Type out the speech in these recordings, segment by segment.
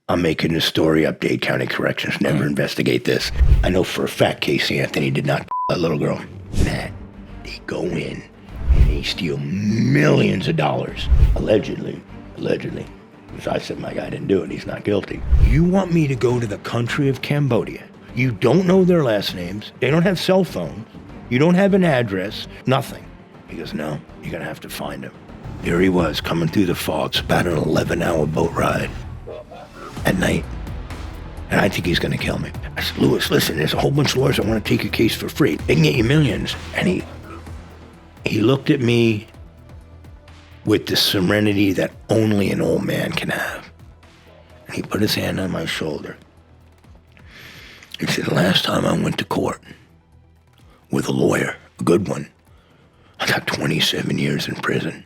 I'm making this story up. Dade County Corrections never investigate this. I know for a fact Casey Anthony did not that little girl. Matt, they go in and they steal millions of dollars. Allegedly. Because I said my guy didn't do it. He's not guilty. You want me to go to the country of Cambodia? You don't know their last names. They don't have cell phones. You don't have an address. Nothing. He goes, no, you're going to have to find him. There he was, coming through the fog. It's about an 11-hour boat ride at night. And I think he's going to kill me. I said, Lewis, listen, there's a whole bunch of lawyers that want to take your case for free. They can get you millions. And he looked at me with the serenity that only an old man can have. And he put his hand on my shoulder. He said, the last time I went to court with a lawyer, a good one, I got 27 years in prison.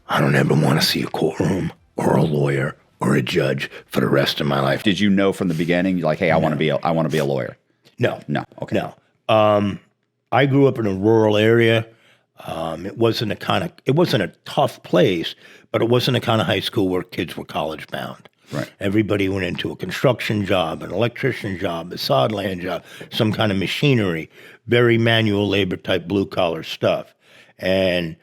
I don't ever want to see a courtroom or a lawyer or a judge for the rest of my life. Did you know from the beginning, like, hey, I want to be a lawyer? No. Okay. No. I grew up in a rural area. It wasn't a tough place, but it wasn't a kind of high school where kids were college bound. Right. Everybody went into a construction job, an electrician job, a sod land job, some kind of machinery, very manual labor type blue collar stuff. And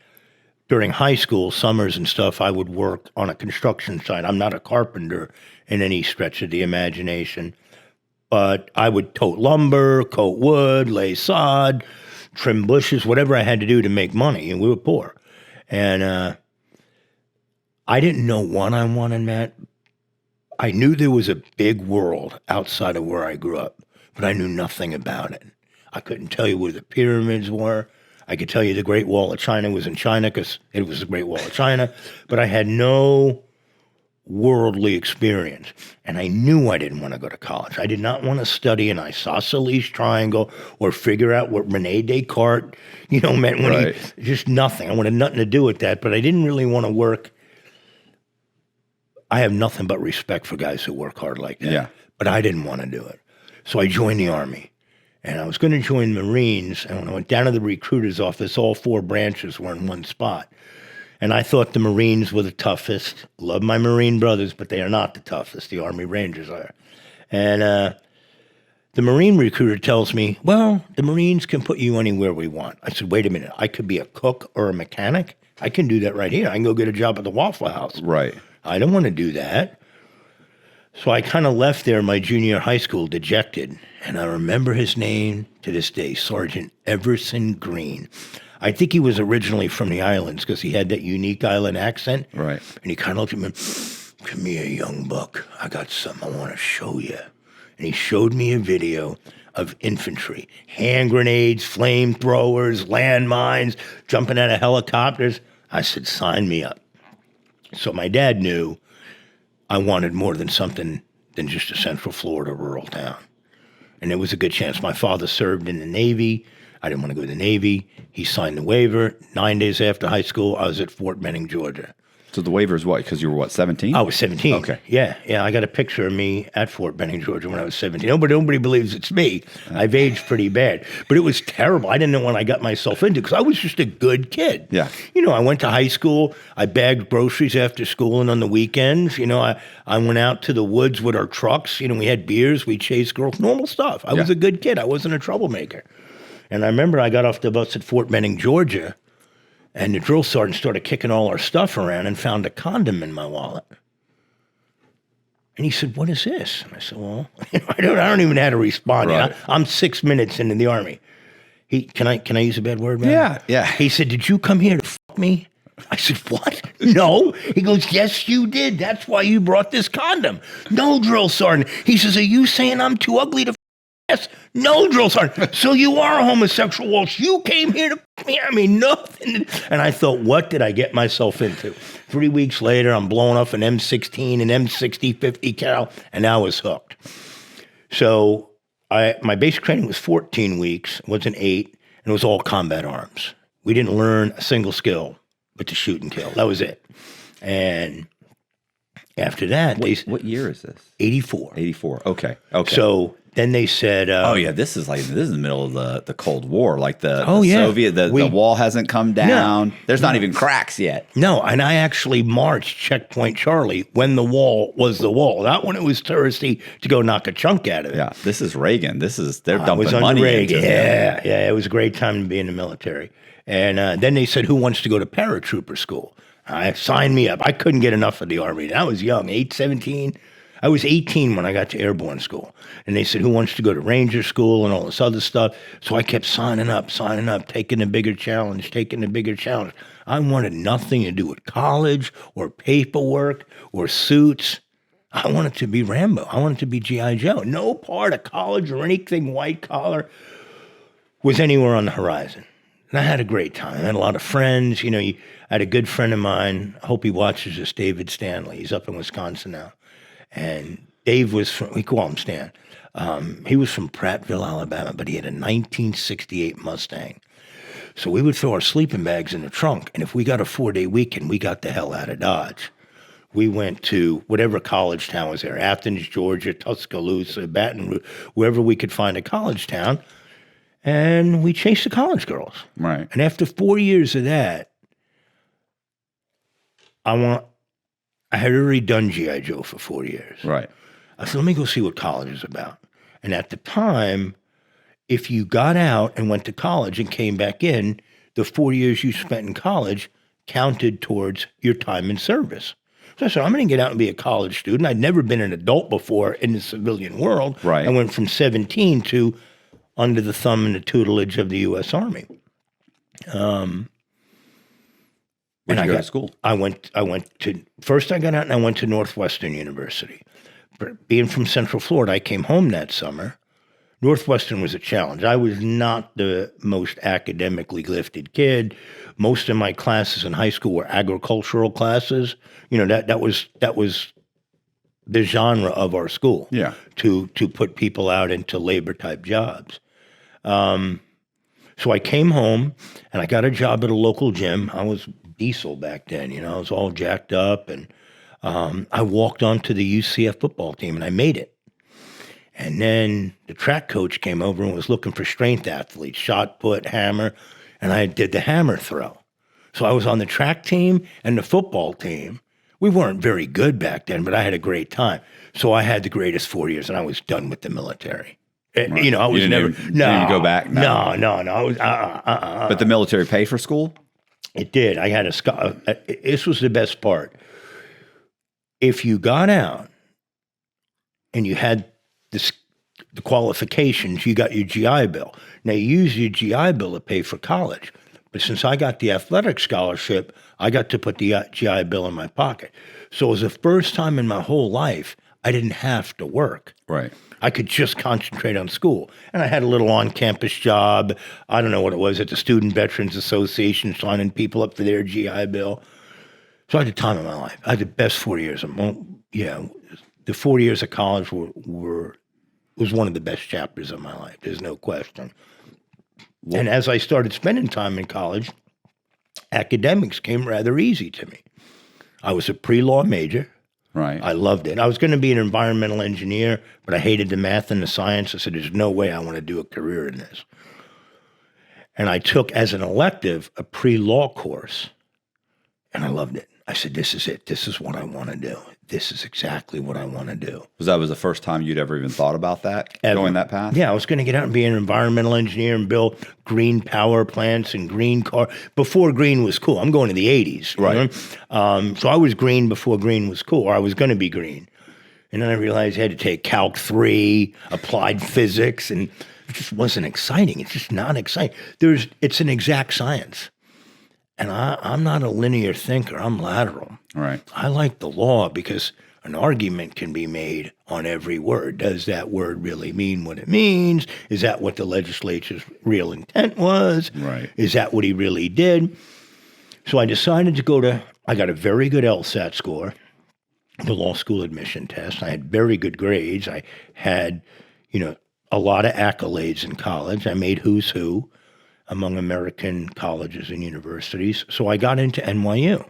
during high school, summers and stuff, I would work on a construction site. I'm not a carpenter in any stretch of the imagination, but I would tote lumber, coat wood, lay sod, trim bushes, whatever I had to do to make money, and we were poor. And I didn't know what I wanted, Matt. I knew there was a big world outside of where I grew up, but I knew nothing about it. I couldn't tell you where the pyramids were. I could tell you the Great Wall of China was in China because it was the Great Wall of China, but I had no worldly experience. And I knew I didn't want to go to college. I did not want to study an isosceles triangle or figure out what Rene Descartes, meant when just nothing. I wanted nothing to do with that, but I didn't really want to work. I have nothing but respect for guys who work hard like that. Yeah. But I didn't want to do it. So I joined the Army. And I was going to join the Marines. And when I went down to the recruiter's office, all 4 branches were in one spot. And I thought the Marines were the toughest. Love my Marine brothers, but they are not the toughest. The Army Rangers are. And the Marine recruiter tells me, well, the Marines can put you anywhere we want. I said, wait a minute. I could be a cook or a mechanic. I can do that right here. I can go get a job at the Waffle House. Right. I don't want to do that. So I kind of left there my junior high school dejected. And I remember his name to this day, Sergeant Everson Green. I think he was originally from the islands because he had that unique island accent. Right. And he kind of looked at me, come here, young buck. I got something I want to show you. And he showed me a video of infantry, hand grenades, flamethrowers, landmines, jumping out of helicopters. I said, sign me up. So my dad knew I wanted more than something than just a Central Florida rural town. And there was a good chance. My father served in the Navy. I didn't want to go to the Navy. He signed the waiver. 9 days after high school, I was at Fort Benning, Georgia. So the waiver is what? Because you were, 17? I was 17. Okay. Yeah. I got a picture of me at Fort Benning, Georgia when I was 17. Nobody believes it's me. I've aged pretty bad. But it was terrible. I didn't know what I got myself into because I was just a good kid. Yeah. I went to high school. I bagged groceries after school and on the weekends. I went out to the woods with our trucks. We had beers. We chased girls. Normal stuff. I was a good kid. I wasn't a troublemaker. And I remember I got off the bus at Fort Benning, Georgia, and the drill sergeant started kicking all our stuff around and found a condom in my wallet. And he said, what is this? And I said, well, I don't even know how to respond. Right. I'm 6 minutes into the Army. Can I use a bad word, man? Yeah. He said, did you come here to fuck me? I said, what? No. He goes, yes, you did. That's why you brought this condom. No, drill sergeant. He says, are you saying I'm too ugly to yes. No, drill sergeant. So you are a homosexual, Walsh. You came here to fuck me. I mean, nothing. And I thought, what did I get myself into? 3 weeks later, I'm blowing off an M16, an M60, 50 cal, and I was hooked. So my basic training was 14 weeks. It wasn't 8, and it was all combat arms. We didn't learn a single skill but to shoot and kill. That was it. And after that, what year is this? 84. 84. Okay. So then they said, Oh yeah, this is in the middle of the Cold War, like the yeah. Soviet, the wall hasn't come down. There's not even cracks yet. No, and I actually marched Checkpoint Charlie when the wall was the wall, not when it was touristy to go knock a chunk out of it. Yeah, this is Reagan. They're I dumping was under money Reagan. into Yeah, it was a great time to be in the military. And then they said, who wants to go to paratrooper school? I signed me up. I couldn't get enough of the Army. And I was young, 17. I was 18 when I got to airborne school. And they said, who wants to go to Ranger school and all this other stuff? So I kept signing up, taking the bigger challenge. I wanted nothing to do with college or paperwork or suits. I wanted to be Rambo. I wanted to be G.I. Joe. No part of college or anything white collar was anywhere on the horizon. And I had a great time. I had a lot of friends. I had a good friend of mine. I hope he watches this, David Stanley. He's up in Wisconsin now. And Dave was from, we call him Stan. He was from Prattville, Alabama, but he had a 1968 Mustang. So we would throw our sleeping bags in the trunk. And if we got a 4-day weekend, we got the hell out of Dodge. We went to whatever college town was there, Athens, Georgia, Tuscaloosa, Baton Rouge, wherever we could find a college town. And we chased the college girls. Right. And after 4 years of that, I had already done G.I. Joe for 4 years. Right. I said, let me go see what college is about. And at the time, if you got out and went to college and came back in, the 4 years you spent in college counted towards your time in service. So I said, I'm going to get out and be a college student. I'd never been an adult before in the civilian world. Right. I went from 17 to under the thumb and the tutelage of the U.S. Army. Where'd you go to school? I went to, first I got out and I went to Northwestern University. Being from Central Florida, I came home that summer. Northwestern was a challenge. I was not the most academically gifted kid. Most of my classes in high school were agricultural classes. That was the genre of our school. Yeah. To put people out into labor type jobs. So I came home and I got a job at a local gym. I was diesel back then, I was all jacked up, and I walked onto the UCF football team and I made it. And then the track coach came over and was looking for strength athletes, shot put, hammer, and I did the hammer throw. So I was on the track team and the football team. We weren't very good back then, but I had a great time. So I had the greatest 4 years, and I was done with the military. Right. I was never. Didn't go back? No. I was. But the military paid for school? It did. I had this was the best part. If you got out and you had the qualifications, you got your GI Bill. Now, you use your GI Bill to pay for college. But since I got the athletic scholarship, I got to put the GI Bill in my pocket. So it was the first time in my whole life I didn't have to work. Right. I could just concentrate on school. And I had a little on-campus job. I don't know what it was, at the Student Veterans Association, signing people up for their GI Bill. So I had the time of my life. I had the best 4 years. The 4 years of college was one of the best chapters of my life. There's no question. And as I started spending time in college, academics came rather easy to me. I was a pre-law major. Right. I loved it. I was going to be an environmental engineer, but I hated the math and the science. I said, there's no way I want to do a career in this. And I took, as an elective, a pre-law course, and I loved it. I said, this is it. This is what I want to do. This is exactly what I want to do. That was the first time you'd ever even thought about that, going that path? Yeah, I was going to get out and be an environmental engineer and build green power plants and green car. Before green was cool. I'm going to the 80s. Right. So I was green before green was cool, or I was going to be green. And then I realized I had to take Calc 3, applied physics, and it just wasn't exciting. It's just not exciting. It's an exact science. And I'm not a linear thinker. I'm lateral. Right. I like the law because an argument can be made on every word. Does that word really mean what it means? Is that what the legislature's real intent was? Right. Is that what he really did? So I decided I got a very good LSAT score, the law school admission test. I had very good grades. I had, a lot of accolades in college. I made who's who among American colleges and universities. So I got into NYU.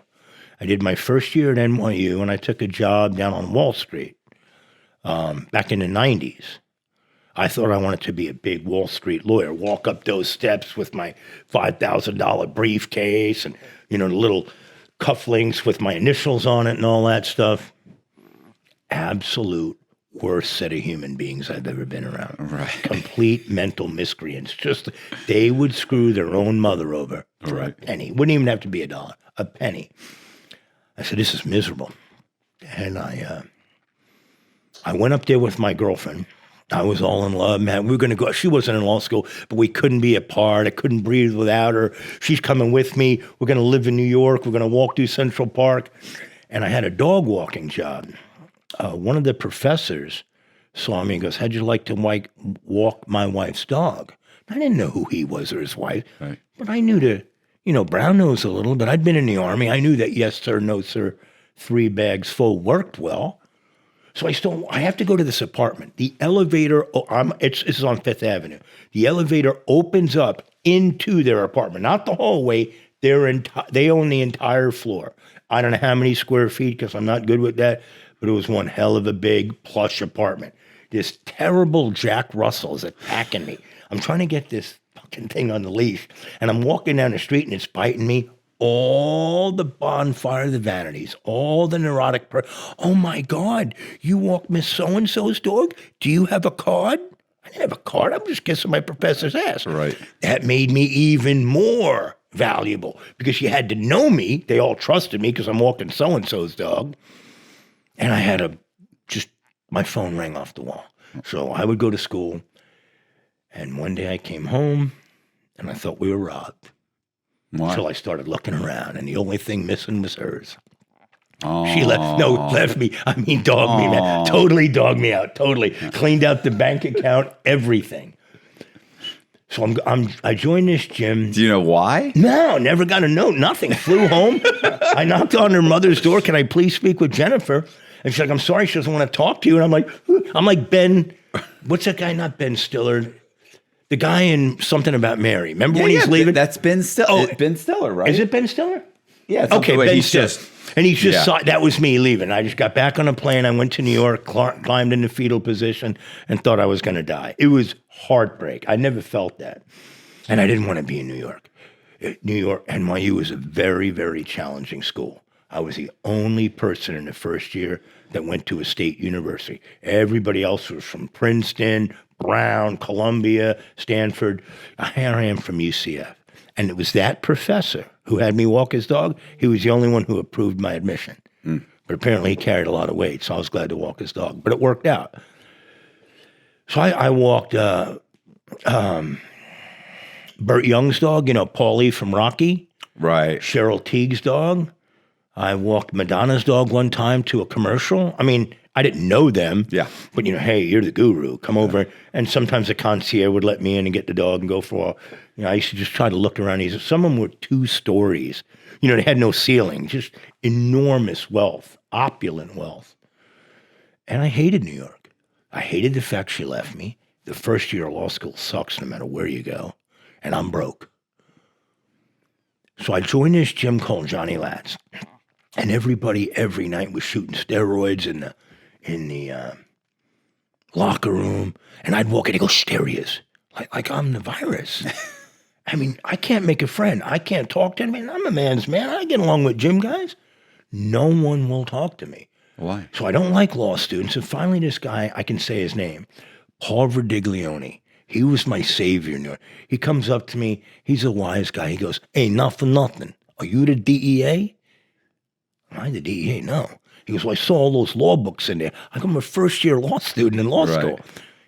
I did my first year at NYU, and I took a job down on Wall Street back in the 90s. I thought I wanted to be a big Wall Street lawyer, walk up those steps with my $5,000 briefcase and, the little cufflinks with my initials on it and all that stuff. Absolute worst set of human beings I've ever been around. Right. Complete mental miscreants. Just, they would screw their own mother over for a penny. Wouldn't even have to be $1, a penny. I said, this is miserable. And I went up there with my girlfriend. I was all in love, man. We were going to go. She wasn't in law school, but we couldn't be apart. I couldn't breathe without her. She's coming with me. We're going to live in New York. We're going to walk through Central Park. And I had a dog walking job. One of the professors saw me and goes, how'd you like to walk my wife's dog? I didn't know who he was or his wife, but I knew brown nose a little, but I'd been in the Army. I knew that yes, sir, no, sir, 3 bags full worked well. So I have to go to this apartment. The elevator, this is on 5th Avenue. The elevator opens up into their apartment, not the hallway. They own the entire floor. I don't know how many square feet because I'm not good with that, but it was one hell of a big plush apartment. This terrible Jack Russell is attacking me. I'm trying to get this fucking thing on the leash, and I'm walking down the street and it's biting me. All the bonfire, the vanities, all the neurotic. Oh my God, you walk Miss So-and-so's dog? Do you have a card? I didn't have a card. I'm just kissing my professor's ass. Right. That made me even more valuable because you had to know me. They all trusted me because I'm walking so-and-so's dog. And I had my phone rang off the wall. So I would go to school. And one day I came home and I thought we were robbed. Why? Until I started looking around, and the only thing missing was hers. Oh. She left me. I mean, dogged me, man. Totally dogged me out. Totally cleaned out the bank account, everything. So I joined this gym. Do you know why? No, never got a note. Nothing. Flew home. I knocked on her mother's door. Can I please speak with Jennifer? And she's like, I'm sorry, she doesn't want to talk to you. And I'm like Ben. What's that guy? Not Ben Stiller. The guy in Something About Mary. Remember when he's leaving? That's Ben Stiller. Oh, Ben Stiller, right? Is it Ben Stiller? Yeah. Okay, Ben Stiller. And he just saw, that was me leaving. I just got back on a plane. I went to New York, climbed in the fetal position, and thought I was going to die. It was heartbreak. I never felt that. And I didn't want to be in New York. New York, NYU was a very, very challenging school. I was the only person in the first year that went to a state university. Everybody else was from Princeton, Brown, Columbia, Stanford. Here I am from UCF. And it was that professor who had me walk his dog. He was the only one who approved my admission. But apparently he carried a lot of weight, so I was glad to walk his dog. But it worked out. So I walked Burt Young's dog, Paulie from Rocky. Right. Cheryl Teague's dog. I walked Madonna's dog one time to a commercial. I mean, I didn't know them. Yeah. But, hey, you're the guru. Come over. And sometimes a concierge would let me in and get the dog and go for a, I used to just try to look around. Some of them were 2 stories. They had no ceiling. Just enormous wealth, opulent wealth. And I hated New York. I hated the fact she left me. The first year of law school sucks no matter where you go. And I'm broke. So I joined this gym called Johnny Latz. And everybody every night was shooting steroids in the locker room. And I'd walk in and go, steroids. Like I'm the virus. I mean, I can't make a friend. I can't talk to anybody. I'm a man's man. I get along with gym guys. No one will talk to me. Why? So I don't like law students. And finally, this guy, I can say his name, Paul Brandreth. He was my savior. He comes up to me. He's a wise guy. He goes, hey, not for nothing. Are you the DEA? Am I the DEA? No. He goes, well, I saw all those law books in there. I'm a first-year law student in law school.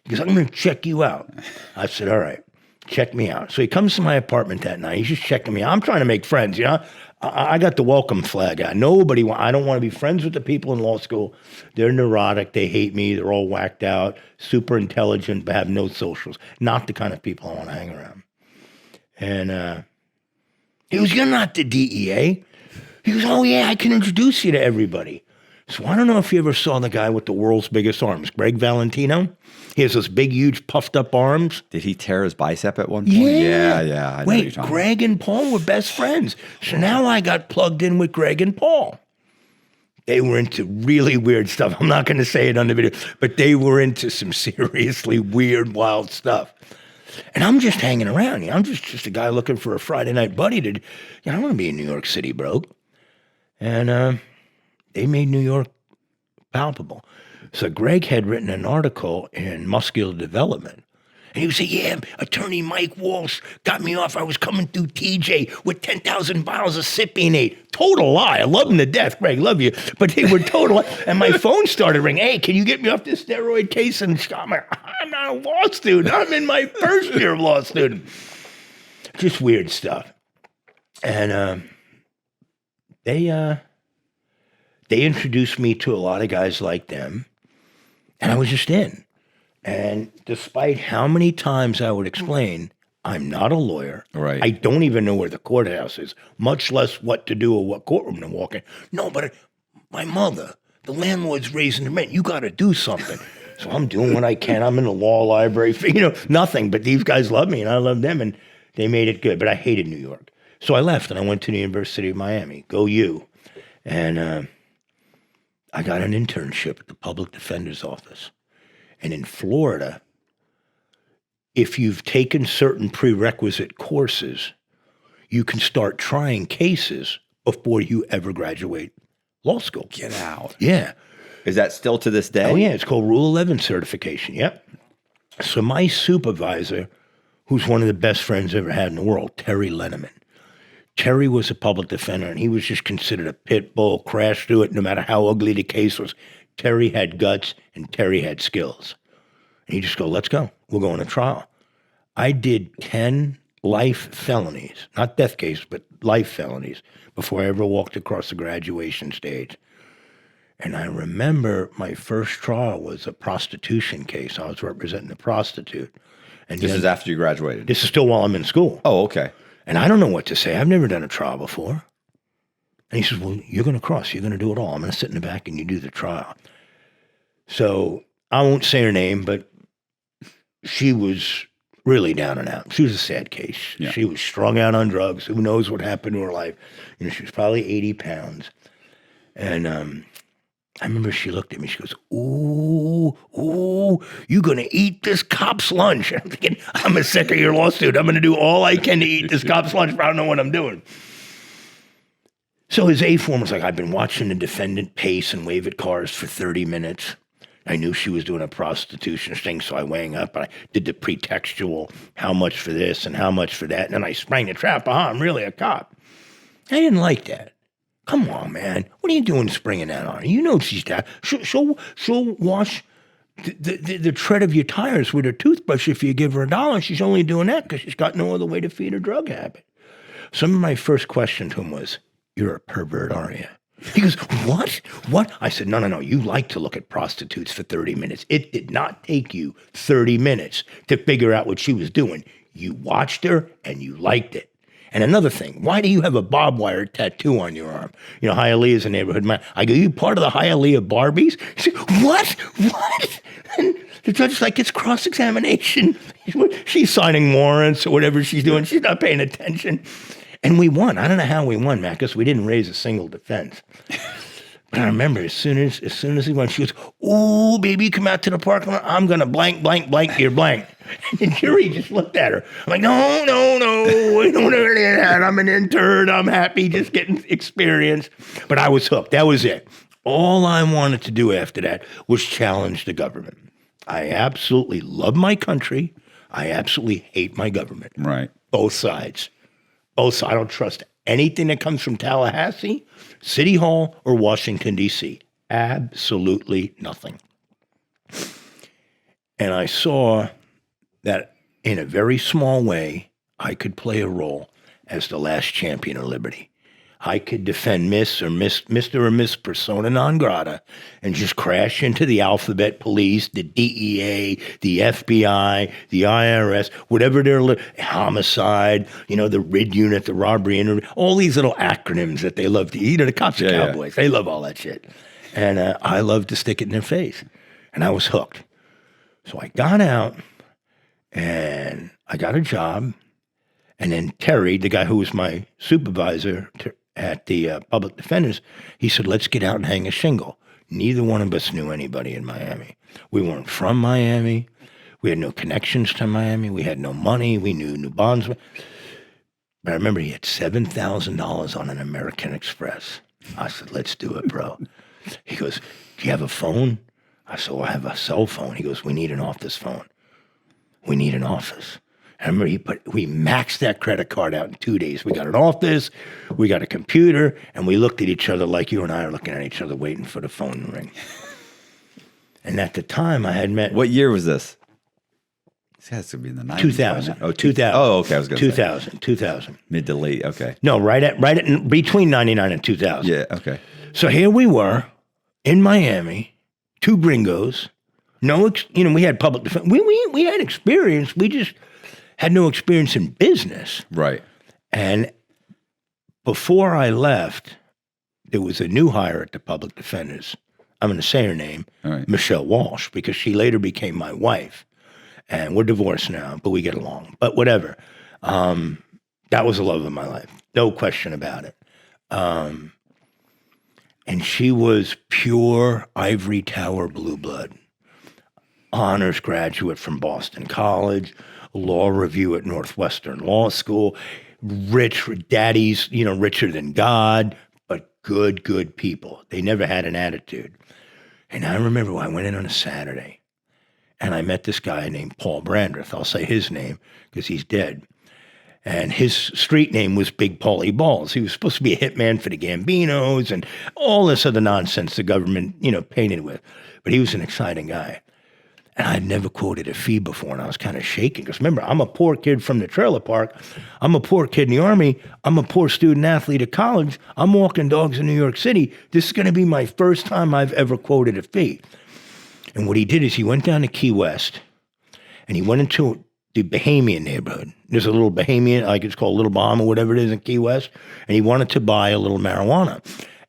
He goes, I'm going to check you out. I said, all right, check me out. So he comes to my apartment that night. He's just checking me out. I'm trying to make friends, I got the welcome flag out. I don't want to be friends with the people in law school. They're neurotic. They hate me. They're all whacked out, super intelligent, but have no socials. Not the kind of people I want to hang around. And he goes, you're not the DEA. He goes, oh, yeah, I can introduce you to everybody. So I don't know if you ever saw the guy with the world's biggest arms, Greg Valentino. He has those big, huge, puffed up arms. Did he tear his bicep at one point? Yeah. I know what Wait, you're talking Greg and Paul were best friends. So now I got plugged in with Greg and Paul. They were into really weird stuff. I'm not going to say it on the video, but they were into some seriously weird, wild stuff. And I'm just hanging around. I'm just a guy looking for a Friday night buddy to, I want to be in New York City, bro. And they made New York palpable. So Greg had written an article in Muscular Development. And he would say, yeah, attorney Mike Walsh got me off. I was coming through TJ with 10,000 vials of Cypionate. Total lie. I love him to death. Greg, love you. But they were total lie. And my phone started ringing. Hey, can you get me off this steroid case? And I'm like, I'm not a law student. I'm in my first year of law student. Just weird stuff. And they introduced me to a lot of guys like them. And I was just in. And despite how many times I would explain, I'm not a lawyer. Right. I don't even know where the courthouse is, much less what to do or what courtroom to walk in. No, but my mother, the landlord's raising the rent. You got to do something. So I'm doing what I can. I'm in the law library, nothing. But these guys love me and I love them and they made it good. But I hated New York. So I left and I went to the University of Miami. Go you. And I got an internship at the public defender's office. And in Florida, if you've taken certain prerequisite courses, you can start trying cases before you ever graduate law school. Get out. Yeah. Is that still to this day? Oh, yeah. It's called Rule 11 certification. Yep. So my supervisor, who's one of the best friends I ever had in the world, Terry Lenneman. Terry was a public defender, and he was just considered a pit bull, crash through it, no matter how ugly the case was. Terry had guts and Terry had skills. And he just go, let's go. We're going to trial. I did 10 life felonies, not death case, but life felonies before I ever walked across the graduation stage. And I remember my first trial was a prostitution case. I was representing a prostitute. And this is after you graduated? This is still while I'm in school. Oh, okay. And I don't know what to say. I've never done a trial before. And he says, well, you're going to cross. You're going to do it all. I'm going to sit in the back and you do the trial. So I won't say her name, but she was really down and out. She was a sad case. Yeah. She was strung out on drugs. Who knows what happened to her life? She was probably 80 pounds. And I remember she looked at me. She goes, ooh, you going to eat this cop's lunch. And I'm thinking, I'm a second-year law student. I'm going to do all I can to eat this cop's lunch, but I don't know what I'm doing. So his A form was like, I've been watching the defendant pace and wave at cars for 30 minutes. I knew she was doing a prostitution thing, so I weighing up, and I did the pretextual, how much for this and how much for that, and then I sprang the trap, I'm really a cop. I didn't like that. Come on, man. What are you doing springing that on her? You know she's that. She'll wash the tread of your tires with her toothbrush if you give her $1. She's only doing that because she's got no other way to feed her drug habit. Some of my first question to him was, you're a pervert, aren't you? He goes, what? I said, no. You like to look at prostitutes for 30 minutes. It did not take you 30 minutes to figure out what she was doing. You watched her and you liked it. And another thing, why do you have a barbed wire tattoo on your arm? Hialeah's a neighborhood man. I go, you part of the Hialeah Barbies? He said, what? And the judge is like, it's cross-examination. She's signing warrants or whatever she's doing. She's not paying attention. And we won. I don't know how we won, Matt, because we didn't raise a single defense. But I remember as soon as he won, she goes, ooh, baby, come out to the parking lot. I'm going to blank your blank. And the jury just looked at her. I'm like, no, we don't do any of that. I'm an intern. I'm happy just getting experience. But I was hooked. That was it. All I wanted to do after that was challenge the government. I absolutely love my country. I absolutely hate my government. Right. Both sides. I don't trust anything that comes from Tallahassee, City Hall, or Washington, D.C. Absolutely nothing. And I saw that in a very small way, I could play a role as the last champion of liberty. I could defend Mr. or Miss persona non grata and just crash into the alphabet police, the DEA, the FBI, the IRS, whatever their homicide, the RID unit, the robbery unit, all these little acronyms that they love to, the cops and cowboys. They love all that shit. And I love to stick it in their face. And I was hooked. So I got out and I got a job. And then Terry, the guy who was my supervisor, at the public defenders, he said, let's get out and hang a shingle. Neither one of us knew anybody in Miami. We weren't from Miami. We had no connections to Miami. We had no money. We knew New Bondsman. But I remember he had $7,000 on an American Express. I said, let's do it, bro. He goes, do you have a phone? I said, well, I have a cell phone. He goes, we need an office phone. We need an office. I remember we maxed that credit card out in 2 days. We got an office, we got a computer, and we looked at each other like you and I are looking at each other waiting for the phone to ring. And at the time, I had met... What year was this? This has to be in the 90s. 2000. Oh, 2000. Oh, okay. I was going to 2000. say. 2000. Mid to late. Okay. No, right at between 99 and 2000. Yeah. Okay. So here we were in Miami, two gringos. We had public defense. We had experience. We just had no experience in business. Right. And before I left, there was a new hire at the public defenders. I'm going to say her name, Right. Michelle Walsh, because she later became my wife. And we're divorced now, but we get along. But whatever. That was the love of my life. No question about it. And she was pure ivory tower blue blood. Honors graduate from Boston College, law review at Northwestern Law School, rich daddies, richer than God, but good people. They never had an attitude. And I remember I went in on a Saturday and I met this guy named Paul Brandreth. I'll say his name because he's dead. And his street name was Big Paulie Balls. He was supposed to be a hitman for the Gambinos and all this other nonsense the government, painted with. But he was an exciting guy. And I'd never quoted a fee before, and I was kind of shaking. Because remember, I'm a poor kid from the trailer park. I'm a poor kid in the Army. I'm a poor student athlete at college. I'm walking dogs in New York City. This is going to be my first time I've ever quoted a fee. And what he did is he went down to Key West, and he went into the Bahamian neighborhood. There's a little Bahamian, like it's called Little Bahama, whatever it is in Key West, and he wanted to buy a little marijuana.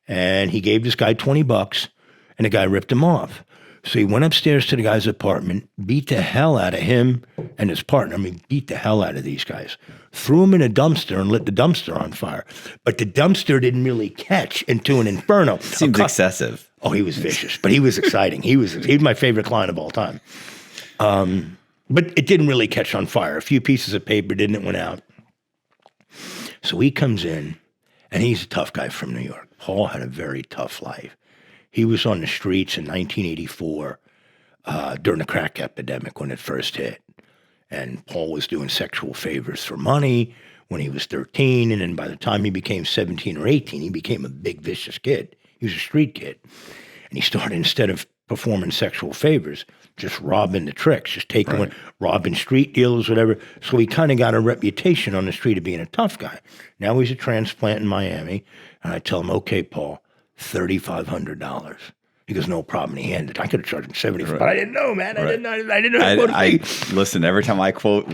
And he gave this guy $20, and the guy ripped him off. So he went upstairs to the guy's apartment, beat the hell out of him and his partner. Beat the hell out of these guys. Threw him in a dumpster and lit the dumpster on fire. But the dumpster didn't really catch into an inferno. Seems excessive. Oh, he was vicious, but he was exciting. He was my favorite client of all time. But it didn't really catch on fire. A few pieces of paper didn't, it went out. So he comes in, and he's a tough guy from New York. Paul had a very tough life. He was on the streets in 1984 during the crack epidemic when it first hit. And Paul was doing sexual favors for money when he was 13. And then by the time he became 17 or 18, he became a big, vicious kid. He was a street kid. And he started, instead of performing sexual favors, just robbing the tricks, just taking one, robbing street dealers, whatever. So he kind of got a reputation on the street of being a tough guy. Now he's a transplant in Miami. And I tell him, okay, Paul, $3,500. He goes, no problem. And he handed it. I could have charged him $75. But I didn't know, man. I didn't know. Listen, every time I quote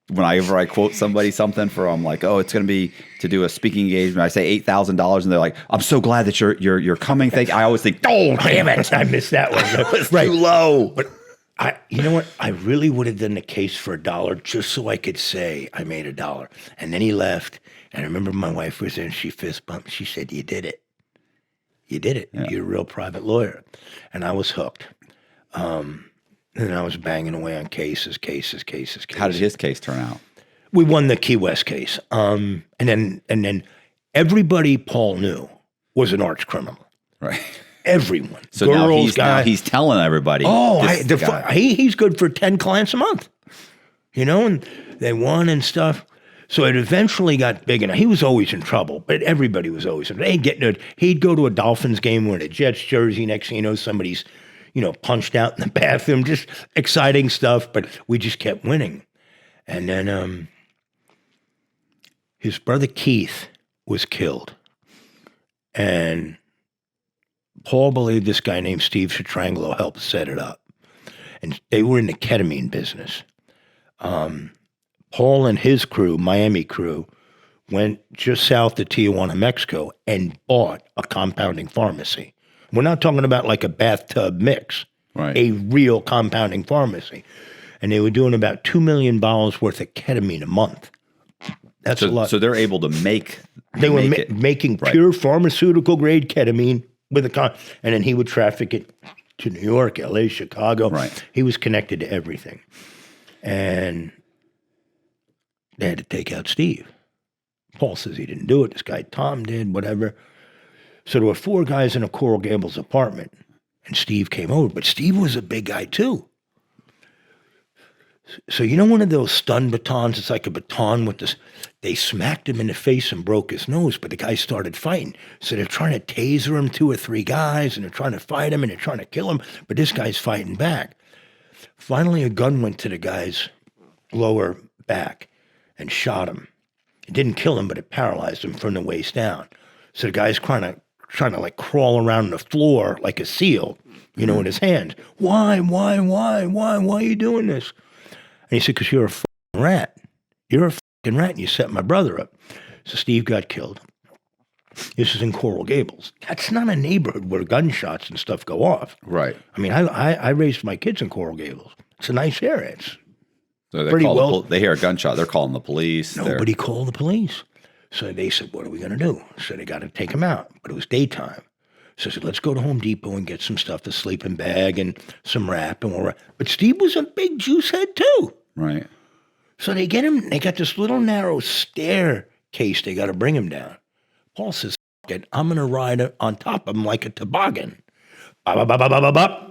whenever I quote somebody something for, I'm like, oh, it's going to be to do a speaking engagement. I say $8,000, and they're like, I'm so glad that you're coming. I always think, oh, damn it, I missed that one. That was too low. But you know what? I really would have done the case for $1 just so I could say I made $1. And then he left. And I remember my wife was there, and she fist bumped. She said, you did it. You did it. Yeah. You're a real private lawyer. And I was hooked. And I was banging away on cases. How did his case turn out? We won the Key West case. And then everybody Paul knew was an arch criminal. Right. Everyone. So now he's telling everybody. Oh, he's good for 10 clients a month. And they won and stuff. So it eventually got big enough. He was always in trouble, but everybody was always in trouble. He'd go to a Dolphins game wearing a Jets jersey. Next thing you know, somebody's, punched out in the bathroom. Just exciting stuff, but we just kept winning. And then his brother Keith was killed. And Paul believed this guy named Steve Citrangelo helped set it up. And they were in the ketamine business. Paul and his crew, Miami crew, went just south of Tijuana, Mexico, and bought a compounding pharmacy. We're not talking about like a bathtub mix, right? A real compounding pharmacy. And they were doing about $2 million worth of ketamine a month. That's a lot. So they're able to make They were making pure pharmaceutical grade ketamine with and then he would traffic it to New York, LA, Chicago. Right. He was connected to everything. And they had to take out Steve. Paul says he didn't do it. This guy Tom did, whatever. So there were 4 guys in a Coral Gables apartment, and Steve came over. But Steve was a big guy too. So you know one of those stun batons? It's like a baton with this. They smacked him in the face and broke his nose, but the guy started fighting. So they're trying to taser him, 2 or 3 guys, and they're trying to fight him, and they're trying to kill him. But this guy's fighting back. Finally, a gun went to the guy's lower back and shot him. It didn't kill him, but it paralyzed him from the waist down. So the guy's trying to like crawl around the floor like a seal, you know, with his hands. Why are you doing this? And he said, because you're a fucking rat. You're a fucking rat, and you set my brother up. So Steve got killed. This is in Coral Gables. That's not a neighborhood where gunshots and stuff go off. Right. I mean, I raised my kids in Coral Gables. It's a nice area. It's so they pretty well. They hear a gunshot. They're calling the police. Nobody called the police. So they said, what are we going to do? So they got to take him out. But it was daytime. So I said, let's go to Home Depot and get some stuff, a sleeping bag and some wrap. But Steve was a big juice head too. Right. So they get him, they got this little narrow staircase they got to bring him down. Paul says, I'm going to ride on top of him like a toboggan.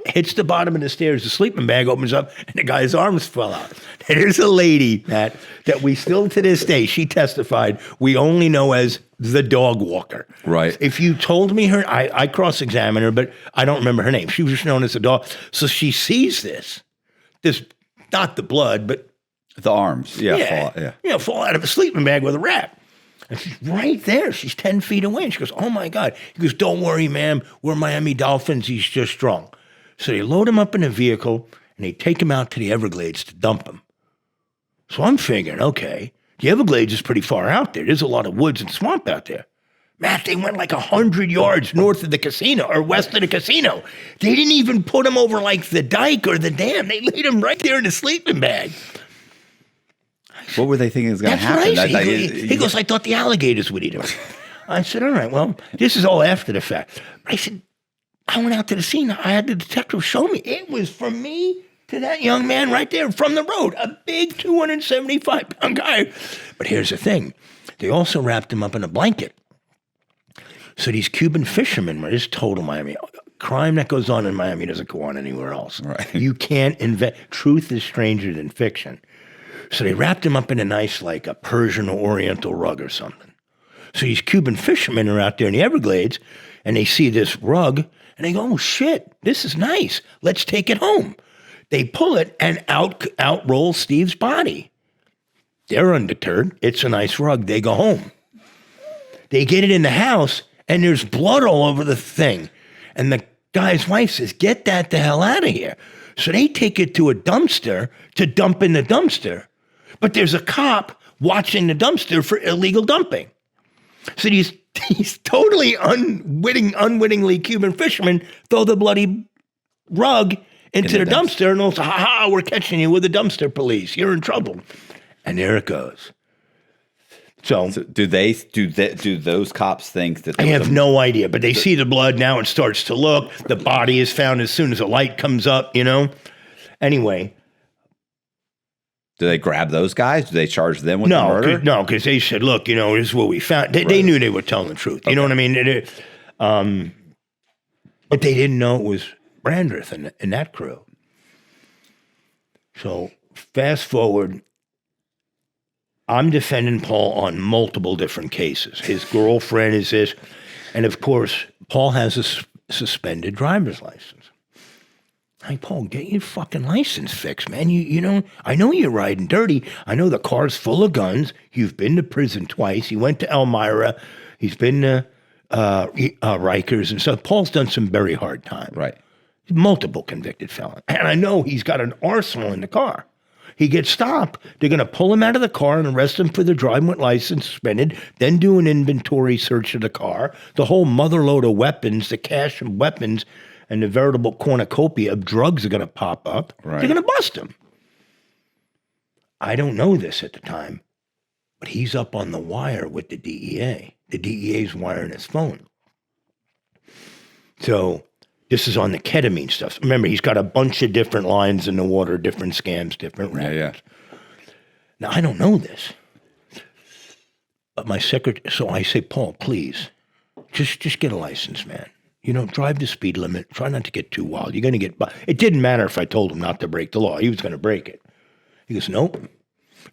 Hits the bottom of the stairs, the sleeping bag opens up, and the guy's arms fell out. And there's a lady, Matt, that we still to this day, she testified, we only know as the dog walker. Right. If you told me her, I cross-examined her, but I don't remember her name. She was just known as the dog. So she sees this, not the blood, but the arms. Fall out of a sleeping bag with a wrap. And she's right there. She's 10 feet away. And she goes, oh, my God. He goes, don't worry, ma'am. We're Miami Dolphins. He's just drunk. So they load him up in a vehicle, and they take him out to the Everglades to dump him. So I'm figuring, okay, the Everglades is pretty far out there. There's a lot of woods and swamp out there. Matt, they went like 100 yards north of the casino or west of the casino. They didn't even put him over like the dike or the dam. They laid him right there in a sleeping bag. What were they thinking was going to happen? He goes, I thought the alligators would eat him. I said, all right, well, this is all after the fact. I said, I went out to the scene. I had the detective show me. It was from me to that young man right there from the road, a big 275-pound guy. But here's the thing. They also wrapped him up in a blanket. So these Cuban fishermen were just total Miami. Crime that goes on in Miami doesn't go on anywhere else. Right. You can't invent. Truth is stranger than fiction. So they wrapped him up in a nice, like a Persian or Oriental rug or something. So these Cuban fishermen are out there in the Everglades, and they see this rug, and they go, oh, shit, this is nice. Let's take it home. They pull it, and out rolls Steve's body. They're undeterred. It's a nice rug. They go home. They get it in the house, and there's blood all over the thing. And the guy's wife says, get that the hell out of here. So they take it to a dumpster to dump in the dumpster. But there's a cop watching the dumpster for illegal dumping. So these totally unwittingly Cuban fishermen throw the bloody rug into the dumpster and also, ha, we're catching you with the dumpster police. You're in trouble. And there it goes. So do those cops think that? I have no idea, but they see the blood now. It starts to look. The body is found as soon as the light comes up, you know? Anyway. Do they grab those guys? Do they charge them with the murder? No, because they said, look, you know, this is what we found. They knew they were telling the truth. You know what I mean? But they didn't know it was Brandreth and that crew. So fast forward, I'm defending Paul on multiple different cases. His girlfriend is this. And of course, Paul has a suspended driver's license. Hey, Paul, get your fucking license fixed, man. You know, I know you're riding dirty. I know the car's full of guns. You've been to prison twice. You went to Elmira. He's been to Rikers and stuff. Paul's done some very hard time. Right. Multiple convicted felon. And I know he's got an arsenal in the car. He gets stopped. They're going to pull him out of the car and arrest him for the driving with license suspended, then do an inventory search of the car. The whole motherload of weapons, the cache of weapons, and the veritable cornucopia of drugs are going to pop up. Right. They're going to bust him. I don't know this at the time, but he's up on the wire with the DEA. the DEA's wiring his phone. So this is on the ketamine stuff. Remember, he's got a bunch of different lines in the water, different scams, different records. Now, I don't know this. But my secretary, so I say, Paul, please, just get a license, man. You know, drive the speed limit. Try not to get too wild. You're going to get by. It didn't matter if I told him not to break the law. He was going to break it. He goes, nope.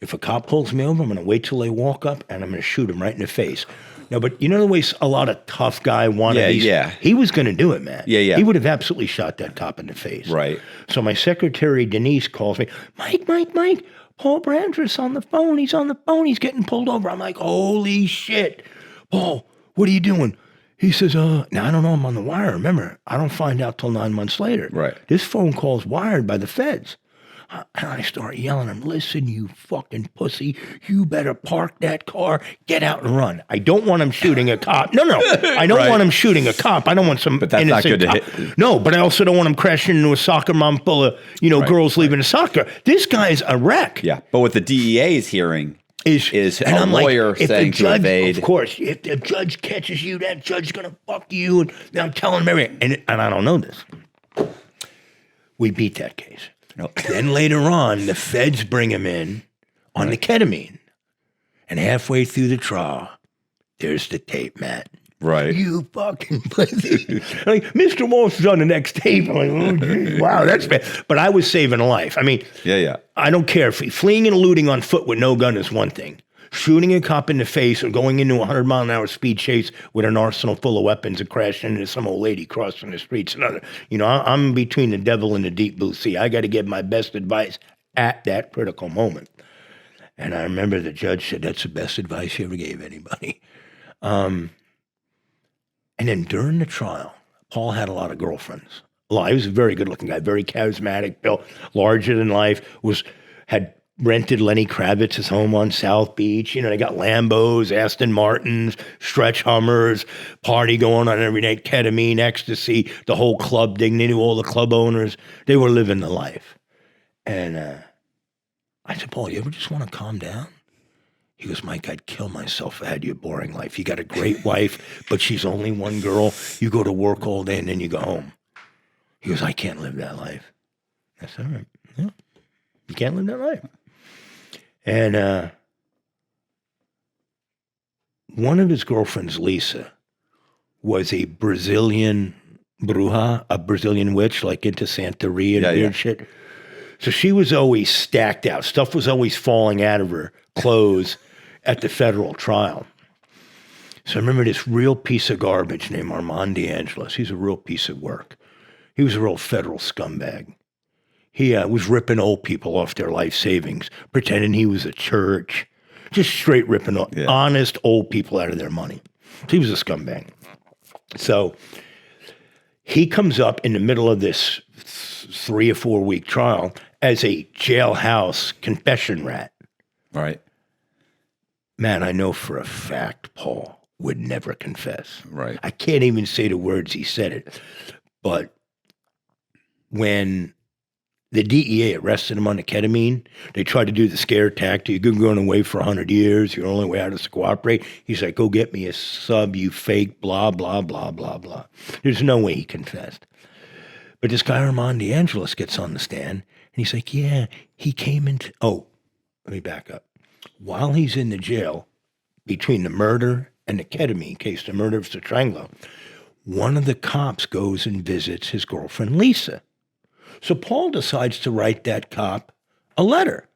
If a cop pulls me over, I'm going to wait till they walk up and I'm going to shoot him right in the face. No, but you know the way a lot of tough guy wanted these? Yeah. He was going to do it, man. Yeah. He would have absolutely shot that cop in the face. Right. So my secretary, Denise, calls me, Mike, Paul Brandreth's on the phone. He's on the phone. He's getting pulled over. I'm like, holy shit. Paul, what are you doing? He says, now I don't know. I'm on the wire. Remember, I don't find out till 9 months later. Right. This phone call's wired by the feds. And I start yelling at him, listen, you fucking pussy, you better park that car, get out and run. I don't want him shooting a cop. No, I don't want him shooting a cop. I don't want some But that's not good innocent to cop. hit. No, but I also don't want him crashing into a soccer mom full of, girls leaving a soccer. This guy's a wreck. Yeah. But what the DEA's hearing is and a I'm lawyer like, if saying the judge, to evade. Of course, if the judge catches you, that judge's going to fuck you. And I'm telling him everything. And I don't know this. We beat that case. No. Then later on, the feds bring him in on the ketamine. And halfway through the trial, there's the tape, Matt. Right. You fucking pussy. Like, Mr. Walsh is on the next tape. I'm like, oh, geez, wow, that's bad. But I was saving a life. I mean, I don't care. If fleeing and eluding on foot with no gun is one thing. Shooting a cop in the face or going into a 100-mile-an-hour speed chase with an arsenal full of weapons and crashing into some old lady crossing the streets. Another, I'm between the devil and the deep blue sea. I got to give my best advice at that critical moment. And I remember the judge said, that's the best advice he ever gave anybody. And then during the trial, Paul had a lot of girlfriends. Well, he was a very good-looking guy, very charismatic, built larger than life, had rented Lenny Kravitz's home on South Beach. They got Lambos, Aston Martins, stretch Hummers, party going on every night, ketamine, ecstasy, the whole club thing. They knew all the club owners. They were living the life. And I said, Paul, you ever just want to calm down? He goes, Mike, I'd kill myself if I had your boring life. You got a great wife, but she's only one girl. You go to work all day and then you go home. He goes, I can't live that life. I said, all right. Yeah, you can't live that life. And one of his girlfriends, Lisa, was a Brazilian bruja, a Brazilian witch, like into Santeria and weird shit. So she was always stacked out. Stuff was always falling out of her clothes at the federal trial. So I remember this real piece of garbage named Armand DeAngelis. He's a real piece of work. He was a real federal scumbag. He was ripping old people off their life savings, pretending he was a church, just straight ripping honest old people out of their money. So he was a scumbag. So he comes up in the middle of this 3 or 4 week trial as a jailhouse confession rat. Right. Man, I know for a fact Paul would never confess. Right. I can't even say the words he said it. But when the DEA arrested him on the ketamine, they tried to do the scare tactic. You're going away for 100 years. Your only way out is to cooperate. He's like, go get me a sub, you fake, blah, blah, blah, blah, blah. There's no way he confessed. But this guy, Armand DeAngelis, gets on the stand, and he's like, yeah, he came into... Oh, let me back up. While he's in the jail, between the murder and the ketamine case, the murder of Stranglo, one of the cops goes and visits his girlfriend, Lisa. So Paul decides to write that cop a letter.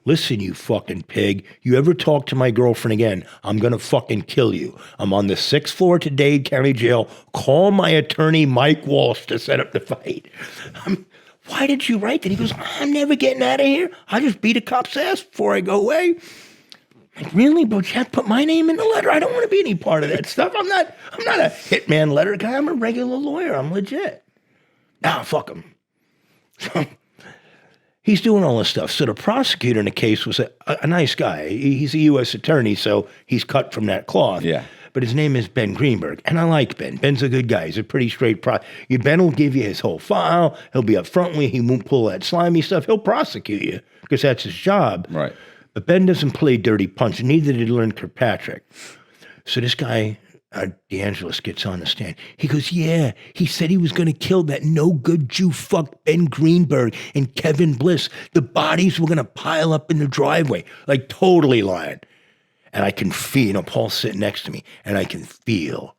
Listen, you fucking pig. You ever talk to my girlfriend again, I'm going to fucking kill you. I'm on the 6th floor to Dade County Jail. Call my attorney, Mike Walsh, to set up the fight. Why did you write that? He goes, I'm never getting out of here. I just beat a cop's ass before I go away. I'm like, really? But you have to put my name in the letter? I don't want to be any part of that stuff. I'm not a hitman letter guy. I'm a regular lawyer. I'm legit. Nah, fuck him. So he's doing all this stuff. So the prosecutor in the case was a nice guy. He's a U.S. attorney, so he's cut from that cloth. Yeah. But his name is Ben Greenberg, and I like Ben. Ben's a good guy. He's a pretty straight Ben will give you his whole file. He'll be upfront with you. He won't pull that slimy stuff. He'll prosecute you because that's his job. Right. But Ben doesn't play dirty punch, and neither did Lynn Kirkpatrick. So this guy, DeAngelis, gets on the stand. He goes, yeah, he said he was going to kill that no good Jew fuck Ben Greenberg and Kevin Bliss. The bodies were going to pile up in the driveway. Like totally lying. And I can feel, Paul's sitting next to me, and I can feel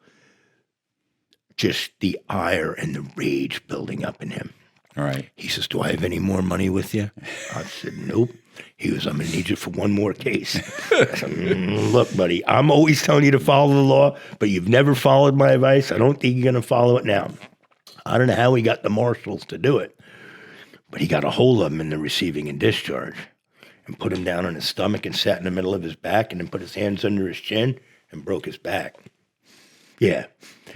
just the ire and the rage building up in him. All right. He says, do I have any more money with you? I said, nope. He goes, I'm going to need you for one more case. I said, look, buddy, I'm always telling you to follow the law, but you've never followed my advice. I don't think you're going to follow it now. I don't know how he got the marshals to do it, but he got a hold of him in the receiving and discharge and put him down on his stomach and sat in the middle of his back and then put his hands under his chin and broke his back. Yeah.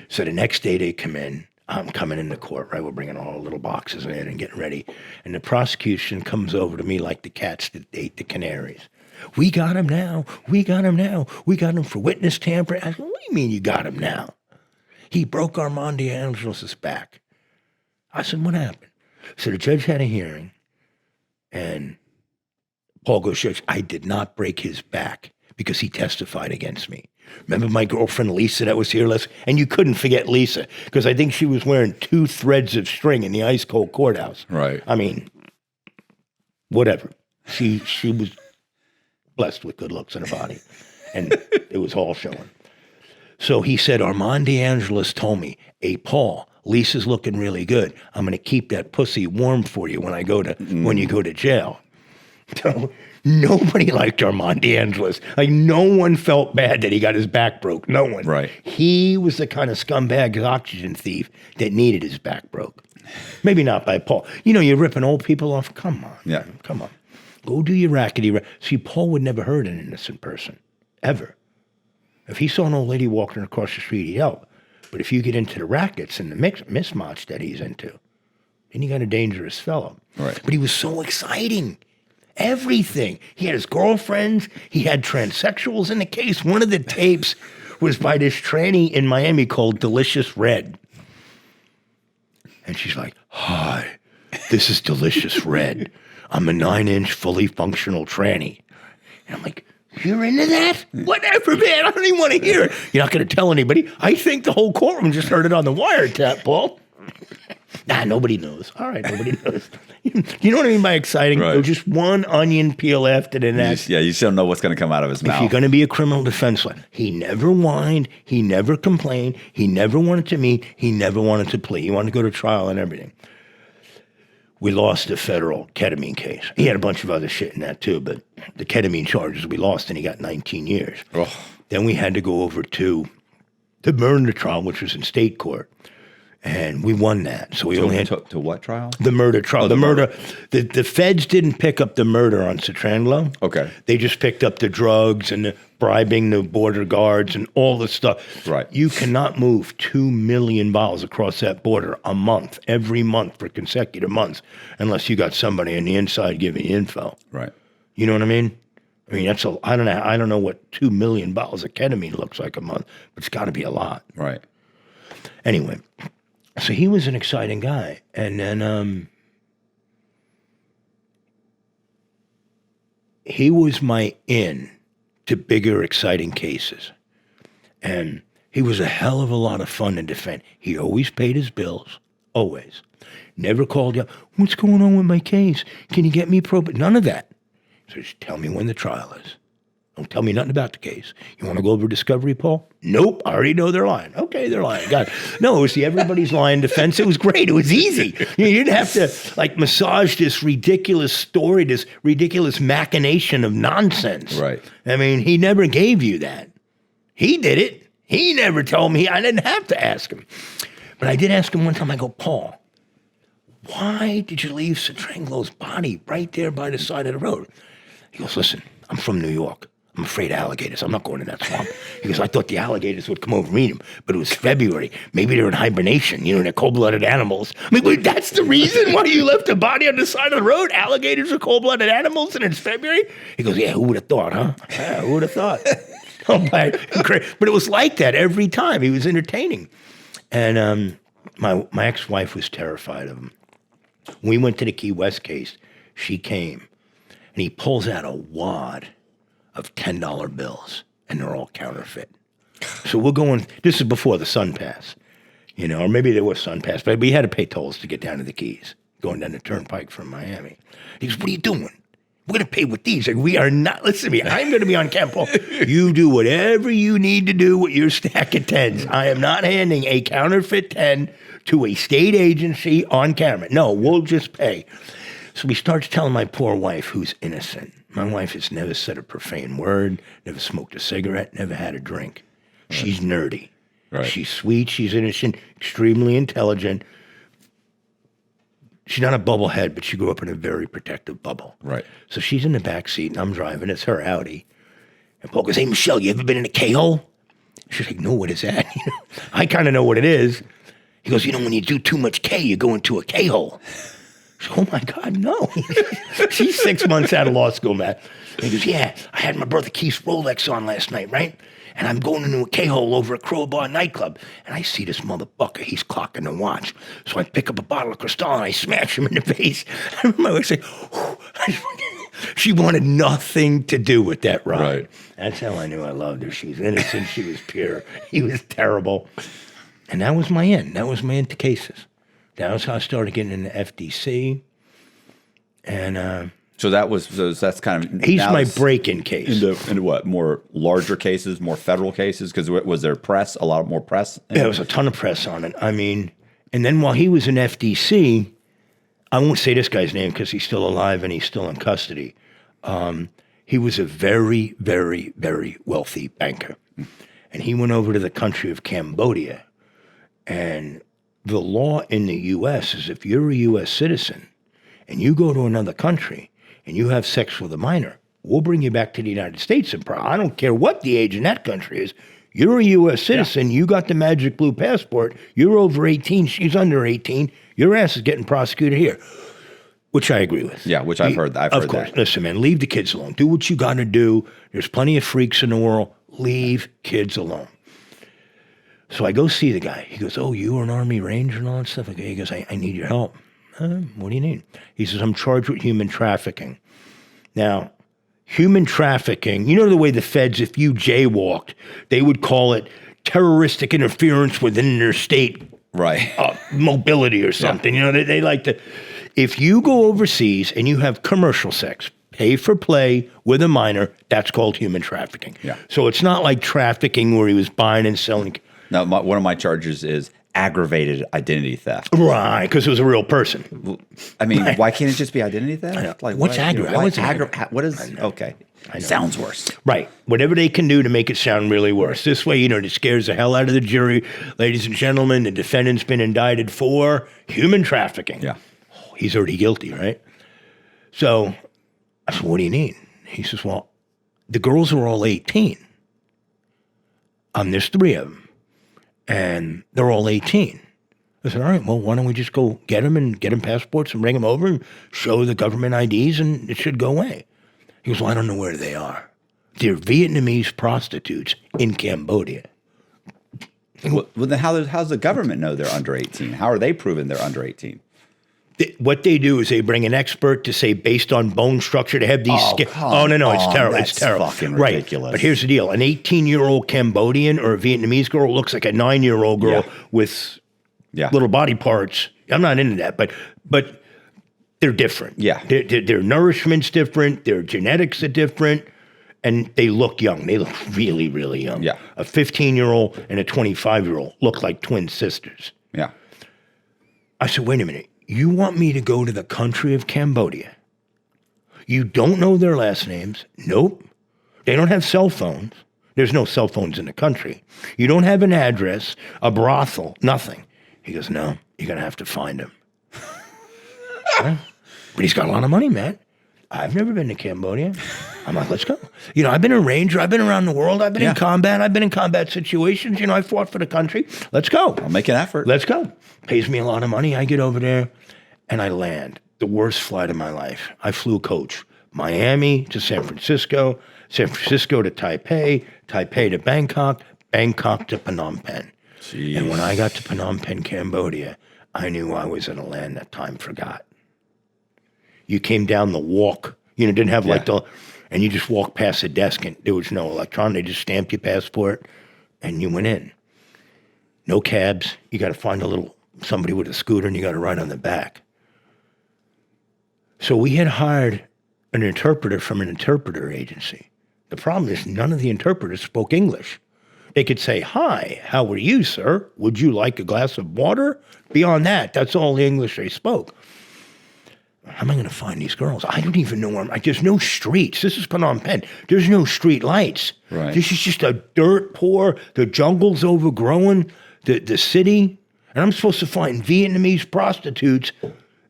So the next day they come in. I'm coming into court, right? We're bringing all the little boxes in and getting ready. And the prosecution comes over to me like the cats that ate the canaries. We got him now. We got him now. We got him for witness tampering. I said, what do you mean you got him now? He broke Armand DeAngelis' back. I said, what happened? So the judge had a hearing, and Paul goes, Judge, I did not break his back because he testified against me. Remember my girlfriend Lisa that was here last? And you couldn't forget Lisa because I think she was wearing 2 threads of string in the ice cold courthouse. Right. I mean, whatever. She was blessed with good looks and a body, and it was all showing. So he said, Armand DeAngelis told me, hey, Paul, Lisa's looking really good. I'm going to keep that pussy warm for you when you go to jail. So nobody liked Armand DeAngelis. Like, no one felt bad that he got his back broke. No one. Right. He was the kind of scumbag oxygen thief that needed his back broke. Maybe not by Paul. You're ripping old people off. Come on. Yeah. Man. Come on. Go do your rackety. See, Paul would never hurt an innocent person. Ever. If he saw an old lady walking across the street, he'd help. But if you get into the rackets and the mismatch that he's into, then you got a dangerous fellow. Right. But he was so exciting. Everything. He had his girlfriends. He had transsexuals in the case. One of the tapes was by this tranny in Miami called Delicious Red. And she's like, hi, this is Delicious Red. I'm a 9-inch fully functional tranny. And I'm like, you're into that? Whatever, man. I don't even want to hear it. You're not going to tell anybody. I think the whole courtroom just heard it on the wiretap, Paul. Nah, nobody knows. All right, nobody knows. You know what I mean by exciting? Right. Just one onion peel after the next. You just don't know what's going to come out of his mouth. If you're going to be a criminal defense lawyer, he never whined. He never complained. He never wanted to meet. He never wanted to plea. He wanted to go to trial and everything. We lost the federal ketamine case. He had a bunch of other shit in that too, but the ketamine charges we lost, and he got 19 years. Oh. Then we had to go over to the murder trial, which was in state court. And we won that. So we only had to what trial? The murder trial. Oh, the murder. The feds didn't pick up the murder on Citrangelo. Okay. They just picked up the drugs and the bribing the border guards and all the stuff. Right. You cannot move 2 million bottles across that border a month, every month for consecutive months, unless you got somebody on the inside giving you info. Right. You know what I mean? I mean, I don't know what 2 million bottles of ketamine looks like a month, but it's got to be a lot. Right. Anyway. So he was an exciting guy. And then he was my in to bigger, exciting cases. And he was a hell of a lot of fun to defend. He always paid his bills, always. Never called you, what's going on with my case? Can you get me None of that. So just tell me when the trial is. Don't tell me nothing about the case. You want to go over discovery, Paul? Nope, I already know they're lying. Okay, they're lying. God. No, it was the everybody's lying defense. It was great. It was easy. You didn't have to massage this ridiculous story, this ridiculous machination of nonsense. Right. I mean, he never gave you that. He did it. He never told me. I didn't have to ask him. But I did ask him one time, I go, Paul, why did you leave Citrangelo's body right there by the side of the road? He goes, listen, I'm from New York. I'm afraid of alligators. I'm not going to that swamp. He goes, I thought the alligators would come over and eat him, but it was February. Maybe they're in hibernation. They're cold-blooded animals. I mean, wait, that's the reason why you left a body on the side of the road? Alligators are cold-blooded animals and it's February? He goes, yeah, who would have thought, huh? Yeah, who would have thought? But it was like that every time. He was entertaining. And my ex-wife was terrified of him. We went to the Key West case. She came, and he pulls out a wad of $10 bills, and they're all counterfeit. So we're going, this is before the Sun Pass, or maybe there was Sun Pass, but we had to pay tolls to get down to the Keys, going down the turnpike from Miami. He goes, what are you doing? We're going to pay with these. Like, we are not, listen to me, I'm going to be on camera. You do whatever you need to do with your stack of 10s. I am not handing a counterfeit 10 to a state agency on camera. No, we'll just pay. So he starts telling my poor wife, who's innocent. My wife has never said a profane word, never smoked a cigarette, never had a drink. Right. She's nerdy. Right. She's sweet, she's innocent, extremely intelligent. She's not a bubblehead, but she grew up in a very protective bubble. Right. So she's in the back seat, and I'm driving. It's her Audi. And Paul goes, hey, Michelle, you ever been in a K-hole? She's like, no, what is that? I kind of know what it is. He goes, when you do too much K, you go into a K-hole. She goes, oh, my God, no. She's 6 months out of law school, Matt. And he goes, yeah, I had my brother Keith's Rolex on last night, right? And I'm going into a K-hole over at Crowbar nightclub. And I see this motherfucker. He's clocking the watch. So I pick up a bottle of Cristal and I smash him in the face. I remember my wife saying, she wanted nothing to do with that ride. Right. That's how I knew I loved her. She was innocent. She was pure. He was terrible. And that was my end. That was my end to cases. That was how I started getting into FDC. And so that's kind of... He's my break-in case. Into what? More larger cases, more federal cases? Because was there press, a lot more press? Yeah, there was a ton of press on it. I mean, and then while he was in FDC, I won't say this guy's name because he's still alive and he's still in custody. He was a very, very, very wealthy banker. And he went over to the country of Cambodia. And the law in the U.S. is if you're a U.S. citizen and you go to another country and you have sex with a minor, we'll bring you back to the United States. And I don't care what the age in that country is. You're a U.S. citizen. Yeah. You got the magic blue passport. You're over 18. She's under 18. Your ass is getting prosecuted here, which I agree with. Yeah, which I've heard that. Of course. Listen, man, leave the kids alone. Do what you got to do. There's plenty of freaks in the world. Leave kids alone. So I go see the guy. He goes, oh, you were an Army Ranger and all that stuff? He goes, I need your help. What do you need? He says, I'm charged with human trafficking. Now, human trafficking, the way the feds, if you jaywalked, they would call it terroristic interference within their state mobility or something. Yeah. They like to, if you go overseas and you have commercial sex, pay for play with a minor, that's called human trafficking. Yeah. So it's not like trafficking where he was buying and selling. Now, one of my charges is aggravated identity theft. Right, because it was a real person. I mean, why can't it just be identity theft? Like, what's aggravated? What is, okay. Sounds worse. Right. Whatever they can do to make it sound really worse. This way, it scares the hell out of the jury. Ladies and gentlemen, the defendant's been indicted for human trafficking. Yeah. Oh, he's already guilty, right? So I said, what do you need? He says, well, the girls are all 18. There's 3 of them. And they're all 18. I said, all right, well, why don't we just go get them and get them passports and bring them over and show the government IDs and it should go away. He goes, well, I don't know where they are. They're Vietnamese prostitutes in Cambodia. Well, then how's the government know they're under 18? How are they proving they're under 18? What they do is they bring an expert to say, based on bone structure, to have these it's terrible. It's terrible. Fucking ridiculous. Right. But here's the deal. An 18-year-old Cambodian or a Vietnamese girl looks like a 9-year-old girl with little body parts. I'm not into that, but they're different. Yeah. Their nourishment's different. Their genetics are different. And they look young. They look really, really young. Yeah. A 15-year-old and a 25-year-old look like twin sisters. Yeah. I said, wait a minute. You want me to go to the country of Cambodia? You don't know their last names? Nope. They don't have cell phones. There's no cell phones in the country. You don't have an address, a brothel, nothing. He goes, no, you're going to have to find him. But he's got a lot of money, man. I've never been to Cambodia. I'm like, let's go. I've been a ranger. I've been around the world. I've been in combat. I've been in combat situations. I fought for the country. Let's go. I'll make an effort. Let's go. Pays me a lot of money. I get over there and I land. The worst flight of my life. I flew coach. Miami to San Francisco to Taipei, Taipei to Bangkok, Bangkok to Phnom Penh. Jeez. And when I got to Phnom Penh, Cambodia, I knew I was in a land that time forgot. You came down the walk, didn't have and you just walked past the desk and there was no electronic. They just stamped your passport, and you went in. No cabs. You got to find somebody with a scooter, and you got to ride on the back. So we had hired an interpreter from an interpreter agency. The problem is none of the interpreters spoke English. They could say, "Hi, how are you, sir? Would you like a glass of water?" Beyond that, that's all the English they spoke. How am I going to find these girls? I don't even know where there's no streets. This is Phnom Penh. There's no street lights. Right. This is just a dirt poor, the jungle's overgrown, the city. And I'm supposed to find Vietnamese prostitutes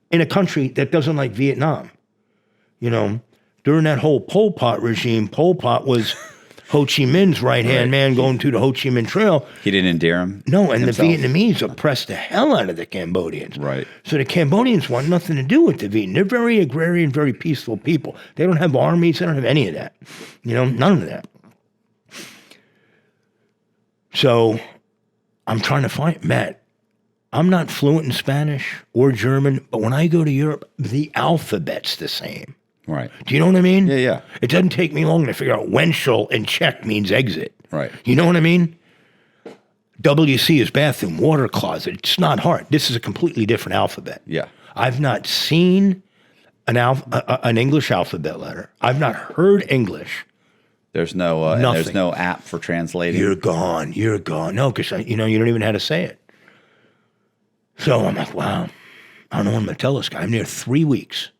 in a country that doesn't like Vietnam. You know, during that whole Pol Pot regime, Pol Pot was Ho Chi Minh's right-hand man going through the Ho Chi Minh Trail. He didn't endear him? No, and himself? the Vietnamese oppressed the hell out of the Cambodians. Right. So the Cambodians want nothing to do with the Vietnamese. They're very agrarian, very peaceful people. They don't have armies. They don't have any of that. You know, none of that. So I'm trying to find, Matt, I'm not fluent in Spanish or German, but when I go to Europe, the alphabet's the same. Right. Do you know what I mean? Yeah. It doesn't take me long to figure out Wenschel and Czech means exit. Right. You know what I mean? WC is bathroom, water closet. It's not hard. This is a completely different alphabet. Yeah. I've not seen an English alphabet letter. I've not heard English. There's no and Nothing. there's no app for translating. You're gone. You're gone. No, because you don't even know how to say it. So I'm like, wow. I don't know what I'm going to tell this guy. I'm there 3 weeks.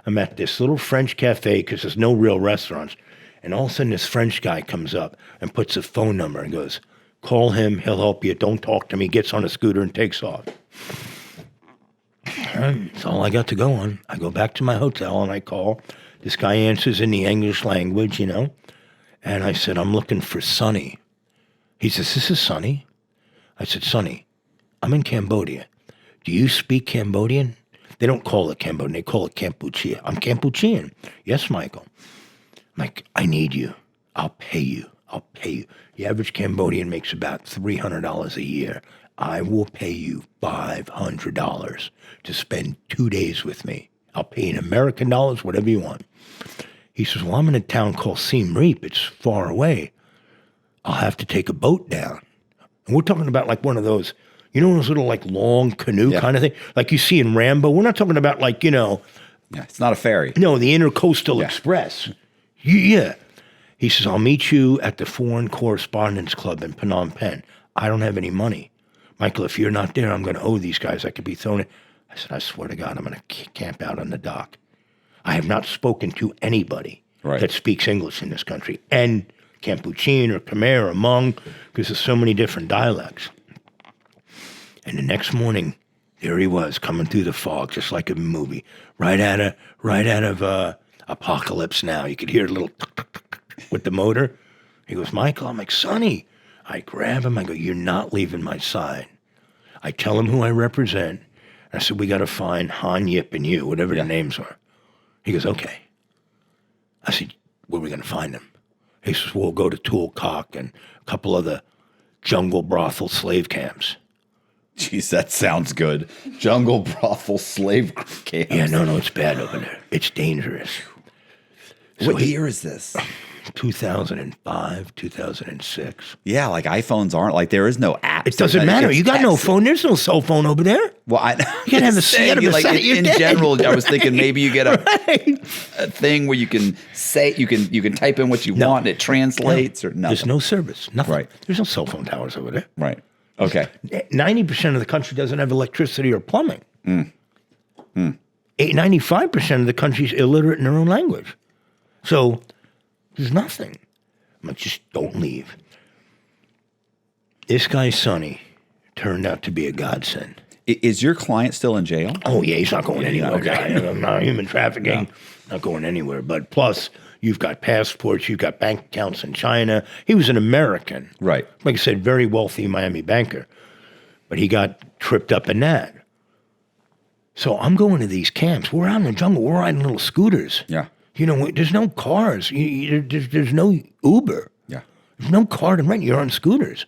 I'm at this little French cafe because there's no real restaurants. And all of a sudden, this French guy comes up and puts a phone number and goes, call him. He'll help you. Don't talk to me. Gets on a scooter and takes off. That's all I got to go on. I go back to my hotel and I call. This guy answers in the English language, you know. And I said, I'm looking for Sonny. He says, this is Sonny. I said, Sonny, I'm in Cambodia. Do you speak Cambodian? They don't call it Cambodian. They call it Kampuchea. I'm Kampuchean. Yes, Michael. I'm like, I need you. I'll pay you. I'll pay you. The average Cambodian makes about $300 a year. I will pay you $500 to spend 2 days with me. I'll pay in American dollars, whatever you want. He says, well, I'm in a town called Siem Reap. It's far away. I'll have to take a boat down. And we're talking about like one of those, you know, those little like long canoe kind of thing, like you see in Rambo. We're not talking about like, you know. Yeah, it's not a ferry. No, the Intercoastal Express. Yeah. He says, I'll meet you at the Foreign Correspondents Club in Phnom Penh. I don't have any money. Michael, if you're not there, I'm going to owe these guys. I could be thrown in. I said, I swear to God, I'm going to camp out on the dock. I have not spoken to anybody that speaks English in this country, and Kampuchean or Khmer or Hmong, because there's so many different dialects. And the next morning, there he was coming through the fog, just like a movie, right out of Apocalypse Now. You could hear a little with the motor. He goes, Michael. I'm like, Sonny. I grab him. I go, you're not leaving my side. I tell him who I represent. I said, we got to find Han, Yip, and you, whatever the names are. He goes, okay. I said, where are we going to find them? He says, we'll go to Tulkok and a couple of the jungle brothel slave camps. Jeez, that sounds good. Jungle brothel slave camps. Yeah, no, it's bad over there. It's dangerous. What year is this? 2005, 2006. Yeah, like iPhones aren't, like there is no app. It doesn't matter. You got no phone. There's no cell phone over there. Well, I you gotta have in general, I was thinking maybe you get a thing where you can say you can type in what you want and it translates or nothing. There's no service. Nothing. Right. There's no cell phone towers over there. Right. Okay. 90% of the country doesn't have electricity or plumbing. 95% of the country's illiterate in their own language. So there's nothing. I'm like, just don't leave. This guy, Sonny, turned out to be a godsend. Is your client still in jail? Oh, yeah, he's not going anywhere. Okay. Not human trafficking, not going anywhere. But plus, you've got passports, you've got bank accounts in China. He was an American. Right. Like I said, very wealthy Miami banker. But he got tripped up in that. So I'm going to these camps. We're out in the jungle. We're riding little scooters. Yeah. You know, there's no cars. There's no Uber. Yeah. There's no car to rent. You're on scooters.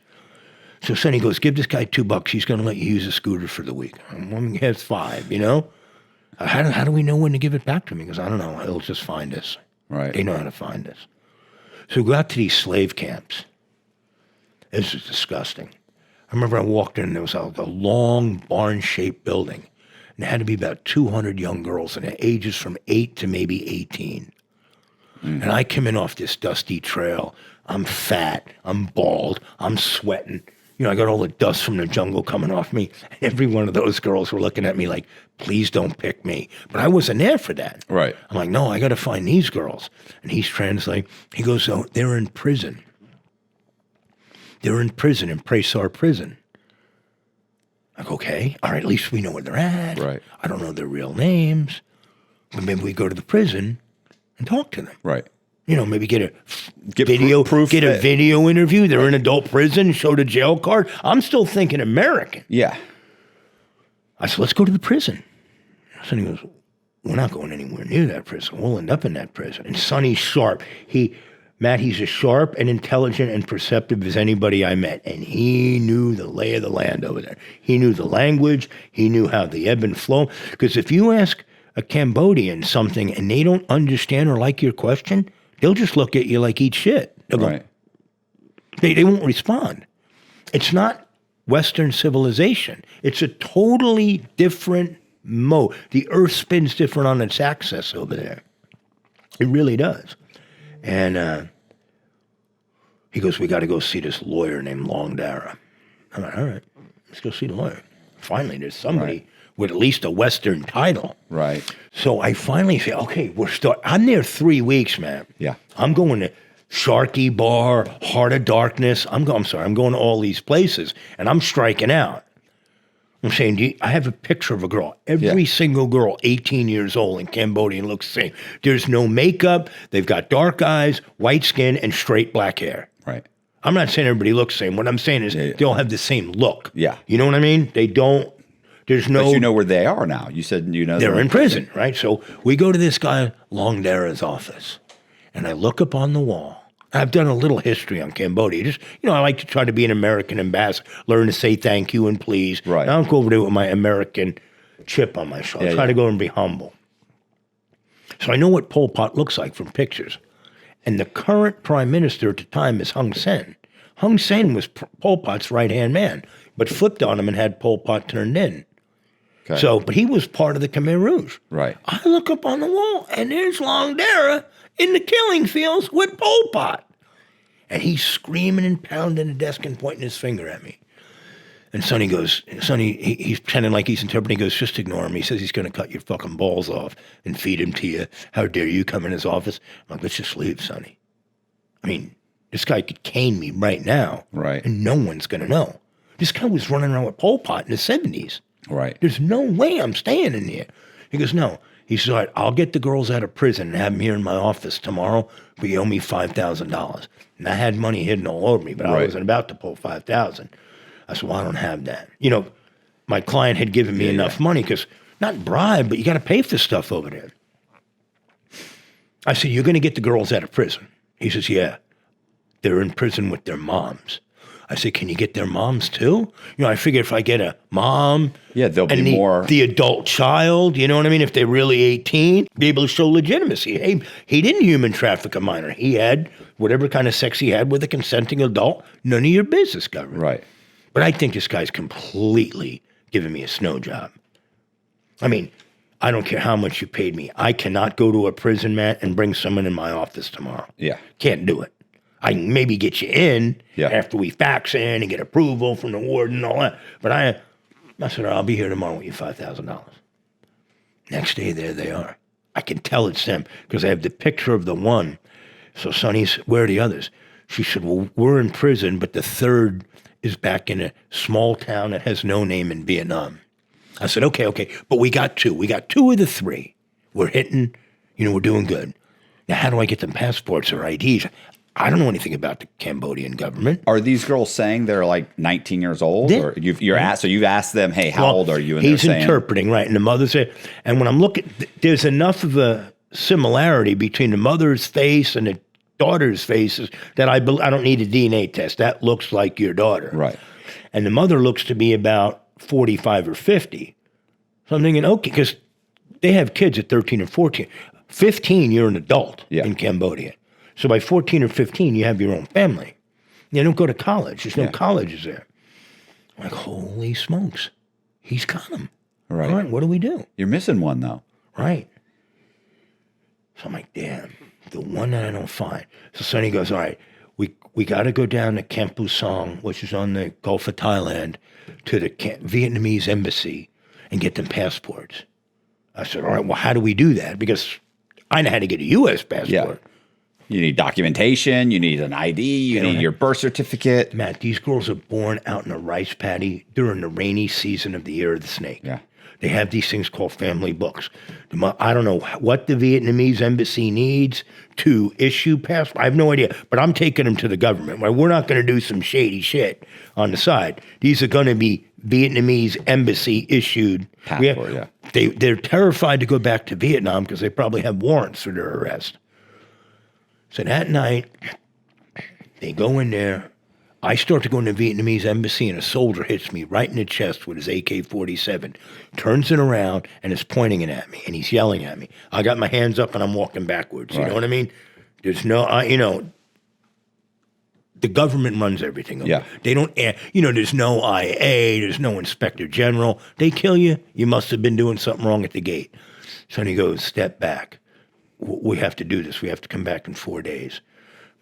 So Sonny goes, give this guy $2. He's going to let you use a scooter for the week. He has 5, you know? How do we know when to give it back to him? He goes, I don't know. He'll just find us. Right. They know how to find us. So we go out to these slave camps. This is disgusting. I remember I walked in and there was a long barn-shaped building. And there had to be about 200 young girls in it, ages from 8 to maybe 18. And I come in off this dusty trail. I'm fat. I'm bald. I'm sweating. You know, I got all the dust from the jungle coming off me. Every one of those girls were looking at me like, please don't pick me. But I wasn't there for that. Right. I'm like, no, I got to find these girls. And he's translating. He goes, oh, they're in prison. They're in prison, in Presar prison. I go, okay. All right, at least we know where they're at. Right. I don't know their real names. But maybe we go to the prison and talk to them. Right. You know, maybe get a video, proof get a that- video interview. They're in adult prison, show the jail card. I'm still thinking American. Yeah. I said, let's go to the prison. Sonny goes, we're not going anywhere near that prison. We'll end up in that prison. And Sonny's sharp. Matt, he's as sharp and intelligent and perceptive as anybody I met. And he knew the lay of the land over there. He knew the language. He knew how the ebb and flow. Because if you ask a Cambodian something and they don't understand or like your question, they'll just look at you like eat shit. They'll go, Right. They won't respond. It's not Western civilization. It's a totally different mode. The earth spins different on its axis over there. It really does. And he goes, we got to go see this lawyer named Longdara. I'm like, all right, let's go see the lawyer. Finally, there's somebody with at least a Western title. Right. So I finally say, okay, I'm there 3 weeks, man. Yeah. I'm going to Sharky Bar, Heart of Darkness. I'm going to all these places, and I'm striking out. I'm saying, I have a picture of a girl. Every single girl, 18 years old in Cambodian, looks the same. There's no makeup. They've got dark eyes, white skin, and straight black hair. Right. I'm not saying everybody looks the same. What I'm saying is they all have the same look. Yeah. You know what I mean? They don't. There's no. But you know where they are now. You said you know they're in prison, right? So we go to this guy Longdara's office, and I look up on the wall. I've done a little history on Cambodia. Just, I like to try to be an American ambassador, learn to say thank you and please. Right. I don't go over there with my American chip on my shoulder. I try to go and be humble. So I know what Pol Pot looks like from pictures. And the current prime minister at the time is Hun Sen. Hun Sen was Pol Pot's right-hand man, but flipped on him and had Pol Pot turned in. Okay. So, but he was part of the Khmer Rouge. Right. I look up on the wall, and there's Longdara in the killing fields with Pol Pot. And he's screaming and pounding the desk and pointing his finger at me. And Sonny goes, he's pretending like he's interpreting. He goes, just ignore him. He says he's going to cut your fucking balls off and feed him to you. How dare you come in his office? I'm like, let's just leave, Sonny. I mean, this guy could cane me right now. Right. And no one's going to know. This guy was running around with Pol Pot in the 70s. Right. There's no way I'm staying in here. He goes, no. He says, all right, I'll get the girls out of prison and have them here in my office tomorrow, but you owe me $5,000. And I had money hidden all over me, but I wasn't about to pull $5,000. I said, well, I don't have that. My client had given me enough money because, not bribe, but you got to pay for stuff over there. I said, you're going to get the girls out of prison. He says, yeah. They're in prison with their moms. I said, can you get their moms too? I figure if I get a mom there'll and be more. The adult child, you know what I mean? If they're really 18, be able to show legitimacy. Hey, he didn't human traffic a minor. He had whatever kind of sex he had with a consenting adult. None of your business, government. Right. But I think this guy's completely giving me a snow job. I mean, I don't care how much you paid me. I cannot go to a prison, Matt, and bring someone in my office tomorrow. Yeah. Can't do it. I can maybe get you in after we fax in and get approval from the warden and all that. But I said, I'll be here tomorrow with you $5,000. Next day, there they are. I can tell it's them because I have the picture of the one. So Sonny's, where are the others? She said, well, we're in prison, but the third is back in a small town that has no name in Vietnam. I said, okay, but we got two. We got two of the three. We're hitting, we're doing good. Now, how do I get them passports or IDs? I don't know anything about the Cambodian government. Are these girls saying they're like 19 years old? Or you've asked them, hey, how old are you? And he's they're saying, interpreting, right? And the mother said, and when I'm looking, there's enough of a similarity between the mother's face and the daughter's faces that I don't need a DNA test. That looks like your daughter. Right. And the mother looks to be about 45 or 50. So I'm thinking, okay, because they have kids at 13 or 14. 15, you're an adult in Cambodia. So by 14 or 15, you have your own family. They don't go to college. There's no Yeah. colleges there. I'm like, holy smokes. He's got them. Right. All right, what do we do? You're missing one, though. Right. So I'm like, damn, the one that I don't find. So Sonny goes, all right, we got to go down to Kampong Song, which is on the Gulf of Thailand, to the Vietnamese embassy and get them passports. I said, all right, well, how do we do that? Because I know how to get a U.S. passport. Yeah. You need documentation. You need an ID. You need your birth certificate. Matt, these girls are born out in a rice paddy during the rainy season of the Year of the Snake. Yeah. They have these things called family books. I don't know what the Vietnamese embassy needs to issue passports. I have no idea, but I'm taking them to the government. We're not going to do some shady shit on the side. These are going to be Vietnamese embassy issued Passport, yeah. They're terrified to go back to Vietnam because they probably have warrants for their arrest. So that night, they go in there. I start to go in the Vietnamese embassy, and a soldier hits me right in the chest with his AK-47, turns it around, and is pointing it at me, and he's yelling at me. I got my hands up, and I'm walking backwards. You know what I mean? There's no, the government runs everything. Yeah. They don't, there's no IA, there's no inspector general. They kill you, you must have been doing something wrong at the gate. So he goes, step back. We have to do this. We have to come back in 4 days.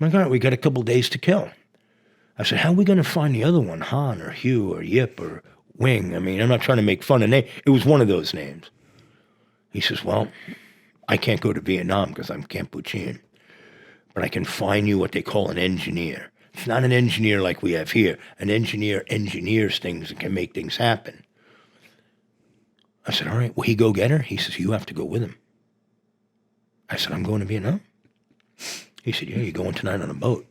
I'm like, all right, we got a couple days to kill. I said, how are we going to find the other one, Han or Hugh or Yip or Wing? I mean, I'm not trying to make fun of names. It was one of those names. He says, well, I can't go to Vietnam because I'm Cambodian, but I can find you what they call an engineer. It's not an engineer like we have here. An engineer engineers things and can make things happen. I said, all right, will he go get her? He says, you have to go with him. I said, I'm going to Vietnam. He said, yeah, you're going tonight on a boat.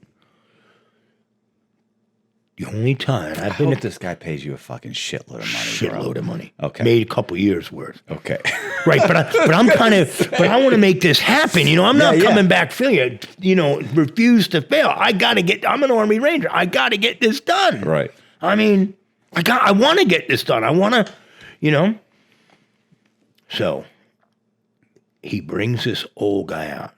The only time I hope this guy pays you a fucking shitload of money, shitload of money. Okay. Made a couple years worth. Okay. Right, but I want to make this happen. I'm not coming back failure. Refuse to fail. I'm an Army Ranger. I got to get this done. Right. I mean, I want to get this done. I want to, So he brings this old guy out.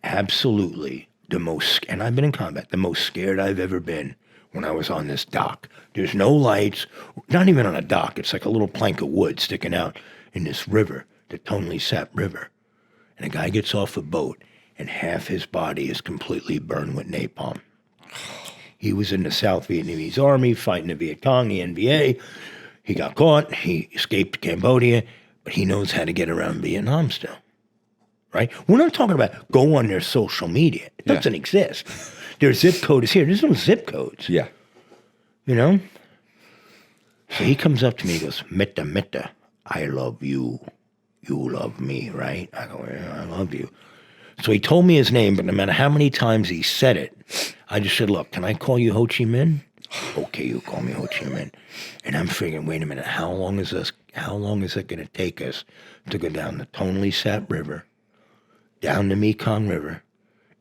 Absolutely the most, and I've been in combat, the most scared I've ever been when I was on this dock. There's no lights, not even on a dock. It's like a little plank of wood sticking out in this river, the Tonle Sap River. And a guy gets off a boat, and half his body is completely burned with napalm. He was in the South Vietnamese Army fighting the Viet Cong, the NVA. He got caught. He escaped to Cambodia, but he knows how to get around Vietnam still. Right? We're not talking about go on their social media. It doesn't exist. Their zip code is here. There's no zip codes. Yeah. So he comes up to me, he goes, Mitta, Mitta, I love you. You love me, right? I go, yeah, I love you. So he told me his name, but no matter how many times he said it, I just said, look, can I call you Ho Chi Minh? Okay, you call me Ho Chi Minh. And I'm figuring, wait a minute, how long is it going to take us to go down the Tonle Sap River, down the Mekong River,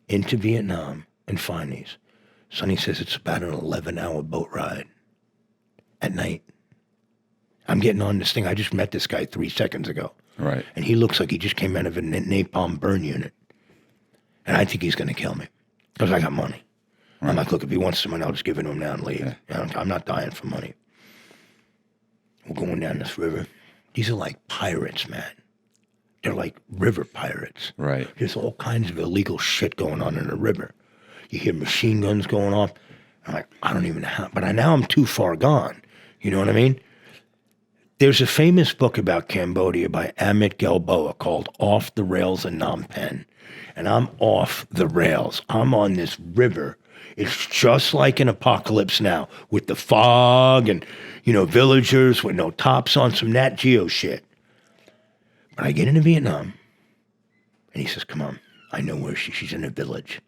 into Vietnam, and find these? Sonny says it's about an 11-hour boat ride at night. I'm getting on this thing. I just met this guy 3 seconds ago. Right. And he looks like he just came out of a napalm burn unit. And I think he's going to kill me because I got money. Right. I'm like, look, if he wants someone, I'll just give it to him now and leave. Yeah. I'm not dying for money. We're going down this river. These are like pirates, man. They're like river pirates. Right. There's all kinds of illegal shit going on in the river. You hear machine guns going off. I'm like, I don't even know how. But now I'm too far gone. You know what I mean? There's a famous book about Cambodia by Amit Gelboa called Off the Rails in Phnom Penh. And I'm off the rails. I'm on this river. It's just like an apocalypse now with the fog and, villagers with no tops on, some Nat Geo shit. But I get into Vietnam, and he says, come on, I know where she's in a village.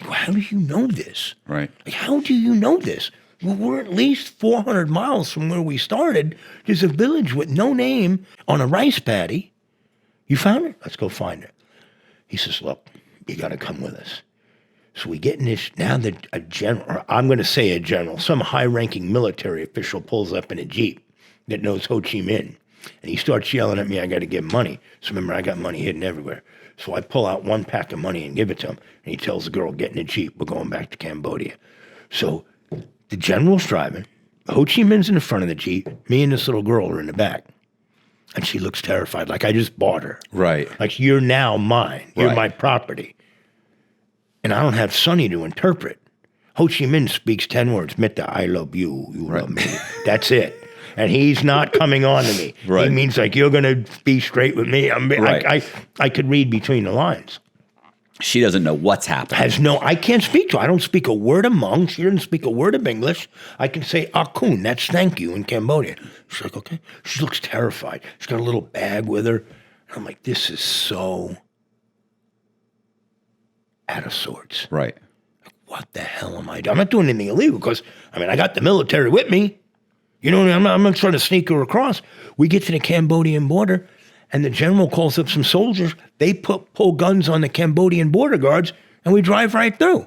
I go, how do you know this? Right. Like, how do you know this? Well, we're at least 400 miles from where we started. There's a village with no name on a rice paddy. You found it? Let's go find it. He says, look, you got to come with us. So we get in this, now that a general, or I'm going to say a general, some high-ranking military official pulls up in a Jeep that knows Ho Chi Minh. And he starts yelling at me, I got to give money. So remember, I got money hidden everywhere. So I pull out one pack of money and give it to him. And he tells the girl, get in the Jeep. We're going back to Cambodia. So the general's driving. Ho Chi Minh's in the front of the Jeep. Me and this little girl are in the back. And she looks terrified, like I just bought her. Right. Like, you're now mine. You're Right. my property. And I don't have Sonny to interpret. Ho Chi Minh speaks 10 words. Mitta, I love you. You love me. That's it. And he's not coming on to me. Right. He means like, you're going to be straight with me. Right. I could read between the lines. She doesn't know what's happening. I can't speak to her. I don't speak a word of Hmong. She doesn't speak a word of English. I can say Akun, that's thank you in Cambodian. She's like, okay. She looks terrified. She's got a little bag with her. And I'm like, this is so out of sorts. Right. What the hell am I doing? I'm not doing anything illegal because, I got the military with me. You know what I mean? I'm not trying to sneak her across. We get to the Cambodian border, and the general calls up some soldiers. They pull guns on the Cambodian border guards, and we drive right through.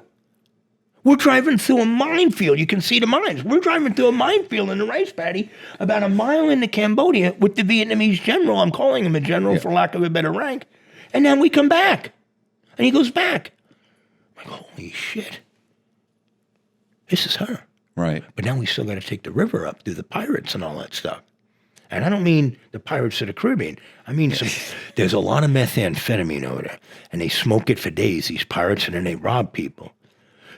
We're driving through a minefield. You can see the mines. We're driving through a minefield in the rice paddy about a mile into Cambodia with the Vietnamese general. I'm calling him a general for lack of a better rank. And then we come back. And he goes back. I'm like, holy shit. This is her. Right. But now we still got to take the river up through the pirates and all that stuff. And I don't mean the Pirates of the Caribbean. I mean, there's a lot of methamphetamine over there. And they smoke it for days, these pirates, and then they rob people.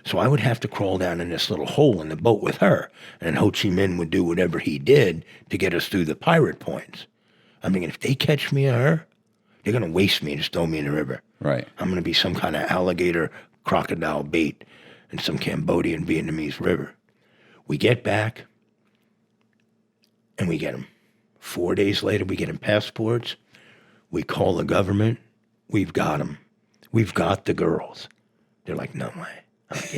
So I would have to crawl down in this little hole in the boat with her. And Ho Chi Minh would do whatever he did to get us through the pirate points. I mean, if they catch me or her, they're going to waste me and just throw me in the river. Right. I'm going to be some kind of alligator crocodile bait in some Cambodian Vietnamese river. We get back, and we get them. 4 days later, we get them passports. We call the government. We've got them. We've got the girls. They're like, no way. I'm like,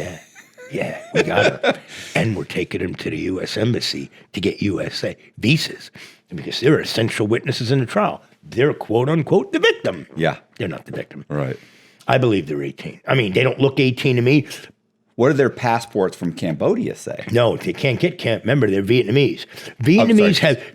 yeah, we got them. And we're taking them to the U.S. Embassy to get USA visas because they're essential witnesses in the trial. They're, quote unquote, the victim. Yeah. They're not the victim. Right. I believe they're 18. I mean, they don't look 18 to me. What do their passports from Cambodia say? No, they can't. Remember, they're Vietnamese.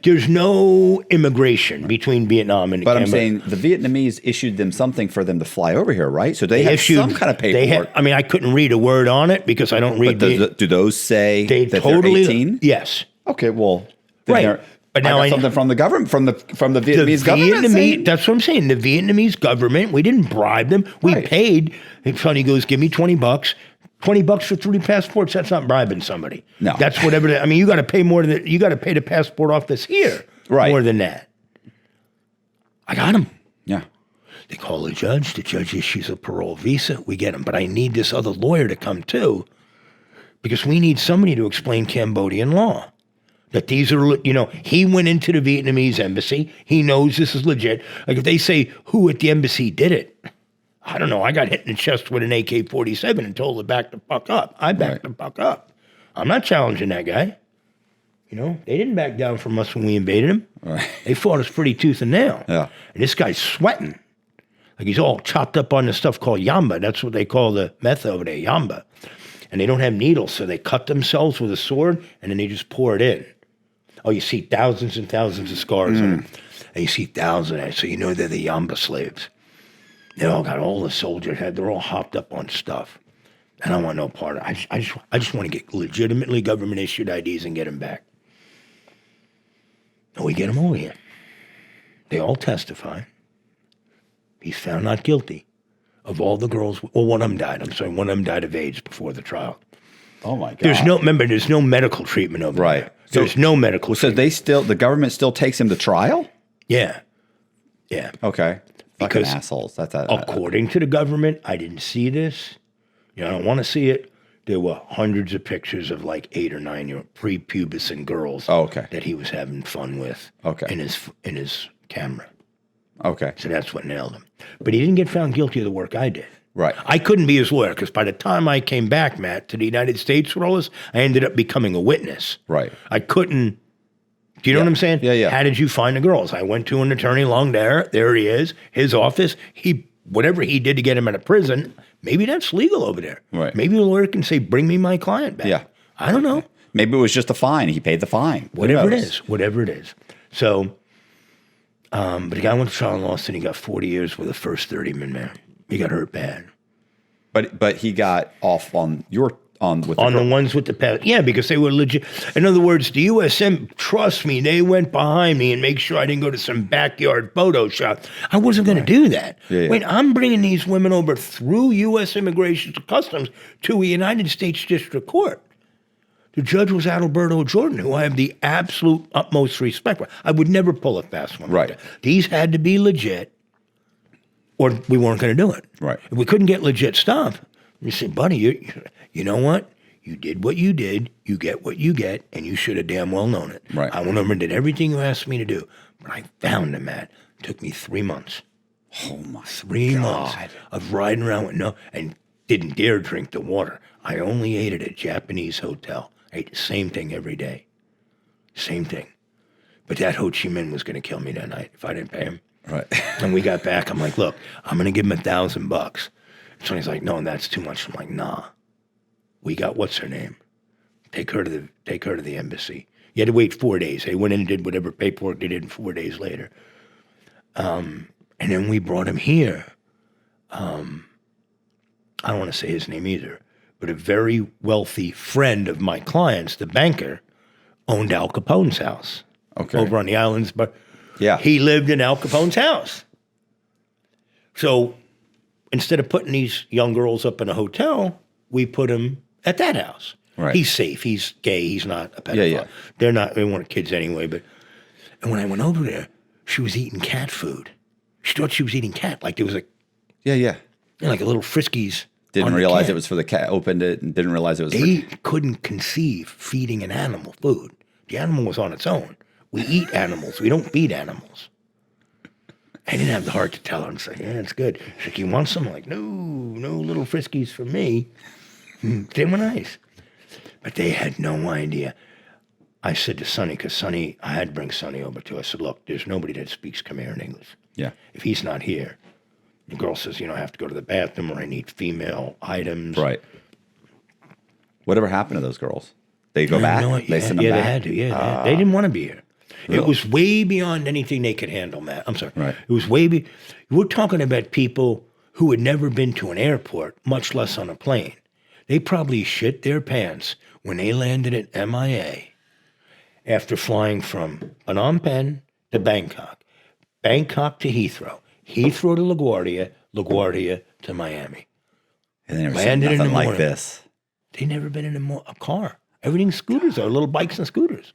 There's no immigration between Vietnam and But Cambodia. I'm saying the Vietnamese issued them something for them to fly over here, right? So they have some kind of paperwork. I couldn't read a word on it because I don't read. But do those say they that totally, they're 18? Yes. Okay, well, then Right. But now I got something from the government, from the Vietnamese government. saying- That's what I'm saying. The Vietnamese government, we didn't bribe them. We Right. paid. And Sonny goes, give me $20. $20 for 3 passports, that's not bribing somebody. No. That's whatever. You got to pay more than you got to pay the passport office here. Right. More than that. I got them. Yeah. They call the judge. The judge issues a parole visa. We get them. But I need this other lawyer to come too, because we need somebody to explain Cambodian law. That these are, he went into the Vietnamese embassy. He knows this is legit. Like if they say who at the embassy did it, I don't know. I got hit in the chest with an AK-47 and told to back the fuck up. I backed the fuck up. I'm not challenging that guy. They didn't back down from us when we invaded them. Right. They fought us pretty tooth and nail. Yeah. And this guy's sweating. Like he's all chopped up on this stuff called yamba. That's what they call the meth over there, yamba. And they don't have needles, so they cut themselves with a sword, and then they just pour it in. Oh, you see thousands and thousands of scars on them. And you see thousands of that, so you know they're the yamba slaves. They all got all the soldiers had. They're all hopped up on stuff. And I want no part of it. I just want to get legitimately government-issued IDs and get them back. And we get them over here. They all testify. He's found not guilty of all the girls. Well, one of them died. One of them died of AIDS before the trial. Oh, my God. There's no medical treatment over Right. there. There's no medical treatment. So the government still takes him to trial? Yeah. Yeah. Okay. Fucking Because assholes. According to the government, I didn't see this. I don't want to see it. There were hundreds of pictures of like 8 or 9 year prepubescent girls that he was having fun with in his camera. Okay. So that's what nailed him. But he didn't get found guilty of the work I did. Right. I couldn't be his lawyer because by the time I came back, Matt, to the United States with all this, I ended up becoming a witness. Right. I couldn't. Do you know what I'm saying? Yeah. How did you find the girls? I went to an attorney long there. There he is, his office. Whatever he did to get him out of prison, maybe that's legal over there. Right. Maybe a lawyer can say, bring me my client back. Yeah. I don't know. Maybe it was just a fine. He paid the fine. Whatever it is. So, but the guy went to trial and lost, and he got 40 years with the first 30 men, man. He got hurt bad. But he got off on your with the ones with the pass. Yeah, because they were legit. In other words, the USM, trust me, they went behind me and make sure I didn't go to some backyard photo shop. I wasn't going to do that. Yeah. Wait, I'm bringing these women over through U.S. Immigration and Customs to a United States District Court. The judge was Adalberto Jordan, who I have the absolute utmost respect for. I would never pull a fast one. Right. Like that. These had to be legit, or we weren't going to do it. Right. If we couldn't get legit stuff, you say, buddy, you know what? You did what you did, you get what you get, and you should have damn well known it. Right. I went over and did everything you asked me to do, but I found him, Matt. It took me 3 months. Oh, my 3 months of riding around with and didn't dare drink the water. I only ate at a Japanese hotel. I ate the same thing every day. Same thing. But that Ho Chi Minh was going to kill me that night if I didn't pay him. Right. And we got back. I'm like, look, I'm going to give him $1,000. So he's like, no, that's too much. I'm like, nah. We got what's her name? Take her to the embassy. You had to wait 4 days. They went in and did whatever paperwork they did, and 4 days later. And then we brought him here. I don't want to say his name either, but a very wealthy friend of my client's, the banker, owned Al Capone's house. Okay. Over on the islands, but yeah, he lived in Al Capone's house. So instead of putting these young girls up in a hotel, we put him at that house. Right. He's safe. He's gay. He's not a pedophile. Yeah. They weren't kids anyway. And when I went over there, she was eating cat food. She thought she was eating cat. Like there was like a little Friskies. Didn't realize it was for the cat. Opened it and didn't realize it was. They couldn't conceive feeding an animal food. The animal was on its own. We eat animals. We don't feed animals. I didn't have the heart to tell her and say, yeah, it's good. She's like, you want some? I'm like, no little Friskies for me. They were nice. But they had no idea. I said to Sonny, because Sonny, I had to bring Sonny over to. I said, look, there's nobody that speaks Khmer in English. Yeah. If he's not here, the girl says, I have to go to the bathroom or I need female items. Right. Whatever happened to those girls? They go back? They send them back? They had to. Yeah, they didn't want to be here. Really? It was way beyond anything they could handle, Matt. I'm sorry. Right. It was we're talking about people who had never been to an airport, much less on a plane. They probably shit their pants when they landed at MIA after flying from Phnom Penh to Bangkok, Bangkok to Heathrow, Heathrow to LaGuardia, LaGuardia to Miami. And they never Landed seen in the nothing like morning. this. They never been in a car. Everything's scooters or little bikes and scooters.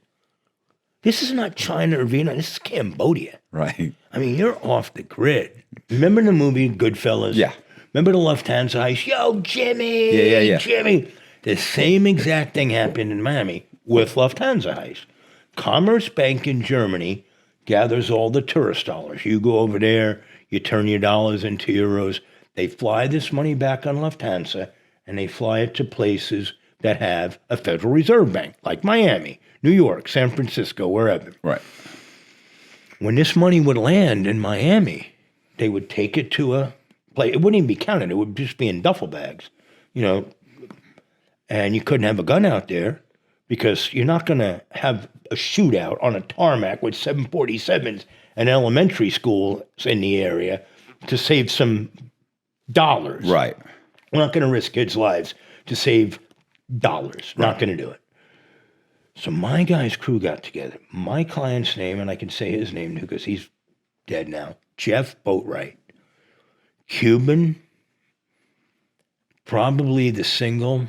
This is not China or Vietnam. This is Cambodia. Right. I mean, you're off the grid. Remember the movie Goodfellas? Yeah. Remember the Lufthansa heist? Yo, Jimmy! Yeah. Jimmy! The same exact thing happened in Miami with Lufthansa heist. Commerce Bank in Germany gathers all the tourist dollars. You go over there, you turn your dollars into euros. They fly this money back on Lufthansa, and they fly it to places that have a Federal Reserve Bank, like Miami, New York, San Francisco, wherever. Right. When this money would land in Miami, they would take it to a place. It wouldn't even be counted. It would just be in duffel bags, and you couldn't have a gun out there because you're not going to have a shootout on a tarmac with 747s and elementary schools in the area to save some dollars. Right. We're not going to risk kids' lives to save dollars. Right. Not going to do it. So my guy's crew got together. My client's name, and I can say his name because he's dead now, Jeff Boatwright. Cuban, probably the single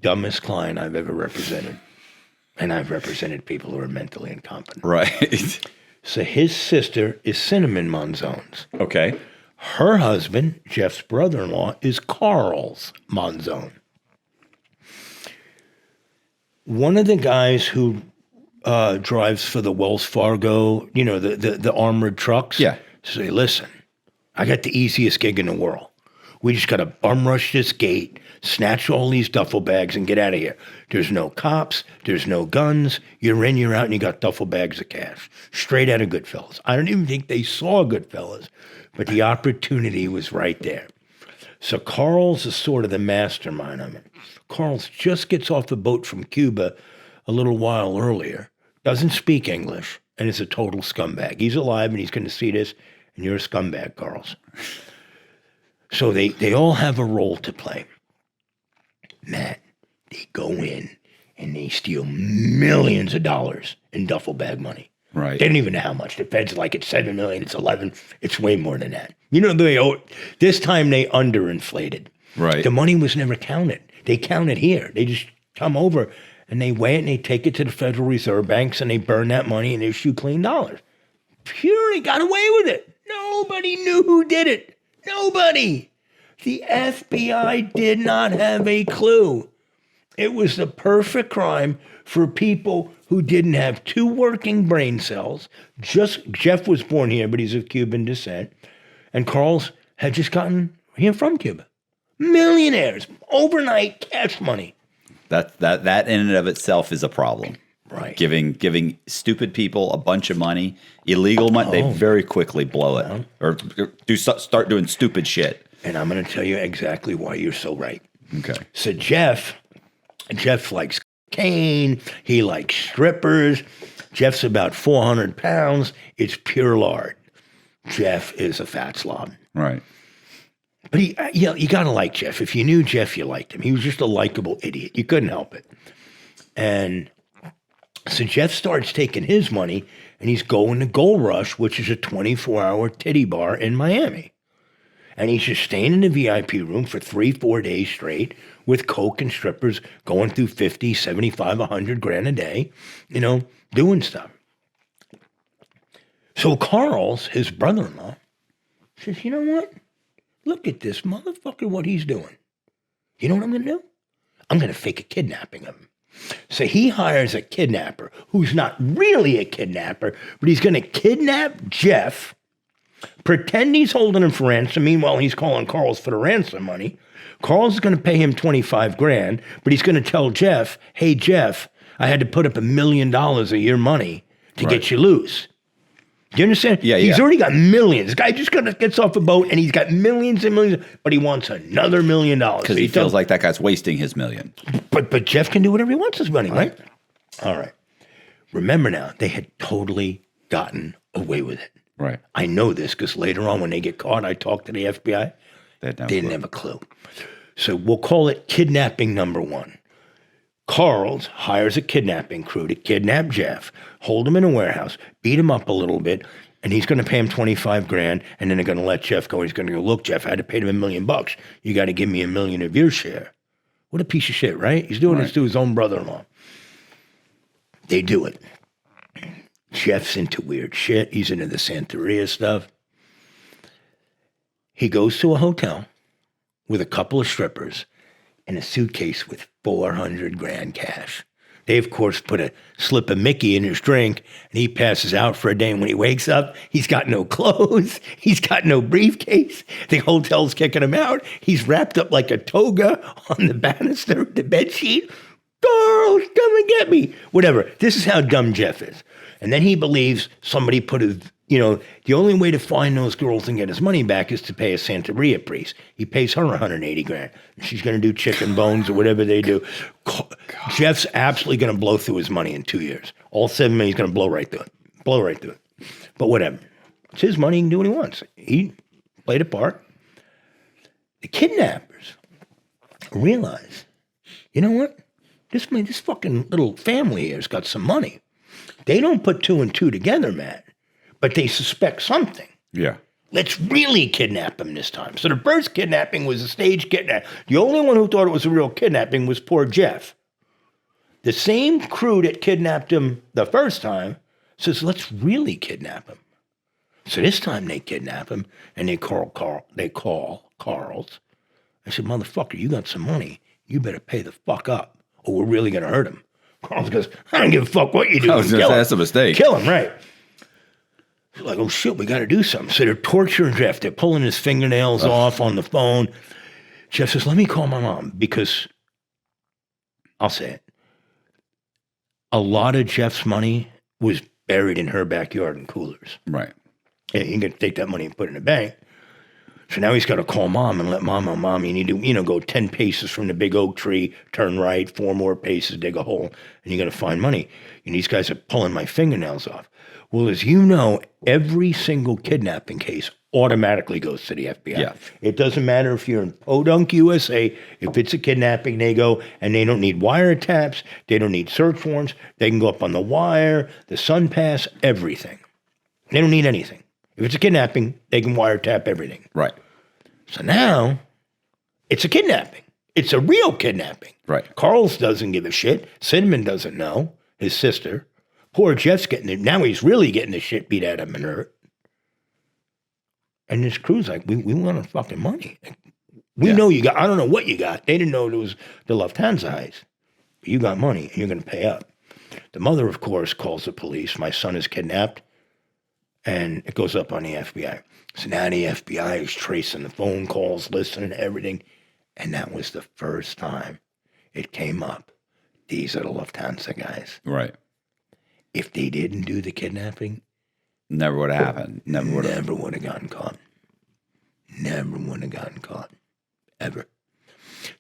dumbest client I've ever represented. And I've represented people who are mentally incompetent. Right. So his sister is Cinnamon Monzones. Okay. Her husband, Jeff's brother-in-law, is Carl's Monzone. One of the guys who drives for the Wells Fargo, the armored trucks. Yeah. Say, listen, I got the easiest gig in the world. We just got to bum rush this gate, snatch all these duffel bags, and get out of here. There's no cops. There's no guns. You're in, you're out, and you got duffel bags of cash. Straight out of Goodfellas. I don't even think they saw Goodfellas, but the opportunity was right there. So Carl's is sort of the mastermind of it. Carl's just gets off the boat from Cuba a little while earlier, doesn't speak English, and is a total scumbag. He's alive, and he's going to see this, and you're a scumbag, Carl's. So they all have a role to play. Matt, They go in and they steal millions of dollars in duffel bag money. Right. They don't even know how much. The Fed's like, it's 7 million, it's 11. It's way more than that. You know, they owe, this time they underinflated. Right. The money was never counted. They count it here. They just come over and they weigh it and they take it to the Federal Reserve banks and they burn that money and issue clean dollars. Purely got away with it. Nobody knew who did it. Nobody. The FBI did not have a clue. It was the perfect crime for people who didn't have 2 working brain cells. Just Jeff was born here, but he's of Cuban descent. And Carl's had just gotten here from Cuba. Millionaires, overnight cash money. That in and of itself is a problem. Right. Giving stupid people a bunch of money, illegal money, they very quickly blow it or start doing stupid shit. And I'm going to tell you exactly why you're so right. Okay. So Jeff likes cocaine. He likes strippers. Jeff's about 400 pounds. It's pure lard. Jeff is a fat slob. Right. But you got to like Jeff. If you knew Jeff, you liked him. He was just a likable idiot. You couldn't help it. And so Jeff starts taking his money and he's going to Gold Rush, which is a 24-hour titty bar in Miami. And he's just staying in the VIP room for 3-4 days straight with coke and strippers going through 50, 75, 100 grand a day, you know, doing stuff. So Carl's, his brother-in-law, says, you know what? Look at this motherfucker, what he's doing. You know what I'm going to do? I'm going to fake a kidnapping of him. So he hires a kidnapper who's not really a kidnapper, but he's going to kidnap Jeff, pretend he's holding him for ransom. Meanwhile, he's calling Carl's for the ransom money. Carl's going to pay him 25 grand, but he's going to tell Jeff, hey, Jeff, I had to put up $1 million of your money to get you loose. Do you understand? Yeah, He's already got millions. This guy just gets off a boat and he's got millions and millions, but he wants another $1 million. Because he feels like that guy's wasting his million. But Jeff can do whatever he wants with his money, right? All right. Remember now, they had totally gotten away with it. Right. I know this because later on when they get caught, I talked to the FBI. They didn't have a clue. So we'll call it kidnapping number 1. Carl's hires a kidnapping crew to kidnap Jeff, hold him in a warehouse, beat him up a little bit, and he's going to pay him 25 grand, and then they're going to let Jeff go. He's going to go, look, Jeff, I had to pay him $1 million. You got to give me $1 million of your share. What a piece of shit, right? He's doing this to his own brother-in-law. They do it. Jeff's into weird shit. He's into the Santeria stuff. He goes to a hotel with a couple of strippers and a suitcase with 400 grand cash. They, of course, put a slip of Mickey in his drink, and he passes out for a day. And when he wakes up, he's got no clothes. He's got no briefcase. The hotel's kicking him out. He's wrapped up like a toga on the banister of the bedsheet. Girls, come and get me. Whatever. This is how dumb Jeff is. And then he believes somebody put his, the only way to find those girls and get his money back is to pay a Santeria priest. He pays her 180 grand. She's going to do chicken bones or whatever they do. God. Jeff's absolutely going to blow through his money in 2 years. All 7 million, he's going to blow right through it. Blow right through it. But whatever. It's his money. He can do what he wants. He played a part. The kidnappers realize, you know what? This fucking little family here's got some money. They don't put 2 and 2 together, Matt, but they suspect something. Yeah. Let's really kidnap him this time. So the first kidnapping was a stage kidnapping. The only one who thought it was a real kidnapping was poor Jeff. The same crew that kidnapped him the first time says, let's really kidnap him. So this time they kidnap him and they call Carl's. I said, motherfucker, you got some money. You better pay the fuck up or we're really going to hurt him. Carl goes, I don't give a fuck what you do. I was going to say, that's a mistake. Kill him, right. They're like, oh shit, we got to do something. So they're torturing Jeff. They're pulling his fingernails off on the phone. Jeff says, let me call my mom because, I'll say it, a lot of Jeff's money was buried in her backyard in coolers. Right. And he can take that money and put it in the bank. So now he's got to call mom and let mom know, mom, you need to, go 10 paces from the big oak tree, turn right, 4 more paces, dig a hole, and you're going to find money. And these guys are pulling my fingernails off. Well, as you know, every single kidnapping case automatically goes to the FBI. Yeah. It doesn't matter if you're in Podunk, USA. If it's a kidnapping, they go, and they don't need wiretaps. They don't need search warrants. They can go up on the wire, the Sun Pass, everything. They don't need anything. If it's a kidnapping, they can wiretap everything. Right. So now, it's a kidnapping. It's a real kidnapping. Right. Carl's doesn't give a shit. Cinnamon doesn't know. His sister. Poor Jeff's getting it. Now he's really getting the shit beat out of him and hurt. And this crew's like, we want our fucking money. We know you got, I don't know what you got. They didn't know it was the Lufthansa heist. But you got money and you're going to pay up. The mother, of course, calls the police. My son is kidnapped. And it goes up on the FBI. So now the FBI is tracing the phone calls, listening to everything. And that was the first time it came up. These are the Lufthansa guys. Right. If they didn't do the kidnapping, never would have happened. Never would have gotten caught. Never would have gotten caught. Ever.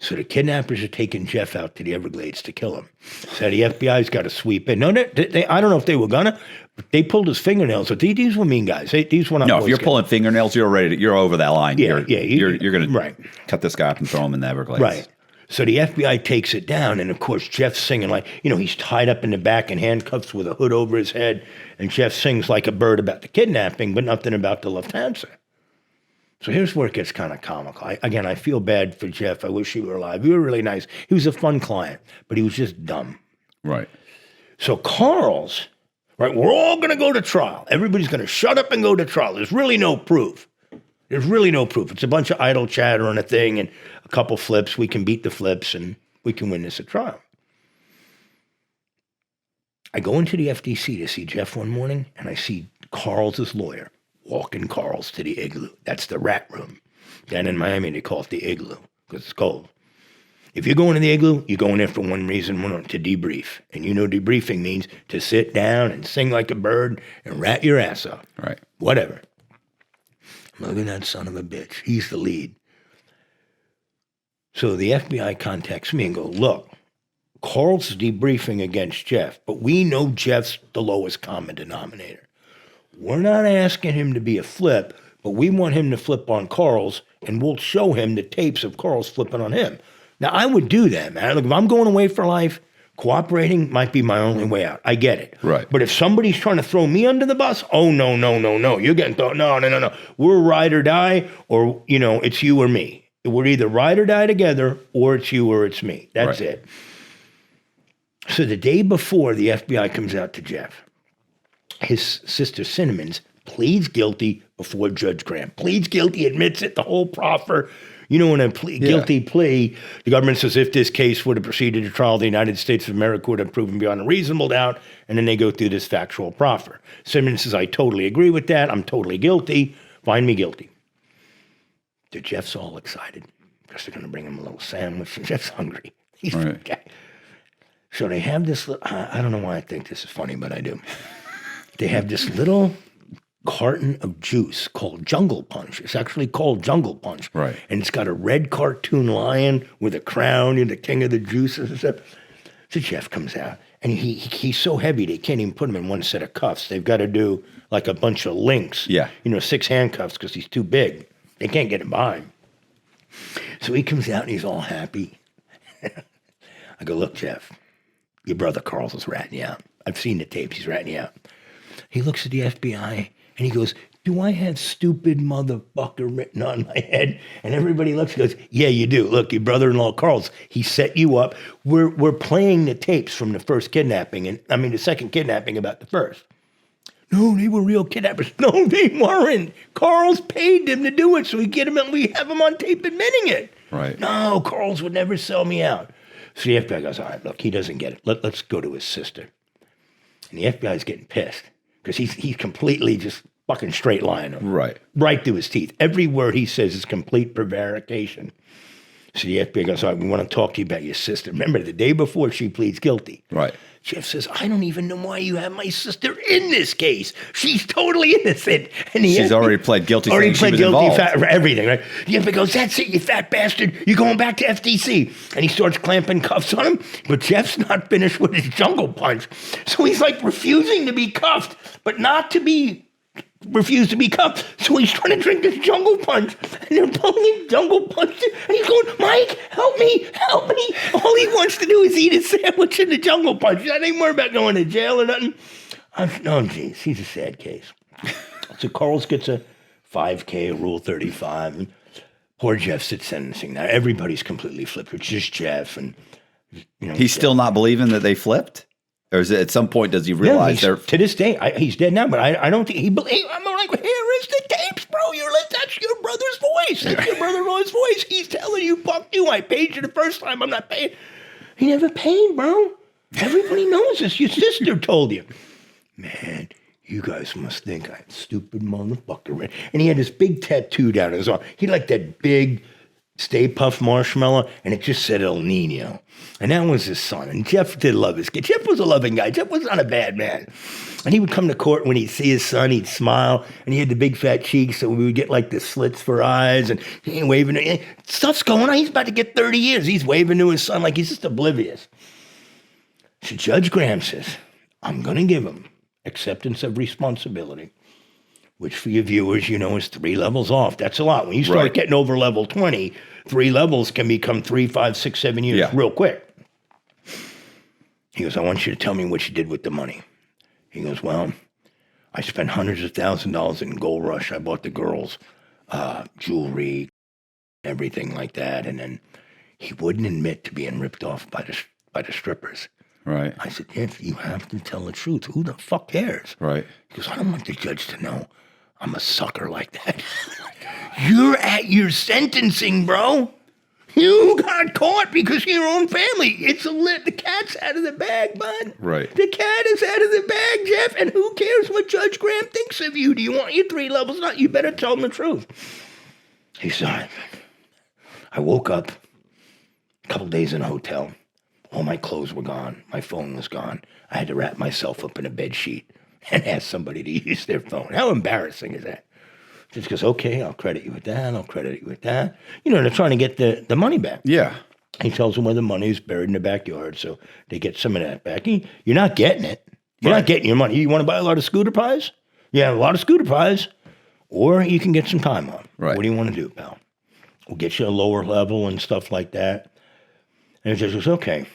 So the kidnappers are taking Jeff out to the Everglades to kill him. So the FBI's got to sweep in. No, they, I don't know if they were gonna, but they pulled his fingernails. So these were mean guys. These were not. No, if you're pulling fingernails, you're ready. You're over that line. Yeah, you're going to right. cut this guy up and throw him in the Everglades. Right. So the FBI takes it down, and of course Jeff's singing like, he's tied up in the back in handcuffs with a hood over his head, and Jeff sings like a bird about the kidnapping, but nothing about the Lufthansa. So here's where it gets kind of comical. I feel bad for Jeff. I wish he were alive. He was really nice. He was a fun client, but he was just dumb. Right. So Carl's, right, we're all going to go to trial. Everybody's going to shut up and go to trial. There's really no proof. There's really no proof. It's a bunch of idle chatter on a thing and a couple flips. We can beat the flips and we can win this at trial. I go into the FTC to see Jeff one morning, and I see Carl's lawyer walking Carl's to the igloo. That's the rat room. Down in Miami, they call it the igloo because it's cold. If you're going to the igloo, you're going there for one reason, to debrief. And debriefing means to sit down and sing like a bird and rat your ass off. Right. Whatever. Look at that son of a bitch. He's the lead. So the FBI contacts me and go, look, Carl's debriefing against Jeff, but we know Jeff's the lowest common denominator. We're not asking him to be a flip, but we want him to flip on Carl's, and we'll show him the tapes of Carl's flipping on him. Now, I would do that, man. Look, if I'm going away for life, cooperating might be my only way out. I get it. Right. But if somebody's trying to throw me under the bus, oh, no. You're getting thrown. No. We're ride or die, or, it's you or me. We're either ride or die together, or it's you or it's me. That's right. it. So the day before the FBI comes out to Jeff, his sister Cinnamon's pleads guilty before Judge Graham. Pleads guilty, admits it, the whole proffer. In a guilty plea, the government says if this case would have proceeded to trial, the United States of America would have proven beyond a reasonable doubt, and then they go through this factual proffer. Cinnamon says, I totally agree with that. I'm totally guilty. Find me guilty. So Jeff's all excited because they're going to bring him a little sandwich. Jeff's hungry. He's right. Okay. So they have this, I don't know why I think this is funny, but I do. They have this little carton of juice called Jungle Punch. It's actually called Jungle Punch. Right. And it's got a red cartoon lion with a crown and the king of the juices and stuff. So Jeff comes out, and he's so heavy they can't even put him in one set of cuffs. They've got to do like a bunch of links. Yeah. 6 handcuffs because he's too big. They can't get him by him. So he comes out and he's all happy. I go, look, Jeff, your brother Carl's is ratting you out. I've seen the tapes. He's ratting you out. He looks at the FBI and he goes, do I have stupid motherfucker written on my head? And everybody looks and goes, yeah, you do. Look, your brother-in-law Carl's, he set you up. We're playing the tapes from the first kidnapping. The second kidnapping about the first. No, they were real kidnappers. No, they weren't. Carl's paid them to do it, so we have him on tape admitting it. Right. No, Carl's would never sell me out. So the FBI goes, all right, look, he doesn't get it. Let's go to his sister. And the FBI's getting pissed because he's completely just fucking straight line him. Right. Right through his teeth. Every word he says is complete prevarication. So the FBI goes, all right, we want to talk to you about your sister. Remember, the day before she pleads guilty. Right. Jeff says, I don't even know why you have my sister in this case. She's totally innocent. And she's already pled guilty. Already pled guilty for everything, right? The FBI goes, that's it, you fat bastard. You're going back to FTC. And he starts clamping cuffs on him. But Jeff's not finished with his Jungle Punch. So he's like refusing to be cuffed, but not to be refused to be cuffed. So he's trying to drink this jungle punch, and they're pulling jungle punch, and he's going, Mike, help me, help me. All he wants to do is eat a sandwich in the jungle punch. That ain't more about going to jail or nothing. Oh, geez, he's a sad case. So Carl's gets a 5K, a Rule 35, and poor Jeff's at sentencing. Now everybody's completely flipped. It's just Jeff, and he's still not believing that they flipped. Or is it at some point does he realize they're to this day? He's dead now, but I don't think he believes. I'm like, here is the tapes, bro. That's your brother's voice. That's your brother-in-law's voice. He's telling you, fuck you. I paid you the first time. I'm not paying. He never paid, bro. Everybody knows this. Your sister told you. Man, you guys must think I'm a stupid motherfucker. And he had this big tattoo down his arm. He liked that big Stay Puft Marshmallow, and it just said El Nino. And that was his son. And Jeff did love his kid. Jeff was a loving guy. Jeff was not a bad man. And he would come to court when he'd see his son, he'd smile, and he had the big fat cheeks, so we would get like the slits for eyes, and he ain't waving. Stuff's going on. He's about to get 30 years. He's waving to his son like he's just oblivious. So Judge Graham says, I'm going to give him acceptance of responsibility, which for your viewers, is 3 levels off. That's a lot. When you start getting over level 20, 3 levels can become 3, 5, 6, 7 years real quick. He goes, I want you to tell me what you did with the money. He goes, well, I spent hundreds of $1,000s in Gold Rush. I bought the girls jewelry, everything like that. And then he wouldn't admit to being ripped off by the strippers. Right. I said, Jeff, you have to tell the truth. Who the fuck cares? Right. He goes, I don't want the judge to know I'm a sucker like that. You're at your sentencing, bro. You got caught because of your own family. The cat's out of the bag, bud. Right. The cat is out of the bag, Jeff, and who cares what Judge Graham thinks of you? Do you want your 3 levels? Not. You better tell him the truth. He said, I woke up a couple days in a hotel. All my clothes were gone. My phone was gone. I had to wrap myself up in a bed sheet and ask somebody to use their phone. How embarrassing is that? Just goes, okay, I'll credit you with that. I'll credit you with that. They're trying to get the money back. Yeah. He tells them where the money is buried in the backyard, so they get some of that back. You're not getting it. You're not getting your money. You want to buy a lot of scooter pies? Yeah, a lot of scooter pies. Or you can get some time on. Right. What do you want to do, pal? We'll get you a lower level and stuff like that. And he just goes, okay,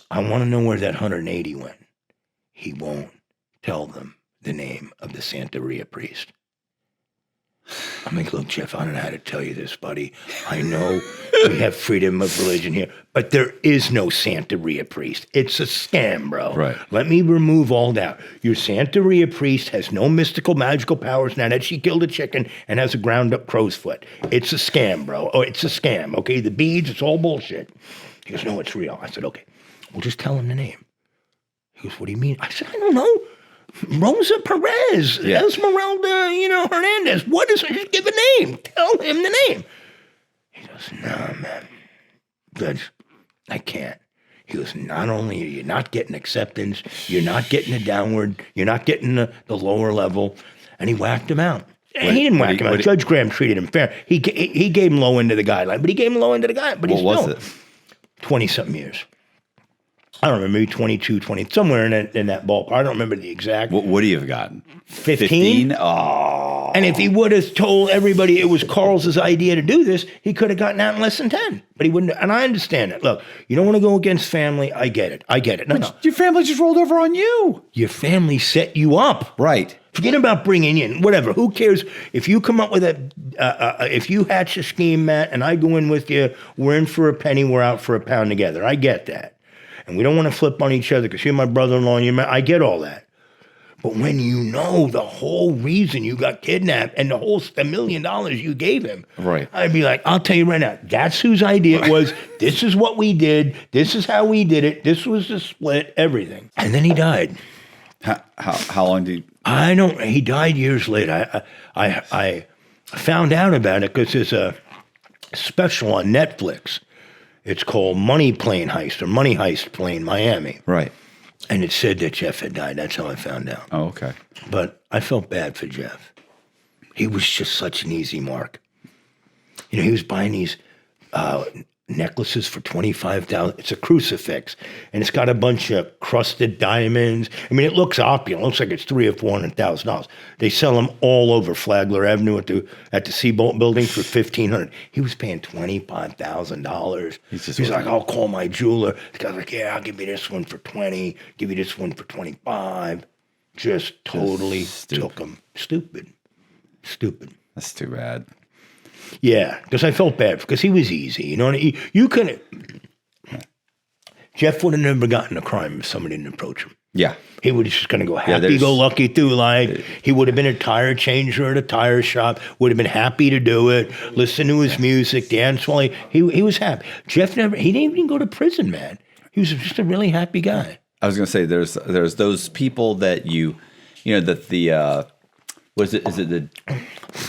I want to know where that 180 went. He won't tell them the name of the Santeria priest. I'm like, look, Jeff, I don't know how to tell you this, buddy. I know we have freedom of religion here, but there is no Santeria priest. It's a scam, bro. Right. Let me remove all doubt. Your Santeria priest has no mystical, magical powers now that she killed a chicken and has a ground-up crow's foot. It's a scam, bro. Oh, it's a scam, okay? The beads, it's all bullshit. He goes, no, it's real. I said, okay, well, just tell him the name. He goes, what do you mean? I said, I don't know. Rosa Perez, Esmeralda, Hernandez. What is it? Just give a name. Tell him the name. He goes, nah, man. Judge, I can't. He goes, not only are you not getting acceptance, you're not getting a downward, you're not getting the lower level. And he whacked him out. He didn't whack him out. Judge Graham treated him fair. He gave him low end of the guideline, but he gave him low end of the guideline. But what was it? 20-something years. I don't remember, maybe 22, 20, somewhere in that ballpark. I don't remember the exact. What would he have gotten? 15? Oh. And if he would have told everybody it was Carl's idea to do this, he could have gotten out in less than 10. But he wouldn't. And I understand it. Look, you don't want to go against family. I get it. No. Your family just rolled over on you. Your family set you up. Right. Forget about bringing in, whatever. Who cares? If you come up with if you hatch a scheme, Matt, and I go in with you, we're in for a penny, we're out for a pound together. I get that. And we don't want to flip on each other because you're my brother-in-law and I get all that. But when you know the whole reason you got kidnapped and the $1 million you gave him, right? I'd be like, I'll tell you right now, that's whose idea it was. This is what we did. This is how we did it. This was the split, everything. And then he died. How long did he died years later. I found out about it because there's a special on Netflix. It's called Money Plane Heist or Money Heist Plane Miami. Right. And it said that Jeff had died. That's how I found out. Oh, okay. But I felt bad for Jeff. He was just such an easy mark. He was buying these necklaces for $25,000. It's a crucifix, and it's got a bunch of crusted diamonds. I mean, it looks opulent. It looks like it's $300,000 or $400,000. They sell them all over Flagler Avenue at the Seabolt Building for $1,500. He was paying $25,000. He's like, I'll call my jeweler. The guy's like, yeah, I'll give you this one for 20. Give you this one for 25. Just totally took him. Stupid. That's too bad. Yeah, because I felt bad because he was easy. You know, you couldn't. Jeff would have never gotten a crime if somebody didn't approach him. Yeah. He was just going to go happy-go-lucky through life. He would have been a tire changer at a tire shop, would have been happy to do it, listen to his music, dance while he was happy. Jeff he didn't even go to prison, man. He was just a really happy guy. I was going to say, there's those people that that the, is it the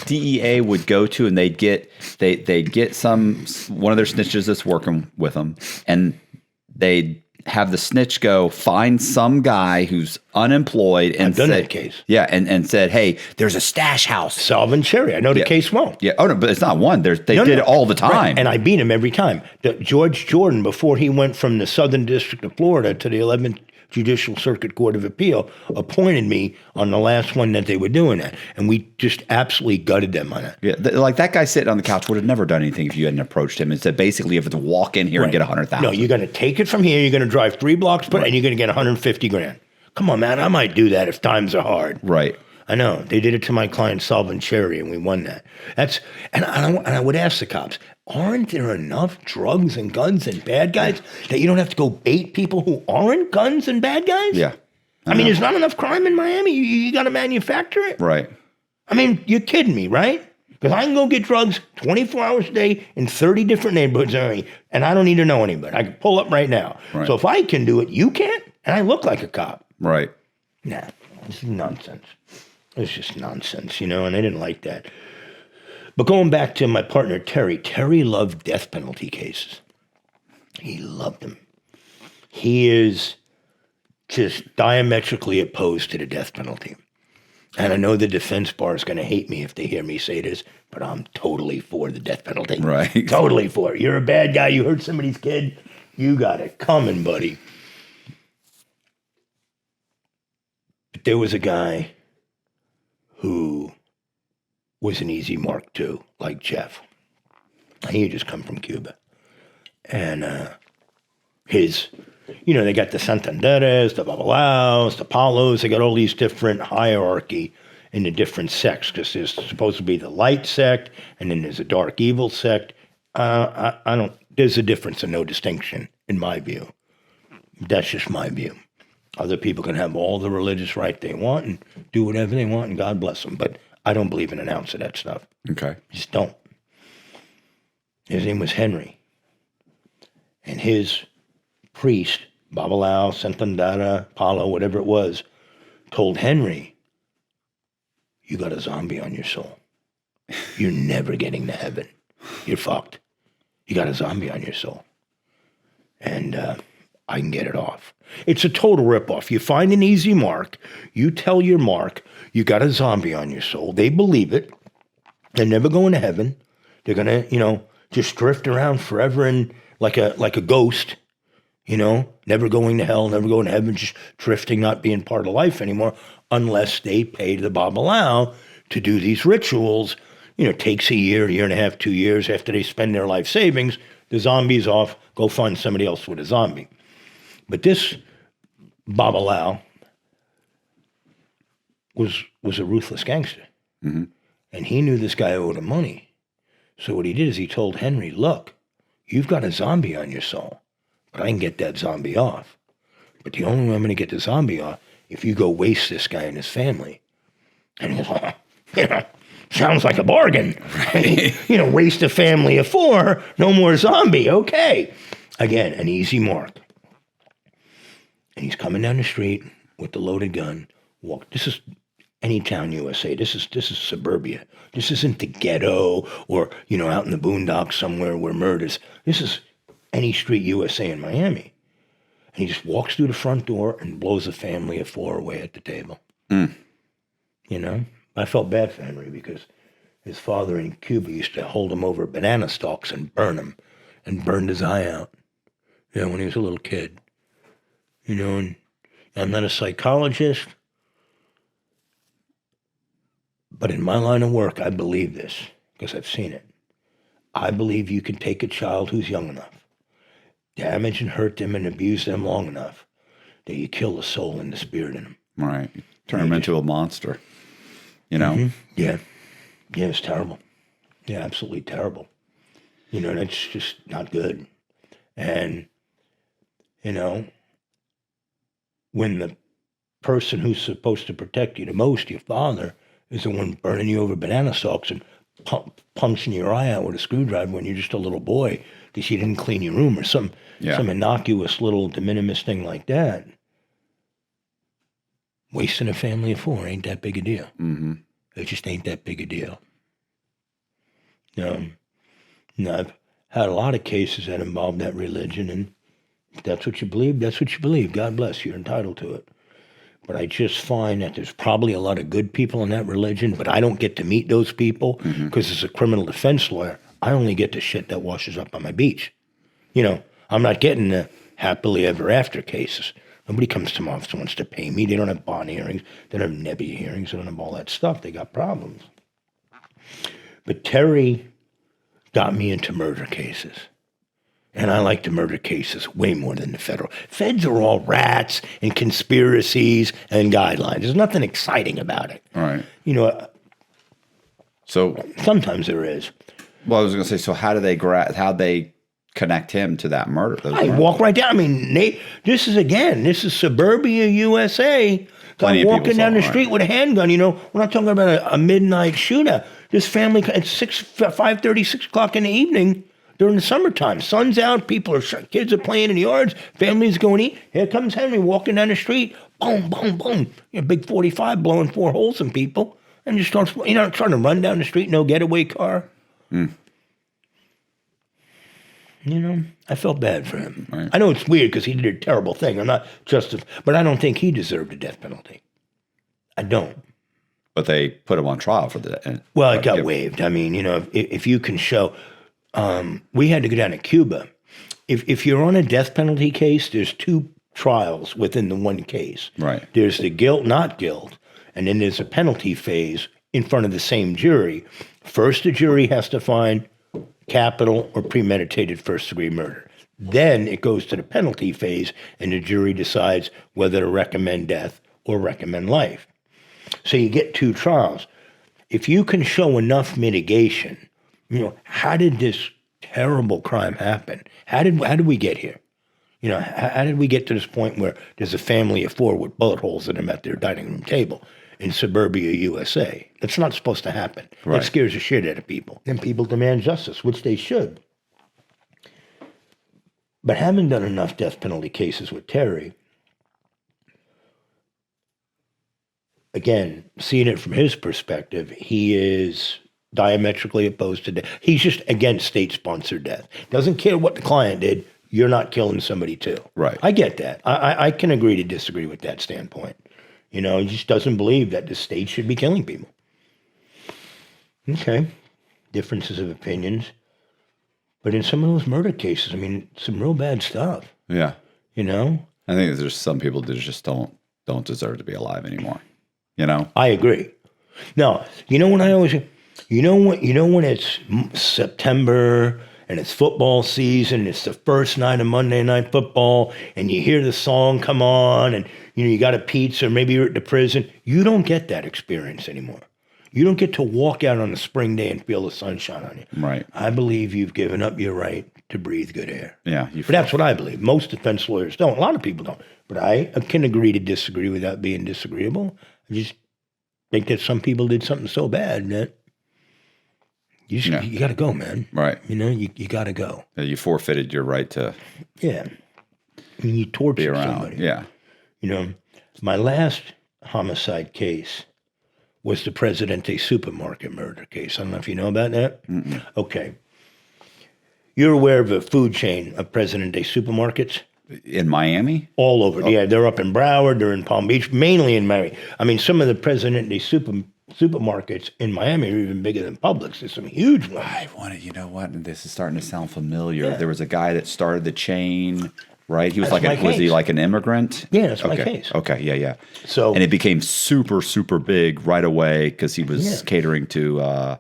DEA would go to, and they'd get one of their snitches that's working with them, and they'd have the snitch go find some guy who's unemployed and I've done that case. Yeah, and said, hey, there's a stash house. Solving Cherry. I know the case well. Yeah. Oh no, but it's not one. They did it all the time. Right. And I beat him every time. George Jordan, before he went from the Southern District of Florida to the 11th Judicial Circuit Court of Appeal, appointed me on the last one that they were doing that. And we just absolutely gutted them on it. Yeah, like that guy sitting on the couch would have never done anything if you hadn't approached him and said, basically, you have to walk in here and get $100,000. No, you're going to take it from here, you're going to drive 3 blocks, and you're going to get $150,000. Come on, man, I might do that if times are hard. Right. I know. They did it to my client, Solving Cherry, and we won that. And I would ask the cops, aren't there enough drugs and guns and bad guys that you don't have to go bait people who aren't guns and bad guys? Yeah. I mean, there's not enough crime in Miami. You got to manufacture it? Right. I mean, you're kidding me, right? Because I can go get drugs 24 hours a day in 30 different neighborhoods, and I don't need to know anybody. I can pull up right now. Right. So if I can do it, you can't? And I look like a cop. Right. Nah, this is nonsense. It's just nonsense, and I didn't like that. But going back to my partner, Terry loved death penalty cases. He loved them. He is just diametrically opposed to the death penalty. And I know the defense bar is going to hate me if they hear me say this, but I'm totally for the death penalty. Right. Totally for it. You're a bad guy. You hurt somebody's kid. You got it coming, buddy. But there was a guy who was an easy mark too, like Jeff. He had just come from Cuba. And they got the Santanderes, the Babalaos, the Palos, they got all these different hierarchy in the different sects, because there's supposed to be the light sect, and then there's a dark evil sect. There's a difference and no distinction, in my view. That's just my view. Other people can have all the religious right they want and do whatever they want, and God bless them. But I don't believe in an ounce of that stuff. Okay. Just don't. His name was Henry. And his priest, Babalao, Santandara, Palo, whatever it was, told Henry, you got a zombie on your soul. You're never getting to heaven. You're fucked. You got a zombie on your soul. And I can get it off. It's a total ripoff. You find an easy mark. You tell your mark, you got a zombie on your soul. They believe it. They're never going to heaven. They're going to, just drift around forever and like a ghost, never going to hell, never going to heaven, just drifting, not being part of life anymore, unless they pay the Babalao to do these rituals. Takes a year and a half, 2 years after they spend their life savings, the zombie's off, go find somebody else with a zombie. But this Babalao was a ruthless gangster. Mm-hmm. And he knew this guy owed him money. So what he did is he told Henry, look, you've got a zombie on your soul, but I can get that zombie off. But the only way I'm going to get the zombie off, if you go waste this guy and his family. And he goes, sounds like a bargain. Right. Waste a family of 4, no more zombie. Okay. Again, an easy mark. And he's coming down the street with the loaded gun. This is any town USA. This is suburbia. This isn't the ghetto or, out in the boondocks somewhere where murders. This is any street USA in Miami. And he just walks through the front door and blows a family of 4 away at the table. Mm. I felt bad for Henry because his father in Cuba used to hold him over banana stalks and burn him. and burned his eye out. Yeah, when he was a little kid. And I'm not a psychologist, but in my line of work, I believe this because I've seen it. I believe you can take a child who's young enough, damage and hurt them and abuse them long enough that you kill the soul and the spirit in them. Right. Turn them into a monster, Mm-hmm. Yeah. Yeah, it's terrible. Yeah, absolutely terrible. That's just not good. And, when the person who's supposed to protect you the most, your father, is the one burning you over banana stalks and punching your eye out with a screwdriver when you're just a little boy because you didn't clean your room or some innocuous little de minimis thing like that. Wasting a family of 4 ain't that big a deal. Mm-hmm. It just ain't that big a deal. I've had a lot of cases that involve that religion, and if that's what you believe, that's what you believe. God bless you. You're entitled to it. But I just find that there's probably a lot of good people in that religion, but I don't get to meet those people because as a criminal defense lawyer, I only get the shit that washes up on my beach. I'm not getting the happily ever after cases. Nobody comes to my office and wants to pay me. They don't have bond hearings. They don't have nebby hearings. They don't have all that stuff. They got problems. But Terry got me into murder cases. And I like the murder cases way more than the federal. Feds are all rats and conspiracies and guidelines. There's nothing exciting about it. All right. So sometimes there is. Well, I was going to say, so how do they connect him to that murder? I walk right down. I mean, this is suburbia USA. Plenty I'm of walking people down the saw it, street with a handgun. We're not talking about a midnight shootout. This family at 5:30, 6 o'clock in the evening during the summertime. Sun's out. Kids are playing in the yards. Families going to eat. Here comes Henry walking down the street. Boom, boom, boom. Big 45 blowing 4 holes in people. And just starts, trying to run down the street. No getaway car. I felt bad for him. Right. I know it's weird because he did a terrible thing. I'm not but I don't think he deserved a death penalty. I don't. But they put him on trial for that. Well, it got waived. I mean, if you can show, we had to go down to Cuba. If you're on a death penalty case, there's 2 trials within the one case. Right. There's the guilt, not guilt, and then there's a penalty phase in front of the same jury. First, the jury has to find capital or premeditated first-degree murder. Then it goes to the penalty phase, and the jury decides whether to recommend death or recommend life. So you get 2 trials. If you can show enough mitigation, how did this terrible crime happen? How did we get here? How did we get to this point where there's a family of 4 with bullet holes in them at their dining room table in suburbia USA? That's not supposed to happen. Right. That scares the shit out of people. And people demand justice, which they should. But having done enough death penalty cases with Terry, again, seeing it from his perspective, he is diametrically opposed to death. He's just against state-sponsored death. Doesn't care what the client did. You're not killing somebody too. Right. I get that. I can agree to disagree with that standpoint. He just doesn't believe that the state should be killing people. Okay. Differences of opinions. But in some of those murder cases, I mean, some real bad stuff. Yeah. I think there's some people that just don't deserve to be alive anymore. I agree. Now, when I always, when it's September and it's football season, it's the first night of Monday Night Football, and you hear the song come on, and you got a pizza, or maybe you're at the prison. You don't get that experience anymore. You don't get to walk out on a spring day and feel the sunshine on you. Right. I believe you've given up your right to breathe good air. Yeah. But that's what I believe. Most defense lawyers don't. A lot of people don't. But I can agree to disagree without being disagreeable. I just think that some people did something so bad that you got to go, man. Right. You got to go. You forfeited your right to I mean, you torture somebody. Yeah. My last homicide case was the Presidente supermarket murder case. I don't know if you know about that. Mm-mm. Okay. You're aware of a food chain of Presidente supermarkets? In Miami? All over. Oh. Yeah, they're up in Broward, they're in Palm Beach, mainly in Miami. I mean, some of the Presidente supermarkets in Miami are even bigger than Publix. There's some huge ones. I wanted, you know what? This is starting to sound familiar. There was a guy that started the chain, right? He was was he like an immigrant? Yeah, that's my case. Okay, yeah. So, and it became super, super big right away because he was catering to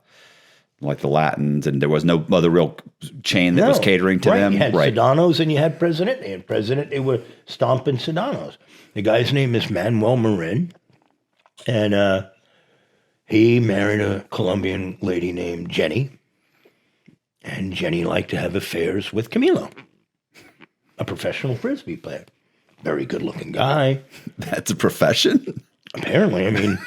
like the Latins, and there was no other real chain that was catering to them. You had Sedano's and you had Presidente. And Presidente, they were stomping Sedano's. The guy's name is Manuel Marin, and he married a Colombian lady named Jenny, and Jenny liked to have affairs with Camilo, a professional Frisbee player. Very good-looking guy. That's a profession? Apparently. I mean,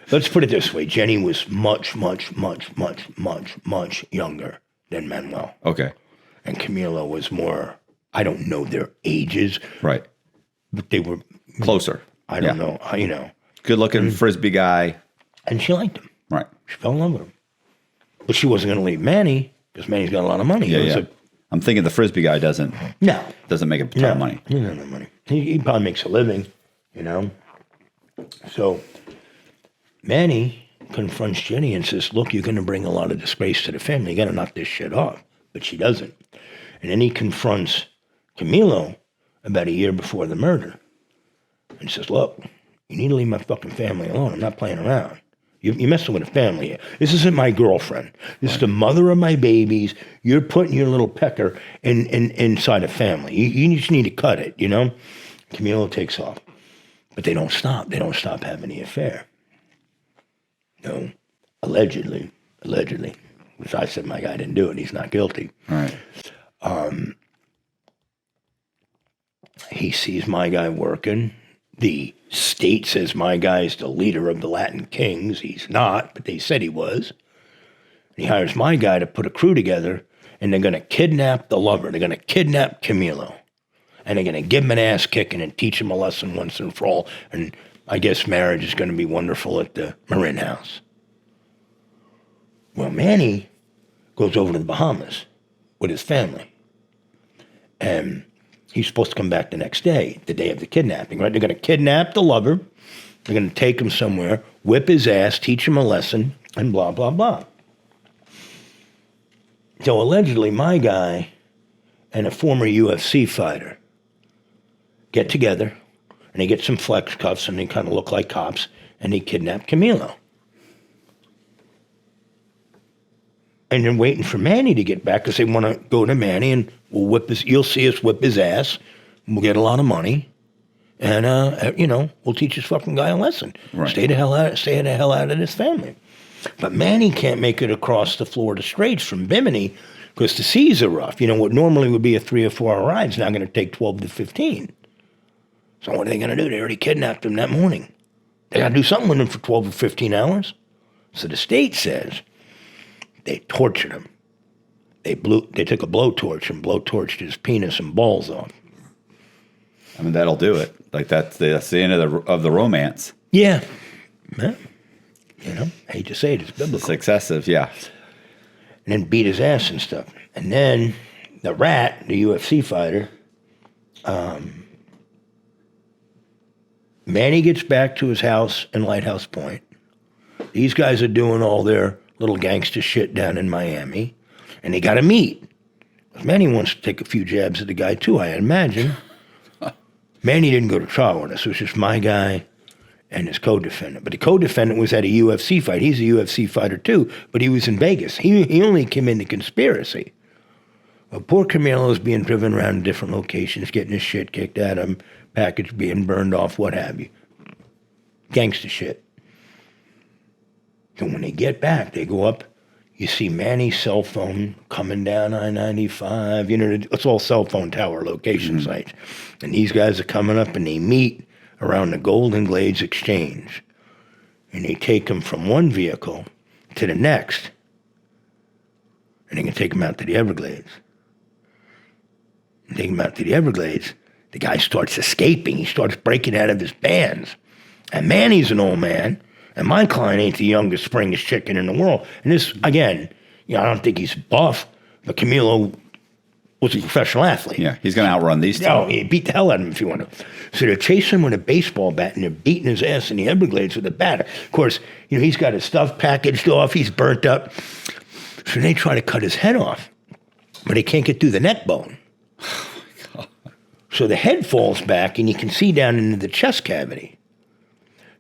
let's put it this way. Jenny was much, much, much, much, much, much younger than Manuel. Okay. And Camilo was more, I don't know their ages. Right. But they were closer. I don't know. You know. Good-looking Frisbee guy. And she liked him. Right. She fell in love with him. But she wasn't going to leave Manny because Manny's got a lot of money. Yeah. I'm thinking the Frisbee guy doesn't make a ton of money. He doesn't have money. He probably makes a living, you know. So Manny confronts Jenny and says, look, you're going to bring a lot of disgrace to the family. You got to knock this shit off. But she doesn't. And then he confronts Camilo about a year before the murder and says, look, you need to leave my fucking family alone. I'm not playing around. You're messing with a family here. This isn't my girlfriend. This is the mother of my babies. You're putting your little pecker inside a family. You just need to cut it, you know? Camilo takes off. But they don't stop. They don't stop having the affair. No. Allegedly. Because I said my guy didn't do it. He's not guilty. Right. He sees my guy working. The state says my guy's the leader of the Latin kings. He's not, but they said he was. And he hires my guy to put a crew together, and they're going to kidnap the lover. They're going to kidnap Camilo. And they're going to give him an ass kicking and teach him a lesson once and for all. And I guess marriage is going to be wonderful at the Marin house. Well, Manny goes over to the Bahamas with his family. And he's supposed to come back the next day, the day of the kidnapping, right? They're going to kidnap the lover. They're going to take him somewhere, whip his ass, teach him a lesson, and blah, blah, blah. So allegedly, my guy and a former UFC fighter get together, and they get some flex cuffs, and they kind of look like cops, and they kidnap Camilo. And they're waiting for Manny to get back because they want to go to Manny and you'll see us whip his ass. And we'll get a lot of money. And, we'll teach this fucking guy a lesson. Right. Stay the hell out of this family. But Manny can't make it across the Florida Straits from Bimini because the seas are rough. You know, what normally would be a 3 or 4 hour ride is now going to take 12 to 15. So what are they going to do? They already kidnapped him that morning. They got to do something with him for 12 or 15 hours. So the state says, they tortured him. They took a blowtorch and blowtorched his penis and balls off. I mean, that'll do it. Like that's the end of the romance. Yeah. You know, I hate to say it, it's biblical. It's excessive, yeah. And then beat his ass and stuff. And then the rat, the UFC fighter, Manny gets back to his house in Lighthouse Point. These guys are doing all their little gangster shit down in Miami, and they got to meet. Manny wants to take a few jabs at the guy too, I imagine. Manny didn't go to trial with us. It was just my guy and his co-defendant. But the co-defendant was at a UFC fight. He's a UFC fighter too, but he was in Vegas. He only came into conspiracy. Well, poor Camilo's being driven around to different locations, getting his shit kicked at him, package being burned off, what have you. Gangster shit. So when they get back, they go up, you see Manny's cell phone coming down I-95. You know, it's all cell phone tower location sites. And these guys are coming up and they meet around the Golden Glades Exchange. And they take him from one vehicle to the next. And they can take him out to the Everglades. And take him out to the Everglades. The guy starts escaping. He starts breaking out of his bands. And Manny's an old man. And my client ain't the youngest, springest chicken in the world. And this, again, I don't think he's buff, but Camilo was a professional athlete. Yeah, he's going to outrun these two. Oh, he beat the hell out of him if you want to. So they're chasing him with a baseball bat and they're beating his ass in the Everglades with a bat. Of course, he's got his stuff packaged off. He's burnt up. So they try to cut his head off, but they can't get through the neck bone. So the head falls back and you can see down into the chest cavity.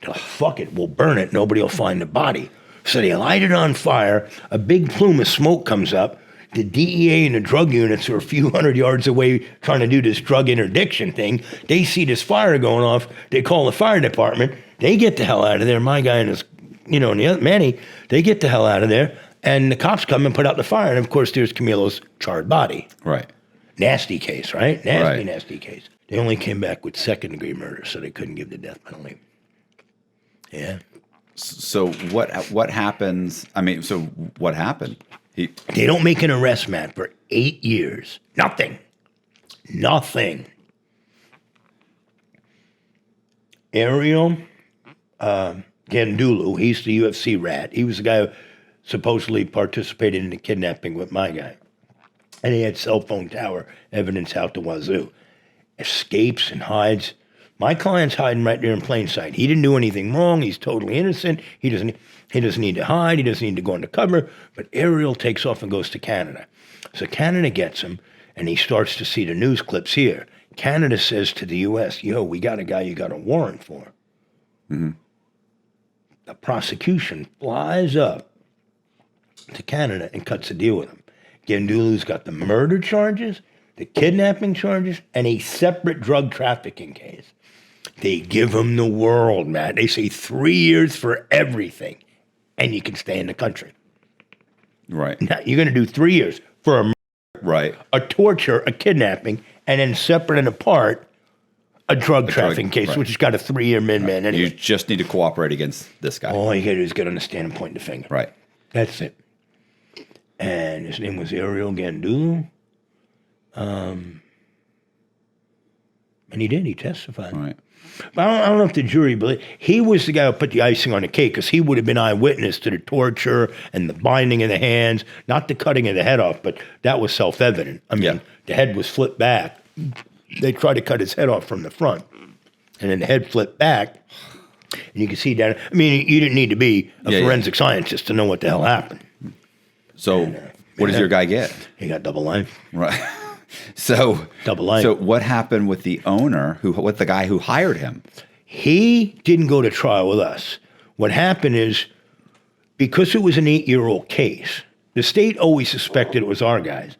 They're like, fuck it, we'll burn it. Nobody will find the body. So they light it on fire. A big plume of smoke comes up. The DEA and the drug units are a few hundred yards away trying to do this drug interdiction thing. They see this fire going off. They call the fire department. They get the hell out of there. My guy and his, and the other Manny, they get the hell out of there. And the cops come and put out the fire. And of course, there's Camilo's charred body. Right. Nasty case, right? Nasty case. They only came back with second-degree murder, so they couldn't give the death penalty. Yeah. So what happens? I mean, so what happened? They don't make an arrest, Matt, for 8 years. Nothing. Ariel Gandulu, he's the UFC rat. He was the guy who supposedly participated in the kidnapping with my guy. And he had cell phone tower evidence out the wazoo. Escapes and hides. My client's hiding right there in plain sight. He didn't do anything wrong. He's totally innocent. He doesn't need to hide. He doesn't need to go undercover. But Ariel takes off and goes to Canada. So Canada gets him, and he starts to see the news clips here. Canada says to the U.S., yo, we got a guy you got a warrant for. Mm-hmm. The prosecution flies up to Canada and cuts a deal with him. Gandulu's got the murder charges, the kidnapping charges, and a separate drug trafficking case. They give him the world, Matt. They say 3 years for everything, and you can stay in the country. Right. Now, you're going to do 3 years for a murder, right, a torture, a kidnapping, and then separate and apart, a drug trafficking case, right, which has got a 3-year min-man anyway. You just need to cooperate against this guy. All you got to do is get on the stand and point the finger. Right. That's it. And his name was Ariel Gandulu. And he testified. Right. But I don't know if the jury believed. He was the guy who put the icing on the cake because he would have been eyewitness to the torture and the binding of the hands, not the cutting of the head off, but that was self-evident. I mean, the head was flipped back. They tried to cut his head off from the front, and then the head flipped back, and you can see down. I mean, you didn't need to be a forensic scientist to know what the hell happened. So, what does your guy get? He got double life. Right. So, double life. So, what happened with the owner, with the guy who hired him? He didn't go to trial with us. What happened is, because it was an 8-year-old case, the state always suspected it was our guys,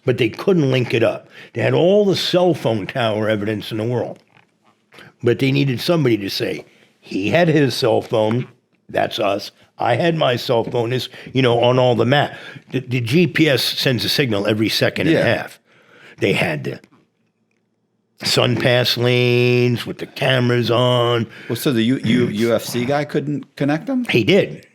but they couldn't link it up. They had all the cell phone tower evidence in the world, but they needed somebody to say, he had his cell phone, that's us. I had my cell phone, on all the map. The GPS sends a signal every second and a half. They had the sun pass lanes with the cameras on. Well, so the UFC guy couldn't connect them? He did,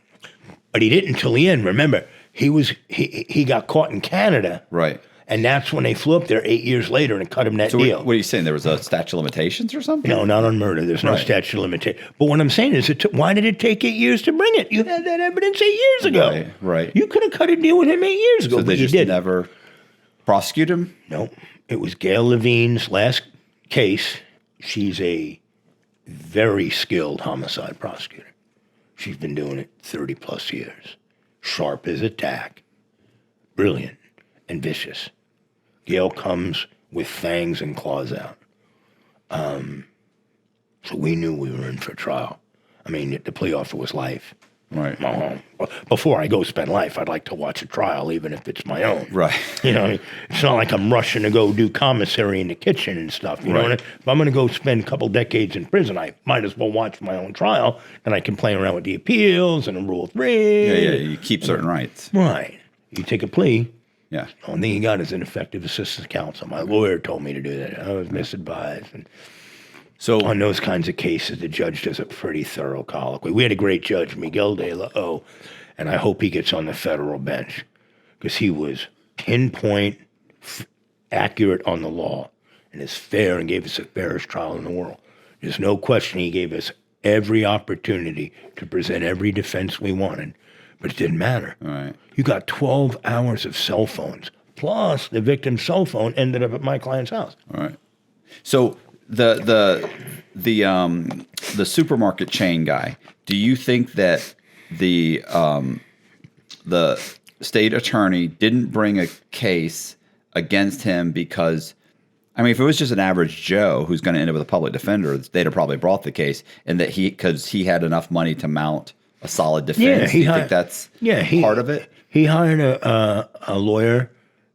but he didn't until the end. Remember, he got caught in Canada. Right. And that's when they flew up there 8 years later and cut him that deal. What are you saying? There was a statute of limitations or something? No, not on murder. There's no statute of limitations. But what I'm saying is, why did it take 8 years to bring it? You had that evidence 8 years ago. Right. You could have cut a deal with him 8 years ago, so but they you just didn't. Never prosecute him? No. It was Gail Levine's last case. She's a very skilled homicide prosecutor. She's been doing it 30 plus years. Sharp as a tack. Brilliant and vicious. Gail comes with fangs and claws out. So we knew we were in for trial. I mean, the plea offer was life. Right. Before I go spend life, I'd like to watch a trial, even if it's my own. Right. It's not like I'm rushing to go do commissary in the kitchen and stuff. You know what I mean? If I'm going to go spend a couple decades in prison, I might as well watch my own trial, and I can play around with the appeals and the Rule 3. Yeah, you keep certain rights. Right. You take a plea. Yeah. The only thing you got is ineffective assistance counsel. My lawyer told me to do that. I was misadvised. And so on those kinds of cases, the judge does a pretty thorough colloquy. We had a great judge, Miguel de la O, and I hope he gets on the federal bench because he was pinpoint accurate on the law and is fair and gave us the fairest trial in the world. There's no question he gave us every opportunity to present every defense we wanted, but it didn't matter. All right. You got 12 hours of cell phones, plus the victim's cell phone ended up at my client's house. All right. So the supermarket chain guy, do you think that the state attorney didn't bring a case against him because, I mean, if it was just an average Joe who's going to end up with a public defender, they'd have probably brought the case, and that because he had enough money to mount a solid defense? Do you think that's part of it? He hired a lawyer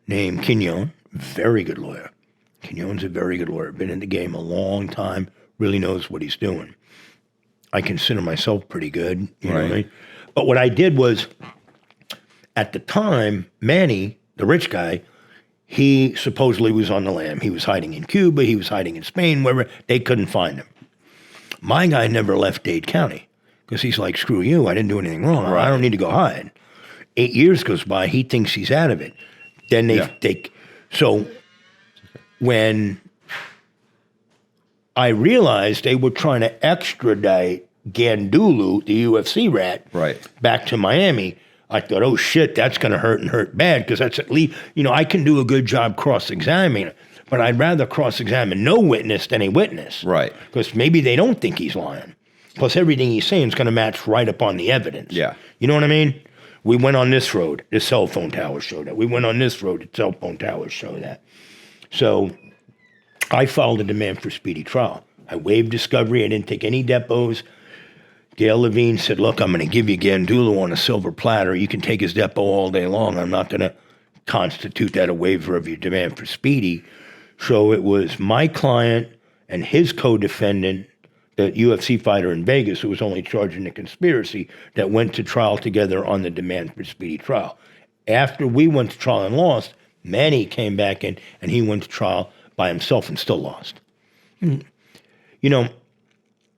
named Quignon, very good lawyer. Quignon's a very good lawyer, been in the game a long time, really knows what he's doing. I consider myself pretty good, you know what I mean? But what I did was, at the time, Manny, the rich guy, he supposedly was on the lam. He was hiding in Cuba, he was hiding in Spain, wherever. They couldn't find him. My guy never left Dade County because he's like, screw you, I didn't do anything wrong. I don't need to go hide. 8 years goes by, he thinks he's out of it. Then so when I realized they were trying to extradite Gandulu, the UFC rat, back to Miami, I thought, oh shit, that's going to hurt and hurt bad, because that's at least, I can do a good job cross-examining, but I'd rather cross-examine no witness than a witness. Right. Because maybe they don't think he's lying. Plus everything he's saying is going to match right up on the evidence. Yeah. You know what I mean? We went on this road, the cell phone towers show that. We went on this road, the cell phone towers show that. So I filed a demand for speedy trial. I waived discovery. I didn't take any depots. Gail Levine said, look, I'm going to give you Gandulu on a silver platter. You can take his depot all day long. I'm not going to constitute that a waiver of your demand for speedy. So it was my client and his co-defendant, the UFC fighter in Vegas, who was only charged in the conspiracy, that went to trial together on the demand for speedy trial. After we went to trial and lost, Manny came back in and he went to trial by himself and still lost.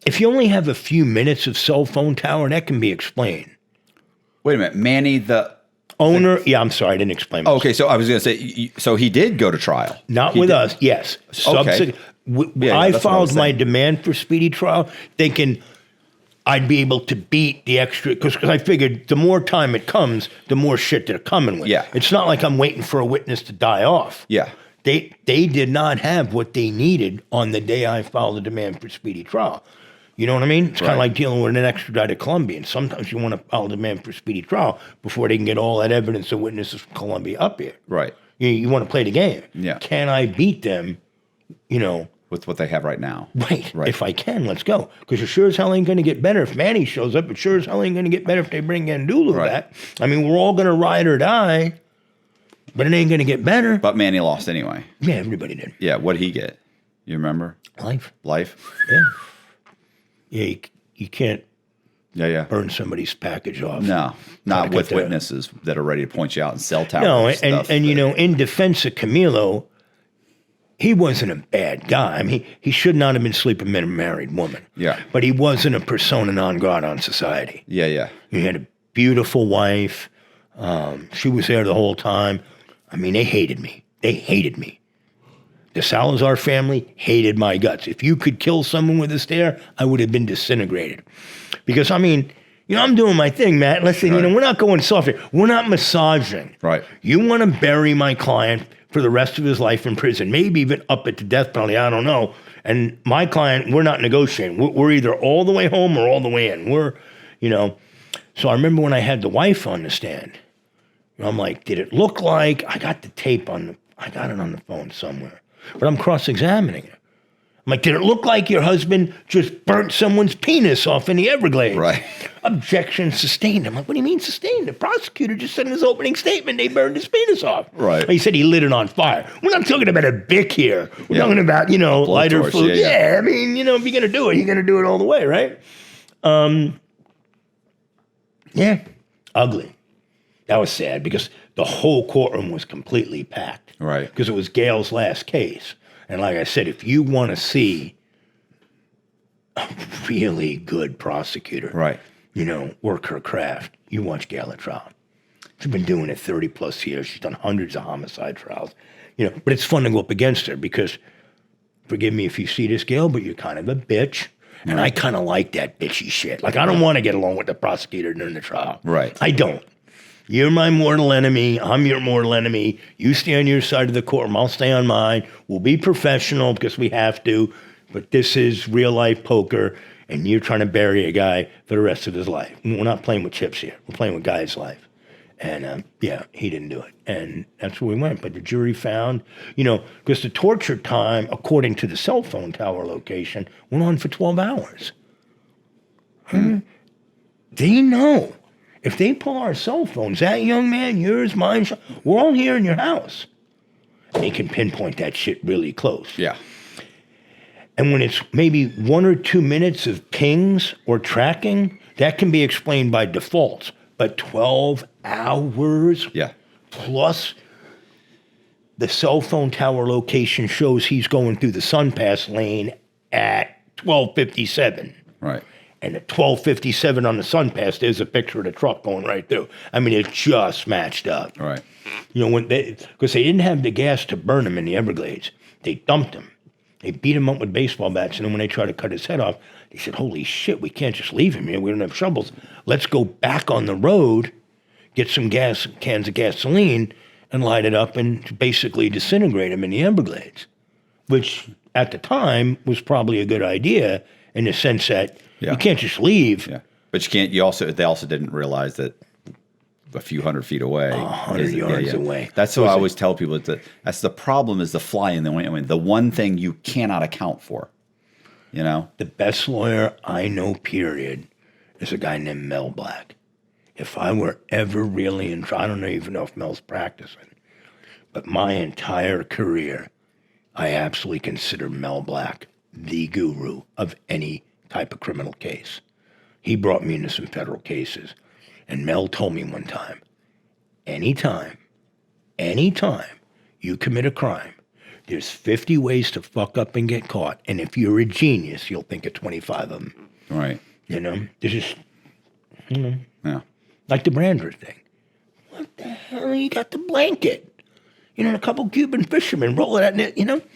If you only have a few minutes of cell phone tower, that can be explained. Wait a minute, Manny, the owner. Yeah, I'm sorry, I didn't explain myself. Okay, so I was going to say, so he did go to trial. Not with us, yes. Okay. I filed my demand for speedy trial thinking I'd be able to beat the extra, because I figured the more time it comes, the more shit they're coming with. Yeah. It's not like I'm waiting for a witness to die off. Yeah. They did not have what they needed on the day I filed the demand for speedy trial. You know what I mean? It's kind of like dealing with an extradited Colombian. Sometimes you want to file a demand for speedy trial before they can get all that evidence of witnesses from Colombia up here. Right. You want to play the game. Yeah. Can I beat them, with what they have right now? Right. If I can, let's go. Because it sure as hell ain't going to get better if Manny shows up. It sure as hell ain't going to get better if they bring Gandulu back. I mean, we're all going to ride or die, but it ain't going to get better. But Manny lost anyway. Yeah, everybody did. Yeah, what'd he get? You remember? Life. Yeah. Yeah, you can't burn somebody's package off. No, not with witnesses that are ready to point you out in cell towers. No, and in defense of Camilo, he wasn't a bad guy. I mean, he should not have been sleeping with a married woman. Yeah. But he wasn't a persona non grata on society. Yeah. He had a beautiful wife. She was there the whole time. I mean, they hated me. The Salazar family hated my guts. If you could kill someone with a stare, I would have been disintegrated. Because, I mean, I'm doing my thing, Matt. Listen, we're not going soft here. We're not massaging. Right. You want to bury my client for the rest of his life in prison, maybe even up at the death penalty, I don't know. And my client, we're not negotiating. We're either all the way home or all the way in. So I remember when I had the wife on the stand, I'm like, did it look like, I got the tape I got it on the phone somewhere. But I'm cross-examining her. I'm like, did it look like your husband just burnt someone's penis off in the Everglades? Right. Objection sustained. I'm like, what do you mean sustained? The prosecutor just said in his opening statement they burned his penis off. Right. He said he lit it on fire. We're not talking about a Bic here. We're talking about, lighter torch, fluid. I mean, if you're going to do it, you're going to do it all the way, right? Ugly. That was sad because the whole courtroom was completely packed. Right. Because it was Gail's last case. And like I said, if you want to see a really good prosecutor, work her craft, you watch Gail at trial. She's been doing it 30 plus years. She's done hundreds of homicide trials. But it's fun to go up against her because, forgive me if you see this, Gail, but you're kind of a bitch. And I kind of like that bitchy shit. Like, I don't want to get along with the prosecutor during the trial. Right. I don't. You're my mortal enemy. I'm your mortal enemy. You stay on your side of the courtroom. I'll stay on mine. We'll be professional because we have to. But this is real life poker, and you're trying to bury a guy for the rest of his life. We're not playing with chips here. We're playing with guy's life. And he didn't do it. And that's where we went. But the jury found, because the torture time, according to the cell phone tower location, went on for 12 hours. They know. If they pull our cell phones, that young man, yours, mine, we're all here in your house. They can pinpoint that shit really close. Yeah. And when it's maybe 1 or 2 minutes of pings or tracking, that can be explained by default. But 12 hours plus the cell phone tower location shows he's going through the SunPass lane at 12:57. Right. And at 12:57 on the SunPass, there's a picture of the truck going right through. I mean, it just matched up. Right. Because they didn't have the gas to burn him in the Everglades. They dumped him. They beat him up with baseball bats, and then when they tried to cut his head off, they said, holy shit, we can't just leave him here. We don't have shovels. Let's go back on the road, get some cans of gasoline, and light it up and basically disintegrate him in the Everglades, which at the time was probably a good idea in the sense that you can't just leave. Yeah. But they also didn't realize that a few hundred feet away. 100 yards away. That's what I always tell people. That's the problem is the fly in the wind. The one thing you cannot account for, The best lawyer I know, period, is a guy named Mel Black. If I were ever really I don't even know if Mel's practicing, but my entire career, I absolutely consider Mel Black the guru of any type of criminal case. He brought me into some federal cases. And Mel told me one time, anytime you commit a crime, there's 50 ways to fuck up and get caught. And if you're a genius, you'll think of 25 of them. Right. There's just, Yeah. like the Brandreth thing. What the hell? You got the blanket. A couple Cuban fishermen roll it out, didn't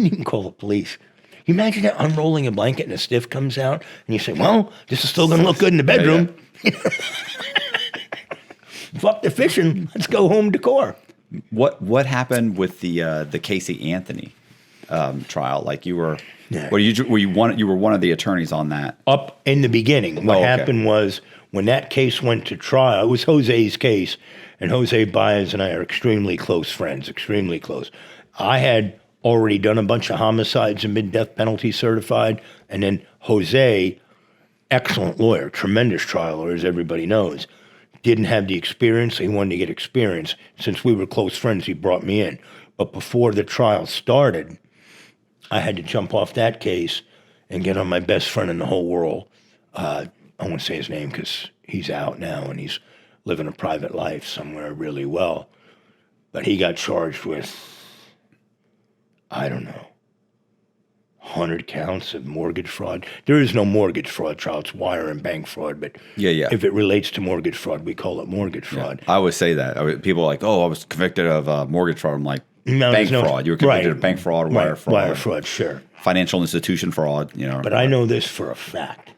even call the police. You imagine that unrolling a blanket and a stiff comes out, and you say, well, this is still going to look good in the bedroom. Yeah. Fuck the fishing. Let's go home decor. What happened with the Casey Anthony trial? Like you were, you were one of the attorneys on that. Up in the beginning, what happened was when that case went to trial, it was Jose's case, and Jose Baez and I are extremely close friends, extremely close. I had already done a bunch of homicides and been death penalty certified, and then Jose, excellent lawyer, tremendous trial lawyer, as everybody knows, didn't have the experience. He wanted to get experience. Since we were close friends, he brought me in. But before the trial started, I had to jump off that case and get on my best friend in the whole world. I won't say his name because he's out now and he's living a private life somewhere really well. But he got charged with, I don't know, 100 counts of mortgage fraud. There is no mortgage fraud trial. It's wire and bank fraud. But if it relates to mortgage fraud, we call it mortgage fraud. I always say that. People are like, I was convicted of mortgage fraud. I'm like, bank fraud. You were convicted of bank fraud, wire fraud. Wire fraud, sure. Financial institution fraud, But I know this for a fact.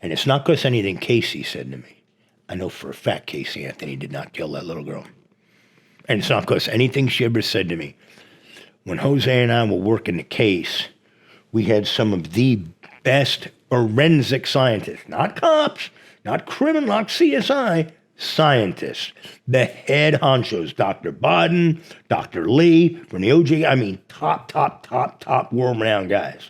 And it's not because anything Casey said to me. I know for a fact Casey Anthony did not kill that little girl. And it's not because anything she ever said to me. When Jose and I were working the case, we had some of the best forensic scientists, not cops, not criminal, not CSI, scientists. The head honchos, Dr. Bodden, Dr. Lee, from the OJ, I mean, top world-renowned guys.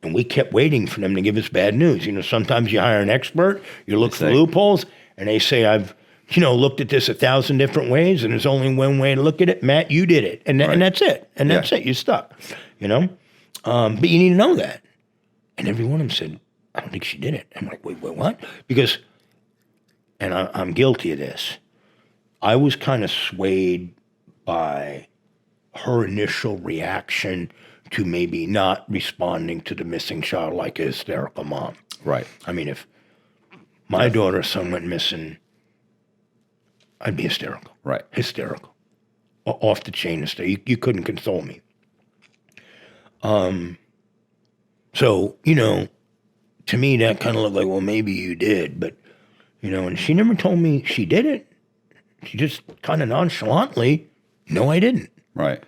And we kept waiting for them to give us bad news. Sometimes you hire an expert, you look for loopholes, and they say, I've looked at this 1,000 different ways, and there's only one way to look at it. Matt, you did it. And that's it. And that's it. You're stuck, But you need to know that. And every one of them said, I don't think she did it. I'm like, wait, what? Because, and I'm guilty of this, I was kind of swayed by her initial reaction to maybe not responding to the missing child like a hysterical mom. Right. I mean, if my daughter or son went missing, I'd be hysterical. Right. Hysterical. Off the chain hysterical. You couldn't console me. So, to me, that kind of looked like, well, maybe you did. But, And she never told me she did it. She just kind of nonchalantly, no, I didn't. Right.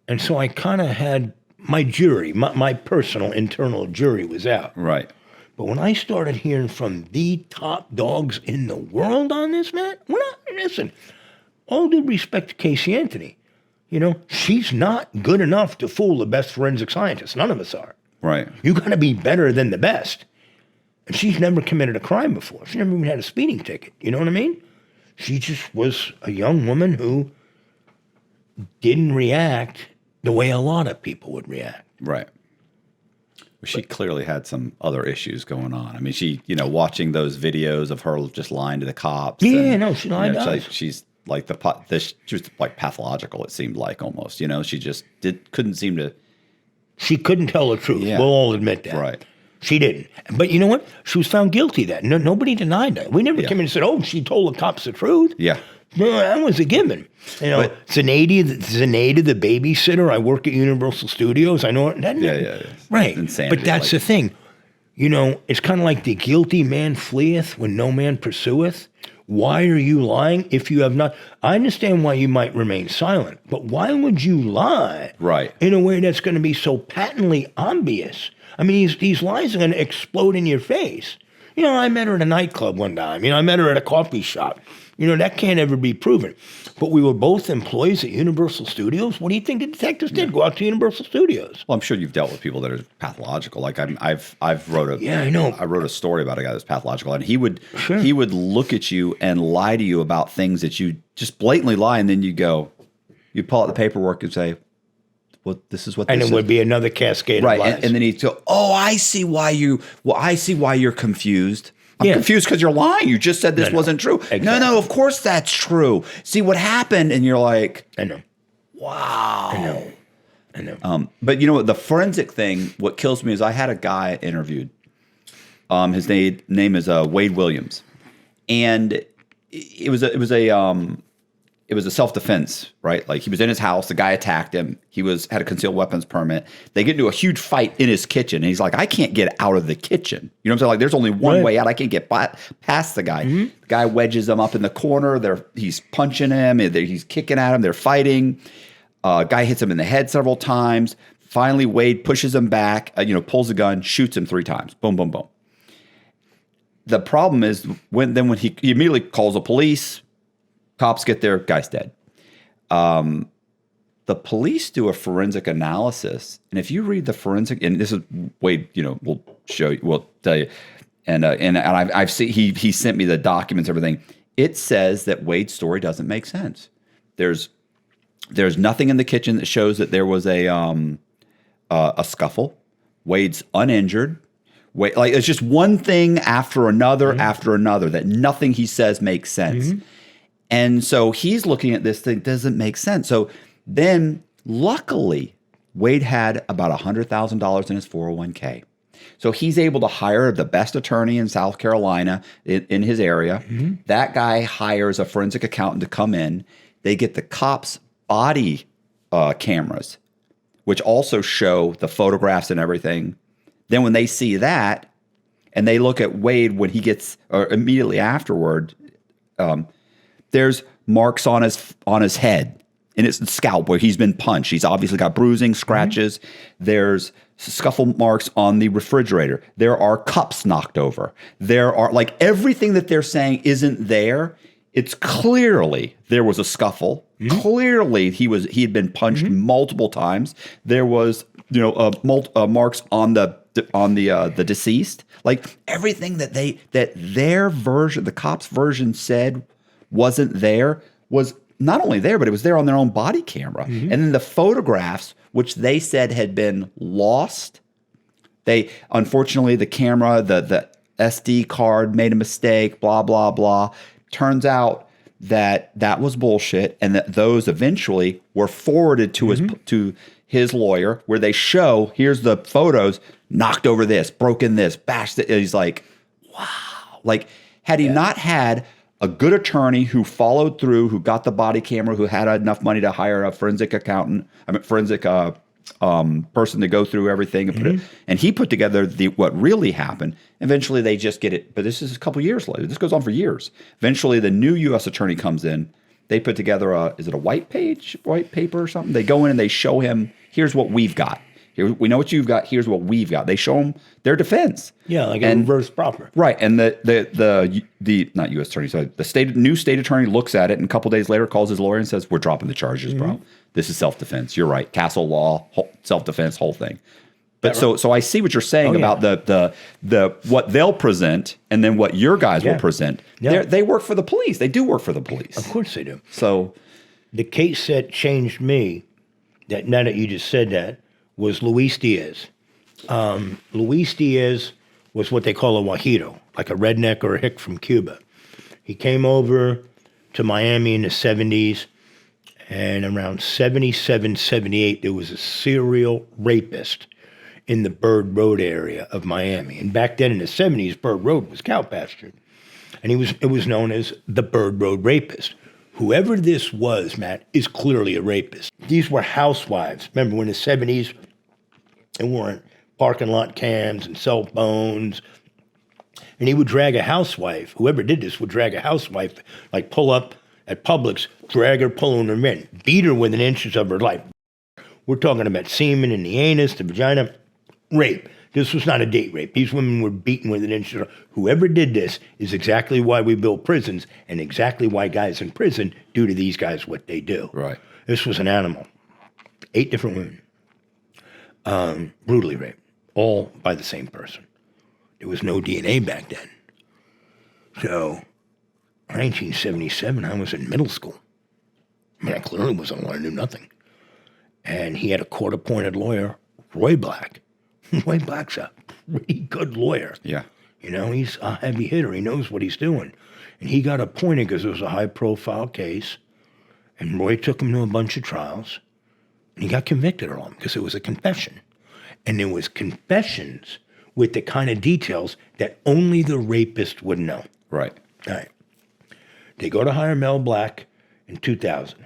And so I kind of had my jury, my personal internal jury was out. Right. But when I started hearing from the top dogs in the world on this, man, listen, all due respect to Casey Anthony, she's not good enough to fool the best forensic scientist. None of us are. Right. You got to be better than the best. And she's never committed a crime before. She never even had a speeding ticket. You know what I mean? She just was a young woman who didn't react the way a lot of people would react. Right. Well, she clearly had some other issues going on. I mean, she, watching those videos of her just lying to the cops. Yeah, no, she lied to us. She's like she was like pathological. It seemed like almost. She just couldn't seem to. She couldn't tell the truth. Yeah. We'll all admit that. Right. She didn't. But you know what? She was found guilty of that. No, nobody denied that. We never came in and said, "Oh, she told the cops the truth." Yeah. No, that was a given. Zenaida, the babysitter, I work at Universal Studios. I know it. Yeah. Right. Insanity, but that's the thing. It's kind of like the guilty man fleeth when no man pursueth. Why are you lying if you have not? I understand why you might remain silent, but why would you lie in a way that's going to be so patently obvious? I mean, these lies are going to explode in your face. I met her at a nightclub one time. I met her at a coffee shop. That can't ever be proven. But we were both employees at Universal Studios. What do you think the detectives did? Go out to Universal Studios. Well, I'm sure you've dealt with people that are pathological. Like I've wrote a I know. I wrote a story about a guy that's pathological, and he would look at you and lie to you about things that you just blatantly lie, and then you pull out the paperwork and say, "Well, this is what." And this it would be another cascade of lies. And then he'd go, "Oh, I see why you're confused." I'm confused because you're lying. You just said this wasn't true. Exactly. No, of course that's true. See what happened, and you're like, I know. Wow. I know. But you know what? The forensic thing, what kills me is I had a guy interviewed. His name is Wade Williams, and it was a self-defense, right? Like he was in his house, the guy attacked him. He had a concealed weapons permit. They get into a huge fight in his kitchen, and he's like, I can't get out of the kitchen. You know what I'm saying? Like there's only one way out. I can't get past the guy. Mm-hmm. The guy wedges him up in the corner. He's punching him. He's kicking at him. They're fighting. Guy hits him in the head several times. Finally, Wade pushes him back, pulls the gun, shoots him 3 times. Boom, boom, boom. The problem is when he immediately calls the police. Cops get there, guy's dead. The police do a forensic analysis, and if you read the forensic, and this is Wade, we'll tell you, and I've seen he sent me the documents, everything. It says that Wade's story doesn't make sense. There's nothing in the kitchen that shows that there was a scuffle. Wade's uninjured. Like it's just one thing after another that nothing he says makes sense. Mm-hmm. And so he's looking at this thing, doesn't make sense. So then, luckily, Wade had about $100,000 in his 401k. So he's able to hire the best attorney in South Carolina in his area. Mm-hmm. That guy hires a forensic accountant to come in. They get the cops' body cameras, which also show the photographs and everything. Then when they see that, and they look at Wade when he gets, or immediately afterward, there's marks on his head and his scalp where he's been punched. He's obviously got bruising, scratches. Mm-hmm. There's scuffle marks on the refrigerator. There are cups knocked over. There are everything that they're saying isn't there. It's clearly there was a scuffle. Mm-hmm. Clearly he had been punched multiple times. There was marks on the deceased. Like everything that their version, the cops' version said wasn't there, was not only there, but it was there on their own body camera. Mm-hmm. And then the photographs, which they said had been lost, unfortunately the camera, the SD card made a mistake, blah, blah, blah. Turns out that was bullshit, and that those eventually were forwarded to his lawyer, where they show, here's the photos, knocked over this, broken this, bashed it. He's like, wow. Like, had he not had a good attorney who followed through, who got the body camera, who had enough money to hire a forensic person to go through everything and put it. And he put together what really happened. Eventually, they just get it. But this is a couple years later. This goes on for years. Eventually, the new U.S. attorney comes in. They put together is it a white paper or something? They go in and they show him, here's what we've got. Here, we know what you've got. Here's what we've got. They show him their defense. Yeah, like a reverse proper. Right. And the not U.S. attorney, sorry, the new state attorney looks at it and a couple days later calls his lawyer and says, we're dropping the charges, bro. This is self-defense. You're right. Castle law, self-defense, whole thing. But so I see what you're saying about the what they'll present and then what your guys will present. Yeah. They work for the police. They do work for the police. Of course they do. So the case that changed me, now that you just said that, was Luis Diaz. Luis Diaz was what they call a Wajito, like a redneck or a hick from Cuba. He came over to Miami in the 70s, and around 77, 78, there was a serial rapist in the Bird Road area of Miami. And back then in the 70s, Bird Road was cow pasture. And it was known as the Bird Road rapist. Whoever this was, Matt, is clearly a rapist. These were housewives. Remember, when in the 70s, there weren't parking lot cams and cell phones. And he would drag a housewife. Whoever did this would drag a housewife, like pull up at Publix, drag her, pull her in, beat her within inches of her life. We're talking about semen in the anus, the vagina, rape. This was not a date rape. These women were beaten within inches of whoever did this is exactly why we build prisons and exactly why guys in prison do to these guys what they do. Right. This was an animal. 8 different women. Brutally raped, all by the same person. There was no DNA back then. So, 1977, I was in middle school. I mean, I clearly wasn't a lawyer, knew nothing. And he had a court-appointed lawyer, Roy Black. Roy Black's a pretty good lawyer. Yeah. You know, he's a heavy hitter. He knows what he's doing. And he got appointed because it was a high-profile case. And Roy took him to a bunch of trials. And he got convicted of them because it was a confession. And there was confessions with the kind of details that only the rapist would know. Right. All right. They go to hire Mel Black in 2000.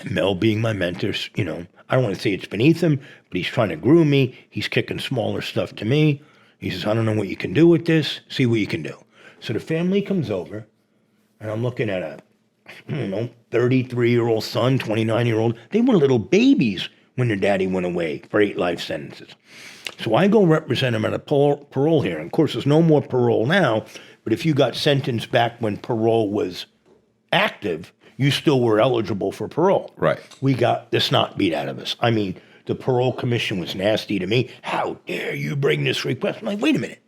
And Mel being my mentor, you know, I don't want to say it's beneath him, but he's trying to groom me. He's kicking smaller stuff to me. He says, I don't know what you can do with this. See what you can do. So the family comes over, and I'm looking at a 33-year-old son, 29-year-old. They were little babies when their daddy went away for 8 life sentences. So I go represent him at a parole hearing. Of course, there's no more parole now, but if you got sentenced back when parole was active, you still were eligible for parole. Right. We got the snot beat out of us. I mean, the parole commission was nasty to me. How dare you bring this request? I'm like, wait a minute.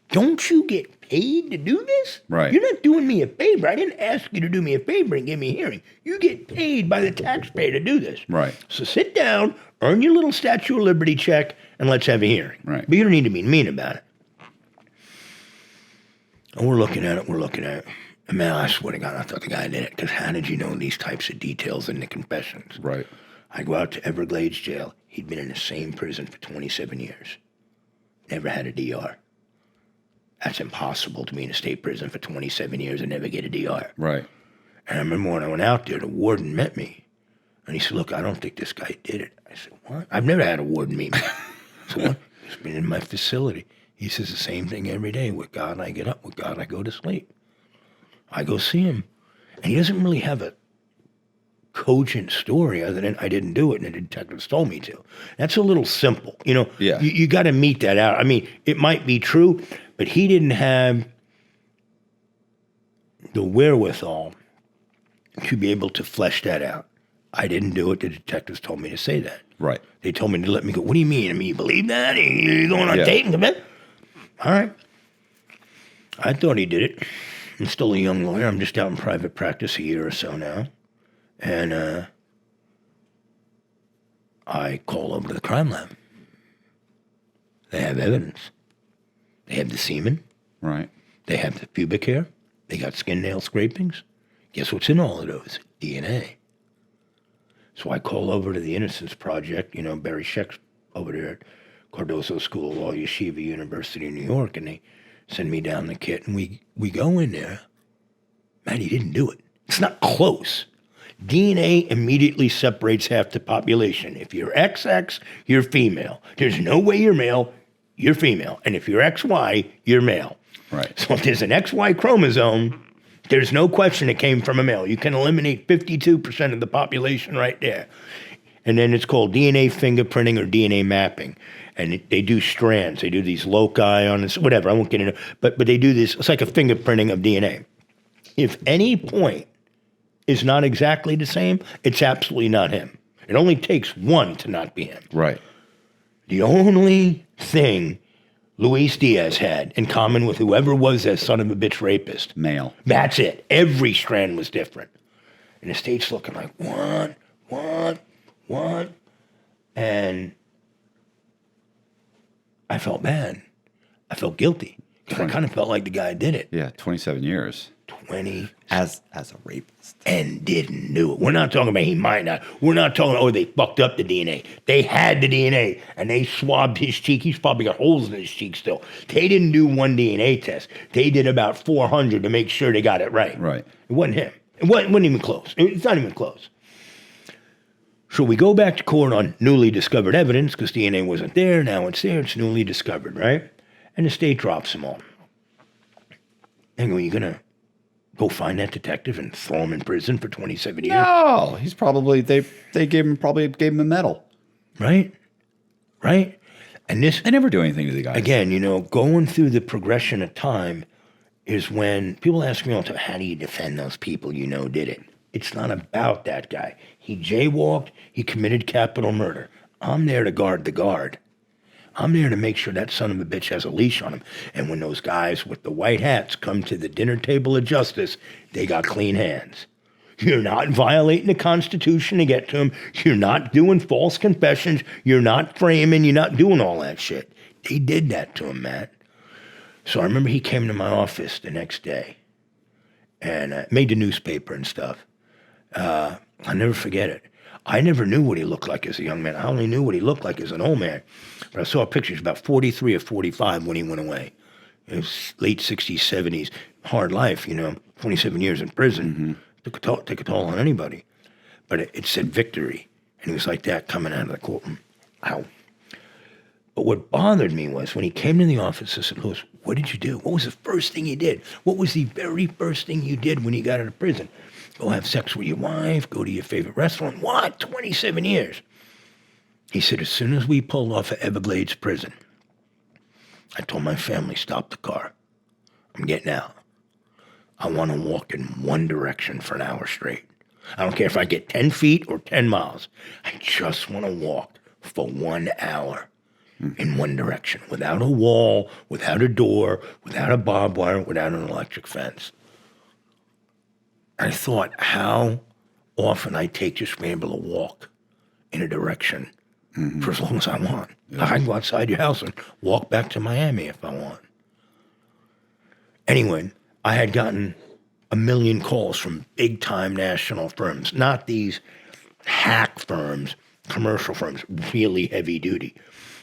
Don't you get paid to do this? Right. You're not doing me a favor. I didn't ask you to do me a favor and give me a hearing. You get paid by the taxpayer to do this. Right. So sit down, earn your little Statue of Liberty check, and let's have a hearing. Right. But you don't need to be mean about it. And we're looking at it. And man, I swear to God, I thought the guy did it. Because how did you know these types of details in the confessions? Right. I go out to Everglades jail. He'd been in the same prison for 27 years. Never had a DR. That's impossible to be in a state prison for 27 years and never get a DR. Right. And I remember when I went out there, the warden met me. And he said, look, I don't think this guy did it. I said, what? I've never had a warden meet me. I said, what? He's been in my facility. He says the same thing every day. With God, I get up. With God, I go to sleep. I go see him. And he doesn't really have a cogent story other than I didn't do it and the detectives told me to. That's a little simple. You know, yeah. you got to meet that out. I mean, it might be true, but he didn't have the wherewithal to be able to flesh that out. I didn't do it. The detectives told me to say that. Right. They told me to let me go. What do you mean? I mean, you believe that? You're going on tape and commit? All right. I thought he did it. I'm still a young lawyer. I'm just out in private practice a year or so now. And I call over to the crime lab. They have evidence. They have the semen. Right. They have the pubic hair. They got skin nail scrapings. Guess what's in all of those? DNA. So I call over to the Innocence Project, you know, Barry Scheck's over there at Cardozo School of Law, Yeshiva University in New York, and they send me down the kit, and we go in there. Man, he didn't do it. It's not close. DNA immediately separates half the population. If you're XX, you're female. There's no way you're male, you're female. And if you're XY, you're male. Right. So if there's an XY chromosome, there's no question it came from a male. You can eliminate 52% of the population right there. And then it's called DNA fingerprinting or DNA mapping. And they do strands. They do these loci on this, whatever. I won't get into it. But they do this. It's like a fingerprinting of DNA. If any point is not exactly the same, it's absolutely not him. It only takes one to not be him. Right. The only thing Luis Diaz had in common with whoever was that son of a bitch rapist. Male. That's it. Every strand was different. And the state's looking like, what? And I felt bad. I felt guilty. Because I kind of felt like the guy did it. Yeah, 27 years. 20. As a rapist. And didn't do it. We're not talking about he might not. We're not talking, oh, they fucked up the DNA. They had the DNA, and they swabbed his cheek. He's probably got holes in his cheek still. They didn't do one DNA test. They did about 400 to make sure they got it right. Right. It wasn't him. It wasn't even close. It's not even close. So we go back to court on newly discovered evidence because DNA wasn't there. Now it's there. It's newly discovered, right? And the state drops them all. And are you going to go find that detective and throw him in prison for 27 years? No, he's probably, they gave him a medal. Right? And this, They never do anything to the guy. again, going through the progression of time is when people ask me all the time, how do you defend those people did it? It's not about that guy. He jaywalked. He committed capital murder. I'm there to guard the guard. I'm there to make sure that son of a bitch has a leash on him. And when those guys with the white hats come to the dinner table of justice, they got clean hands. You're not violating the Constitution to get to him. You're not doing false confessions. You're not framing. You're not doing all that shit. They did that to him, Matt. So I remember he came to my office the next day and made the newspaper and stuff. I'll never forget it. I never knew what he looked like as a young man. I only knew what he looked like as an old man. But I saw pictures about 43 or 45 when he went away. It was late 60s, 70s, hard life, 27 years in prison. Mm-hmm. Took a toll on anybody. But it said victory. And he was like that coming out of the courtroom. Ow. But what bothered me was when he came to the office, I said, Louis, what did you do? What was the first thing you did? What was the very first thing you did when you got out of prison? Go have sex with your wife, go to your favorite restaurant. What? 27 years. He said, as soon as we pulled off of Everglades prison, I told my family, stop the car. I'm getting out. I want to walk in one direction for an hour straight. I don't care if I get 10 feet or 10 miles. I just want to walk for 1 hour in one direction, without a wall, without a door, without a barbed wire, without an electric fence. I thought how often I take just being able to walk in a direction for as long as I want. Yeah. I can go outside your house and walk back to Miami if I want. Anyway, I had gotten 1 million calls from big-time national firms, not these hack firms, commercial firms, really heavy-duty.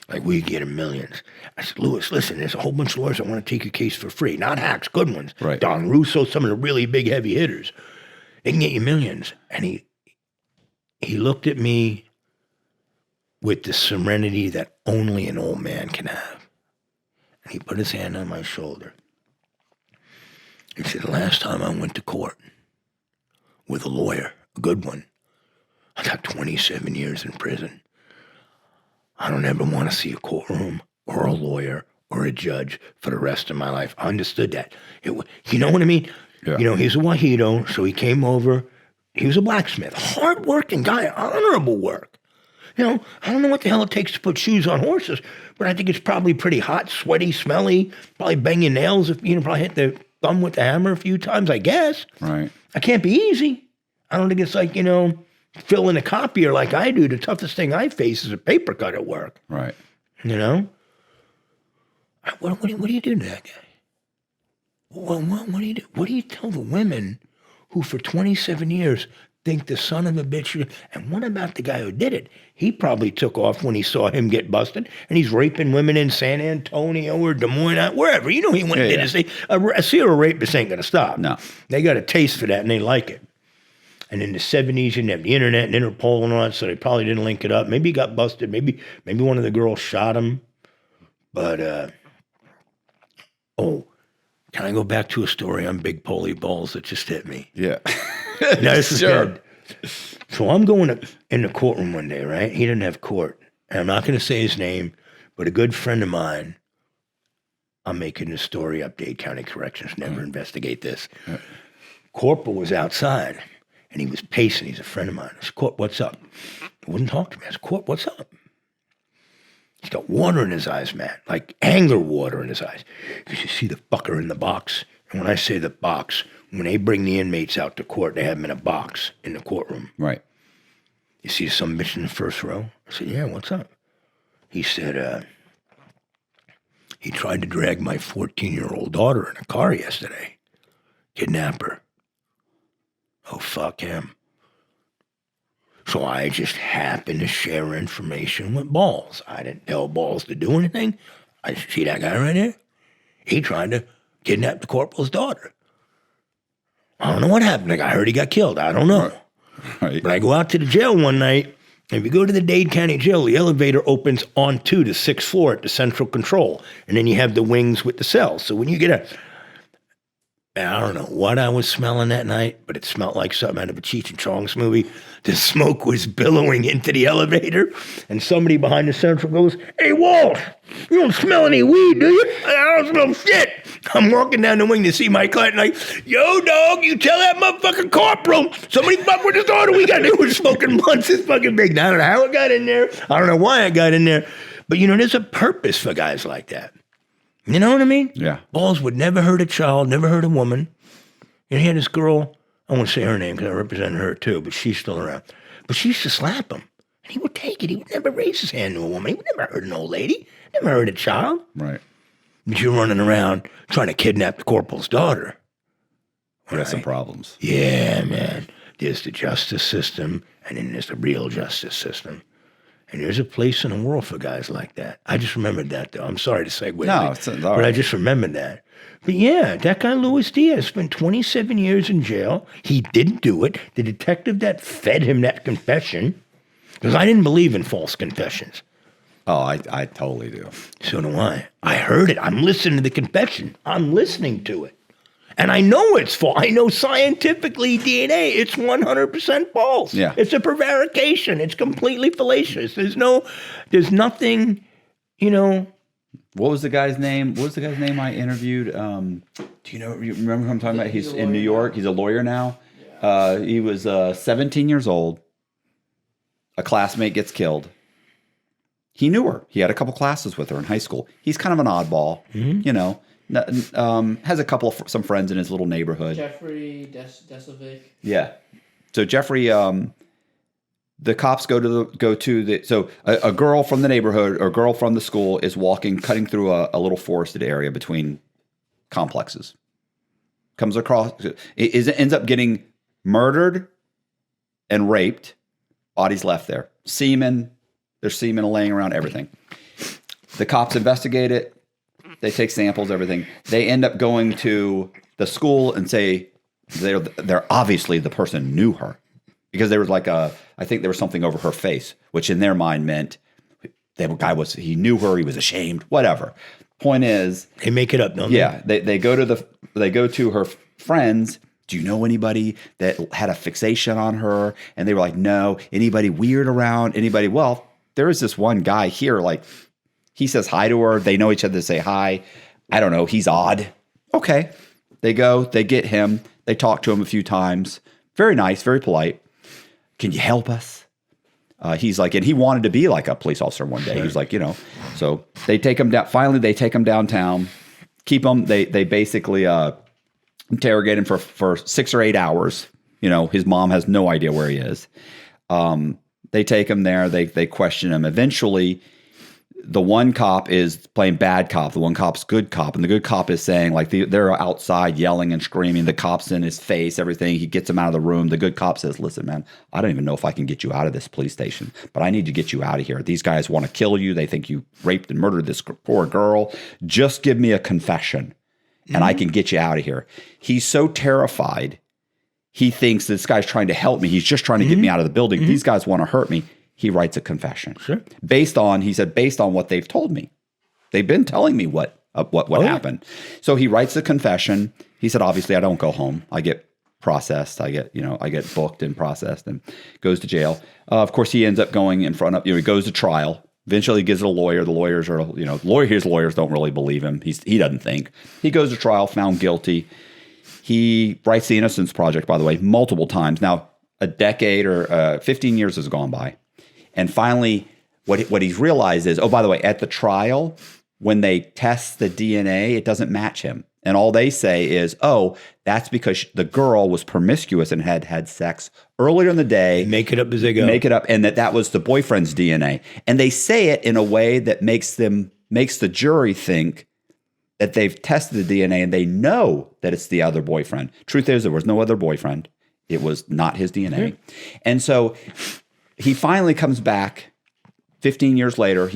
Like, we get in millions. I said, Louis, listen, there's a whole bunch of lawyers that want to take your case for free. Not hacks, good ones. Right. Don Russo, some of the really big heavy hitters. They can get you millions. And he looked at me with the serenity that only an old man can have. And he put his hand on my shoulder. He said, the last time I went to court with a lawyer, a good one, I got 27 years in prison. I don't ever want to see a courtroom or a lawyer or a judge for the rest of my life. I understood that. You know what I mean? Yeah. He's a Wahito, so he came over. He was a blacksmith. Hard-working guy, honorable work. I don't know what the hell it takes to put shoes on horses, but I think it's probably pretty hot, sweaty, smelly, probably bang your nails, probably hit the thumb with the hammer a few times, I guess. Right. I can't be easy. I don't think it's like, filling a copier like I do. The toughest thing I face is a paper cut at work. Right. What do you do to that guy? What do you do? What do you tell the women who for 27 years think the son of a bitch? And what about the guy who did it? He probably took off when he saw him get busted, and he's raping women in San Antonio or Des Moines, wherever. He went and did his thing. A serial rapist ain't going to stop. No. They got a taste for that, and they like it. And in the 70s, you didn't have the internet and Interpol and all that, so they probably didn't link it up. Maybe he got busted. Maybe one of the girls shot him. But, can I go back to a story on Big Polly Balls that just hit me? Yeah. Now, this is Sure. good. So I'm going in the courtroom one day, right? He didn't have court. And I'm not going to say his name, but a good friend of mine, I'm making this story up. Dade County Corrections never investigate this. Corporal was outside, and he was pacing. He's a friend of mine. I said, Corp, what's up? He wouldn't talk to me. I said, Corp, what's up? He's got water in his eyes, man, like anger water in his eyes. Because you see the fucker in the box. And when I say the box, when they bring the inmates out to court, they have them in a box in the courtroom. Right. You see some bitch in the first row? I said, yeah, what's up? He said, he tried to drag my 14-year-old daughter in a car yesterday. Kidnap her. Oh, fuck him. So I just happened to share information with Balls. I didn't tell Balls to do anything. I see that guy right there? He tried to kidnap the corporal's daughter. I don't know what happened. Like, I heard he got killed. I don't know. Right. But I go out to the jail one night, and if you go to the Dade County Jail, the elevator opens onto the 6th floor at the central control, and then you have the wings with the cells. So when you get I don't know what I was smelling that night, but it smelled like something out of a Cheech and Chong's movie. The smoke was billowing into the elevator, and somebody behind the central goes, hey, Walsh, you don't smell any weed, do you? I don't smell shit. I'm walking down the wing to see my client, like, yo, dog, you tell that motherfucking corporal, somebody fuck with his daughter. They were smoking blunts this fucking big. I don't know how it got in there. I don't know why I got in there. But, there's a purpose for guys like that. You know what I mean? Yeah. Balls would never hurt a child, never hurt a woman. And he had this girl, I won't say her name because I represent her too, but she's still around. But she used to slap him. And he would take it. He would never raise his hand to a woman. He would never hurt an old lady. Never hurt a child. Right. But you're running around trying to kidnap the corporal's daughter. We got some problems. Yeah, man. There's the justice system, and then there's the real justice system. And there's a place in the world for guys like that. I just remembered that, though. I'm sorry to segue. No, it's all but I right. just remembered that. But yeah, that guy Luis Diaz spent 27 years in jail. He didn't do it. The detective that fed him that confession, because I didn't believe in false confessions. Oh, I totally do. So do I. I heard it. I'm listening to the confession. I'm listening to it. And I know it's false. I know scientifically DNA, it's 100% false. Yeah. It's a prevarication. It's completely fallacious. There's nothing, What was the guy's name? What was the guy's name I interviewed? You remember who I'm talking about? He's in New York. He's a lawyer now. Yeah. He was 17 years old. A classmate gets killed. He knew her. He had a couple classes with her in high school. He's kind of an oddball, has a couple of some friends in his little neighborhood. Jeffrey Desovic. Yeah. So Jeffrey, the cops go to the a girl from the neighborhood or a girl from the school is cutting through a little forested area between complexes. Comes across, ends up getting murdered and raped. Body's left there. Semen. There's semen laying around everything. The cops investigate it. They take samples, everything. They end up going to the school and say they're obviously the person knew her because there was I think there was something over her face, which in their mind meant the guy he knew her, he was ashamed, whatever. Point is, they make it up, don't they? Yeah, they go to her friends. Do you know anybody that had a fixation on her? And they were like, no. Anybody weird around? Anybody? Well, there is this one guy here, he says hi to her. They know each other, they say hi. I don't know. He's odd. Okay. They go, they get him. They talk to him a few times. Very nice, very polite. Can you help us? He's like, and he wanted to be like a police officer one day. He was like, so they take him down. Finally, they take him downtown, keep him. They basically interrogate him for 6 or 8 hours. His mom has no idea where he is. They take him there. They question him. Eventually, the one cop is playing bad cop. The one cop's good cop. And the good cop is saying, they're outside yelling and screaming. The cop's in his face, everything. He gets him out of the room. The good cop says, listen, man, I don't even know if I can get you out of this police station, but I need to get you out of here. These guys want to kill you. They think you raped and murdered this poor girl. Just give me a confession and I can get you out of here. He's so terrified. he thinks this guy's trying to help me. He's just trying to get me out of the building. These guys want to hurt me. He writes a confession. Sure. Based on what they've told me. They've been telling me what happened. So he writes a confession. He said, obviously, I don't go home. I get processed. I get booked and processed and goes to jail. Of course, he ends up going in front of, he goes to trial. Eventually, he gives it a lawyer. The lawyers are, his lawyers don't really believe him. He doesn't think. He goes to trial, found guilty. He writes the Innocence Project, by the way, multiple times. Now, a decade or 15 years has gone by. And finally, what he's realized is, oh, by the way, at the trial, when they test the DNA, it doesn't match him. And all they say is, oh, that's because the girl was promiscuous and had sex earlier in the day. Make it up as they go. Make it up. And that was the boyfriend's DNA. And they say it in a way that makes the jury think that they've tested the DNA and they know that it's the other boyfriend. Truth is, there was no other boyfriend. It was not his DNA. And so he finally comes back 15 years later.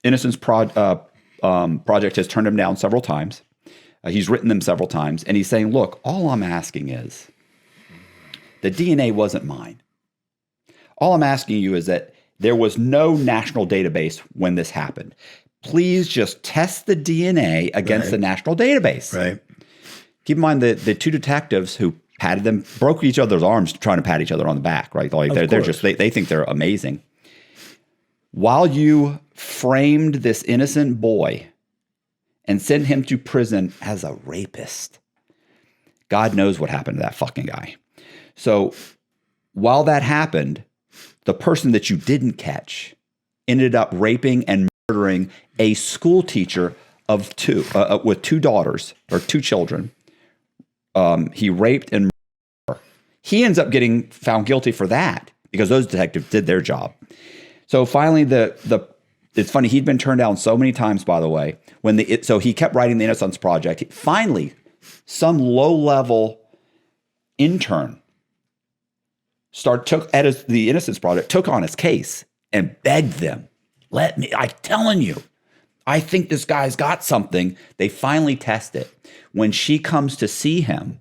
Innocence Project has turned him down several times. He's written them several times. And he's saying, look, all I'm asking is the DNA wasn't mine. All I'm asking you is that there was no national database when this happened. Please just test the DNA against the national database. Right. Keep in mind that the two detectives who patted them, broke each other's arms trying to pat each other on the back, right? Like they think they're amazing. While you framed this innocent boy and sent him to prison as a rapist, God knows what happened to that fucking guy. So while that happened, the person that you didn't catch ended up raping and murdering a school teacher of two, with two daughters or two children. He raped and murdered her. He ends up getting found guilty for that because those detectives did their job. So finally, it's funny, he'd been turned down so many times, by the way, so he kept writing the Innocence Project. Finally, some low-level intern the Innocence Project, took on his case and begged them, I'm telling you, I think this guy's got something. They finally test it. When she comes to see him,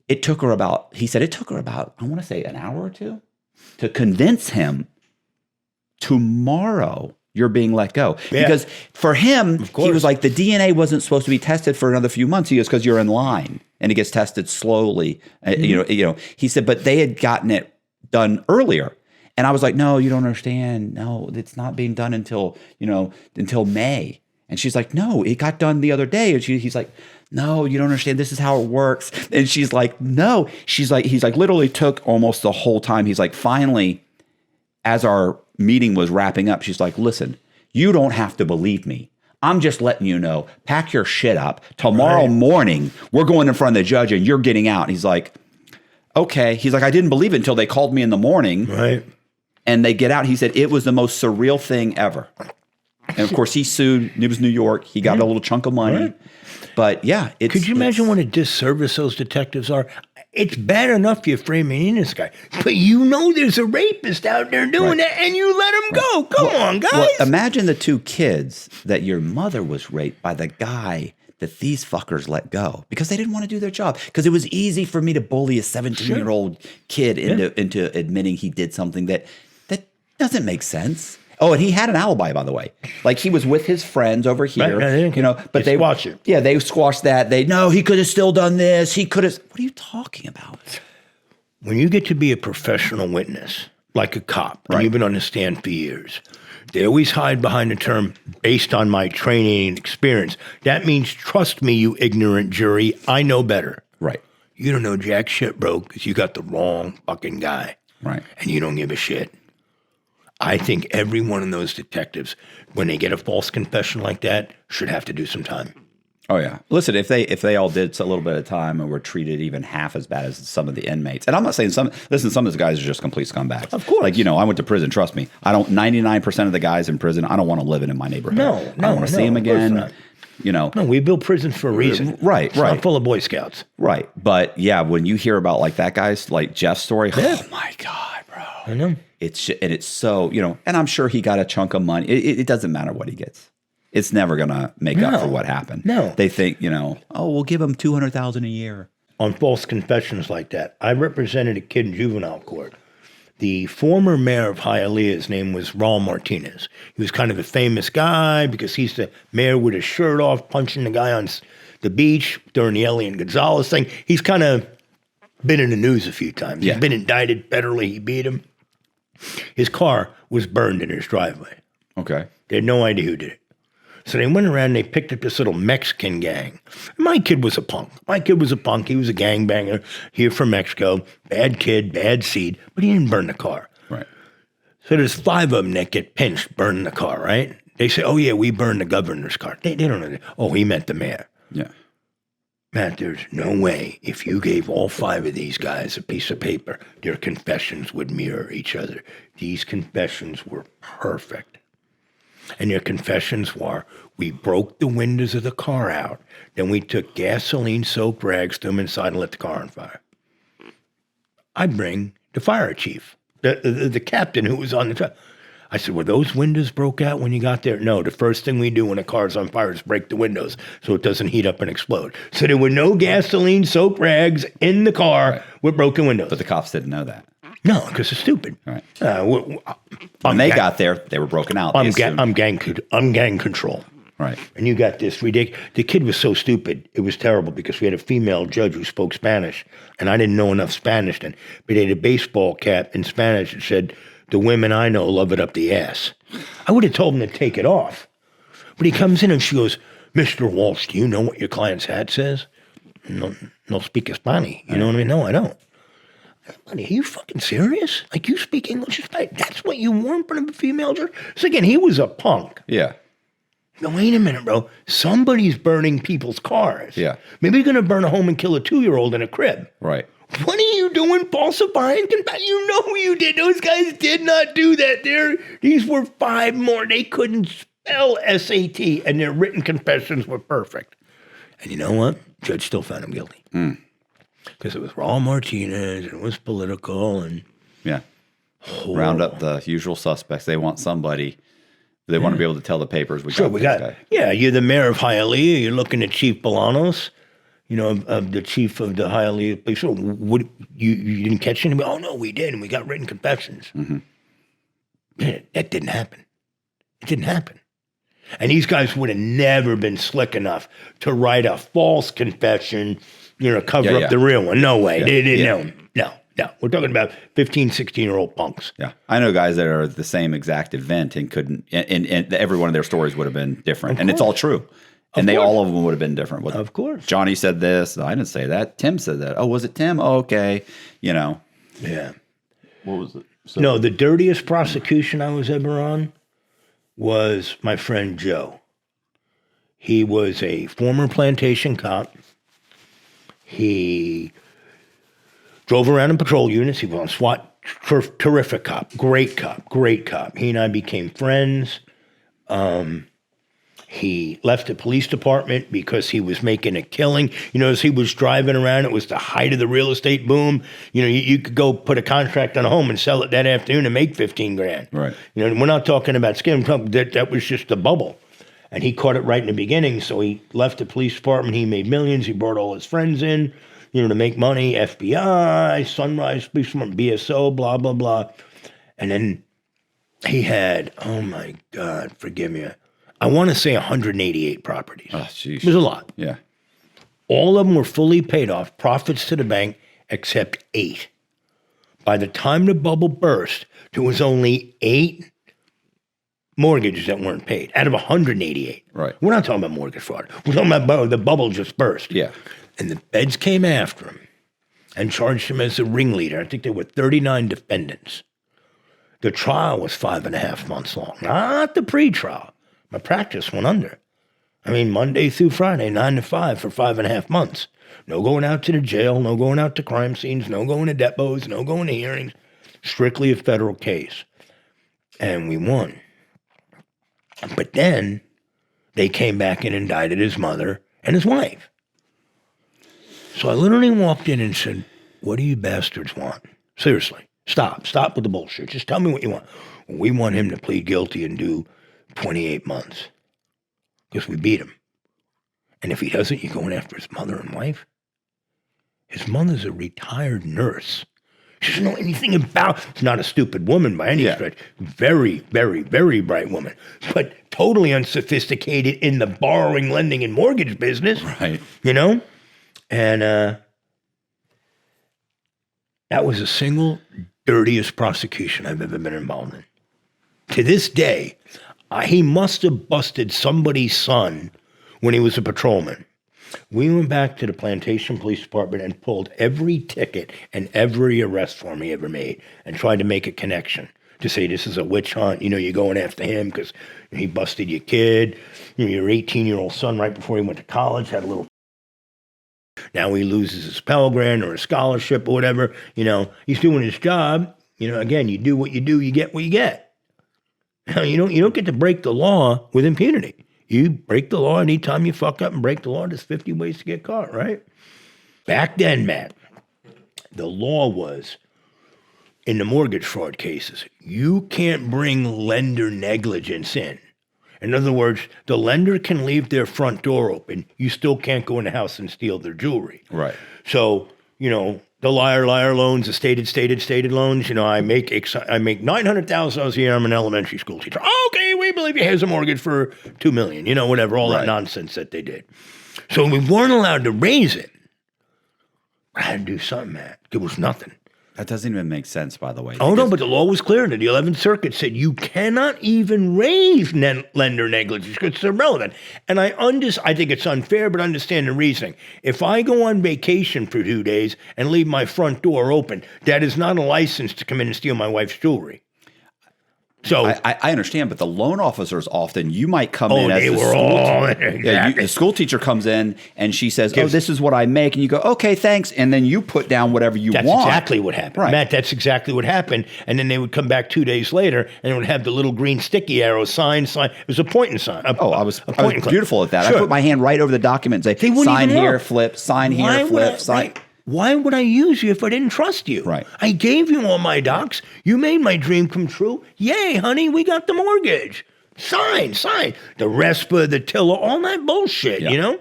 it took her about, I want to say an hour or two to convince him tomorrow you're being let go. Yeah. Because for him, he was like, the DNA wasn't supposed to be tested for another few months. He goes, because you're in line and it gets tested slowly. He said, but they had gotten it done earlier. And I was like, no, you don't understand. No, it's not being done until May. And she's like, no, it got done the other day. And he's like, no, you don't understand. This is how it works. And she's like, no. He's like, literally took almost the whole time. He's like, finally, as our meeting was wrapping up, she's like, listen, you don't have to believe me. I'm just letting you know, pack your shit up. Tomorrow morning, we're going in front of the judge and you're getting out. And he's like, okay. He's like, I didn't believe it until they called me in the morning. Right. And they get out. He said, it was the most surreal thing ever. And of course, he sued. It was New York. He got a little chunk of money. Right. But yeah. Could you imagine what a disservice those detectives are? It's bad enough you're framing in this guy, but there's a rapist out there doing that, and you let him go. Come on, guys. Well, imagine the two kids that your mother was raped by the guy that these fuckers let go because they didn't want to do their job. Because it was easy for me to bully a 17-year-old kid into admitting he did something that doesn't make sense. Oh, and he had an alibi, by the way. Like he was with his friends over here, but they squash it. Yeah, they squashed that. He could have still done this. He could have. What are you talking about? When you get to be a professional witness, like a cop, and you've been on the stand for years, they always hide behind the term based on my training and experience. That means, trust me, you ignorant jury, I know better. Right. You don't know jack shit, bro, because you got the wrong fucking guy. Right. And you don't give a shit. I think every one of those detectives, when they get a false confession like that, should have to do some time. Oh yeah. Listen, if they all did a little bit of time and were treated even half as bad as some of the inmates, and I'm not saying some of those guys are just complete scumbags. Of course. Like, I went to prison. Trust me. 99% of the guys in prison, I don't want to live in my neighborhood. No, I don't want to see them again. No, we build prisons for a reason. Right. It's not full of Boy Scouts. Right. But yeah, when you hear about like that guy's, like Jeff's story, oh my God, bro. I know. It's so, and I'm sure he got a chunk of money. It doesn't matter what he gets. It's never going to make up for what happened. No. They think, we'll give him $200,000 a year. on false confessions like that. I represented a kid in juvenile court. The former mayor of Hialeah, his name was Raul Martinez. He was kind of a famous guy because he's the mayor with his shirt off, punching the guy on the beach during the Elian Gonzalez thing. He's kind of been in the news a few times. Yeah. He's been indicted federally. He beat him. His car was burned in his driveway. Okay. They had no idea who did it. So they went around and they picked up this little Mexican gang. My kid was a punk. He was a gangbanger here from Mexico. Bad kid, bad seed, but he didn't burn the car. Right. So there's 5 of them that get pinched, burning the car, right? They say, oh, yeah, we burned the governor's car. They don't know that. Oh, he meant the mayor. Yeah. Matt, there's no way if you gave all 5 of these guys a piece of paper, their confessions would mirror each other. These confessions were perfect. And their confessions were, we broke the windows of the car out, then we took gasoline-soaked rags, threw them inside, and lit the car on fire. I bring the fire chief, the captain who was on the truck. I said, were those windows broke out when you got there? No, the first thing we do when a car's on fire is break the windows so it doesn't heat up and explode. So there were no gasoline-soaked rags in the car with broken windows. But the cops didn't know that. No, because it's stupid. Right. When they got there, they were broken out. I'm gang control. Right. And you got this ridiculous. The kid was so stupid. It was terrible because we had a female judge who spoke Spanish, and I didn't know enough Spanish then. But they had a baseball cap in Spanish that said, the women I know love it up the ass. I would have told him to take it off. But he comes in and she goes, Mr. Walsh, do you know what your client's hat says? No speak Spanish. You know what I mean? No, I don't. Buddy, are you fucking serious? Like, you speak English? That's what you wore in front of a female judge? So again, he was a punk. Yeah. No, wait a minute, bro. Somebody's burning people's cars. Yeah. Maybe you're going to burn a home and kill a 2-year-old in a crib. Right. What are you doing falsifying? You know you did. Those guys did not do that. These were 5 more. They couldn't spell SAT, and their written confessions were perfect. And you know what? Judge still found him guilty. Because it was Raul Martinez, and it was political, and... Yeah. Round up the usual suspects. They want somebody... They want to be able to tell the papers. We got this guy. Yeah, you're the mayor of Hialeah. You're looking at Chief Bolanos, of the chief of the Hialeah police. So what, you didn't catch anybody? Oh, no, we did, and we got written confessions. Mm-hmm. Man, that didn't happen. It didn't happen. And these guys would have never been slick enough to write a false confession, cover up the real one. No way. They didn't know. No. We're talking about 15, 16-year-old punks. Yeah. I know guys that are the same exact event and couldn't, and every one of their stories would have been different. And it's all true. And all of them would have been different. Of course. Johnny said this. I didn't say that. Tim said that. Oh, was it Tim? Oh, okay. Yeah. What was it? So, no, the dirtiest prosecution I was ever on was my friend Joe. He was a former plantation cop. He drove around in patrol units. He was on SWAT. Terrific cop. Great cop. He and I became friends. He left the police department because he was making a killing. As he was driving around, it was the height of the real estate boom. You could go put a contract on a home and sell it that afternoon and make $15,000. Right. We're not talking about skim. That was just a bubble. And he caught it right in the beginning. So he left the police department. He made millions. He brought all his friends in, to make money. FBI, Sunrise Police Department, BSO, blah, blah, blah. And then he had, oh my God, forgive me, I want to say 188 properties. Oh, jeez. It was a lot. Yeah. All of them were fully paid off, profits to the bank, except 8. By the time the bubble burst, there was only 8 mortgages that weren't paid out of 188. Right. We're not talking about mortgage fraud. We're talking about the bubble just burst. Yeah. And the feds came after him and charged him as a ringleader. I think there were 39 defendants. The trial was 5.5 months long, not the pre-trial. My practice went under. Monday through Friday, 9 to 5 for 5.5 months. No going out to the jail, no going out to crime scenes, no going to depots, no going to hearings. Strictly a federal case. And we won. But then they came back and indicted his mother and his wife. So I literally walked in and said, what do you bastards want? Seriously, stop with the bullshit. Just tell me what you want. We want him to plead guilty and do 28 months because we beat him. And if he doesn't, you're going after his mother and wife? His mother's a retired nurse. She doesn't know anything about. She's not a stupid woman by any stretch. Very, very, very bright woman, but totally unsophisticated in the borrowing, lending, and mortgage business. Right. You know, and that was the single dirtiest prosecution I've ever been involved in. To this day, he must have busted somebody's son when he was a patrolman. We went back to the Plantation Police Department and pulled every ticket and every arrest form he ever made and tried to make a connection to say this is a witch hunt. You know, you're going after him because he busted your kid. You know, your 18-year-old son right before he went to college had a little. Now he loses his Pell Grant or a scholarship or whatever. You know, he's doing his job. You know, again, you do what you do, you get what you get. Now, you don't get to break the law with impunity. You break the law anytime you fuck up and break the law. There's 50 ways to get caught, right? Back then, Matt, the law was, in the mortgage fraud cases, you can't bring lender negligence in. In other words, the lender can leave their front door open. You still can't go in the house and steal their jewelry. Right. So, you know, the liar loans, the stated loans. You know, I make $900,000 a year. I'm an elementary school teacher. Okay, we believe he has a mortgage for $2 million. You know, whatever, all that nonsense that they did. So we weren't allowed to raise it. I had to do something, Matt. It was nothing. That doesn't even make sense, by the way. Oh, no, but the law was clear. The 11th Circuit said you cannot even raise lender negligence because it's irrelevant. And I think it's unfair, but understand the reasoning. If I go on vacation for 2 days and leave my front door open, that is not a license to come in and steal my wife's jewelry. So I understand, but the loan officers often, you might come in as they the were school all exactly. The school teacher comes in and she says, "Oh, this is what I make," and you go, "Okay, thanks," and then you put down whatever you want. That's exactly what happened, right. Matt. That's exactly what happened. And then they would come back 2 days later, and it would have the little green sticky arrow sign. It was a pointing sign. I was beautiful at that. Sure. I put my hand right over the document and say, "Sign here, flip. Sign here, flip. Sign." Why would I use you if I didn't trust you? Right. I gave you all my docs. You made my dream come true. Yay, honey, we got the mortgage. Sign. The RESPA, the tiller, all that bullshit, you know?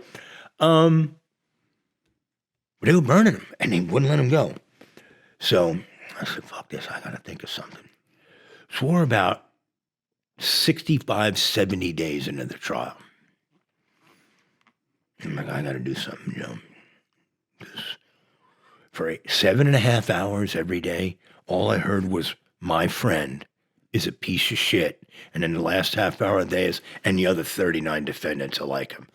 But they were burning them, and they wouldn't let them go. So I said, fuck this, I got to think of something. So we're about 65, 70 days into the trial. I'm like, I got to do something, you know? For 7.5 hours every day, all I heard was, my friend is a piece of shit. And then the last half hour of the day is, and the other 39 defendants are like him.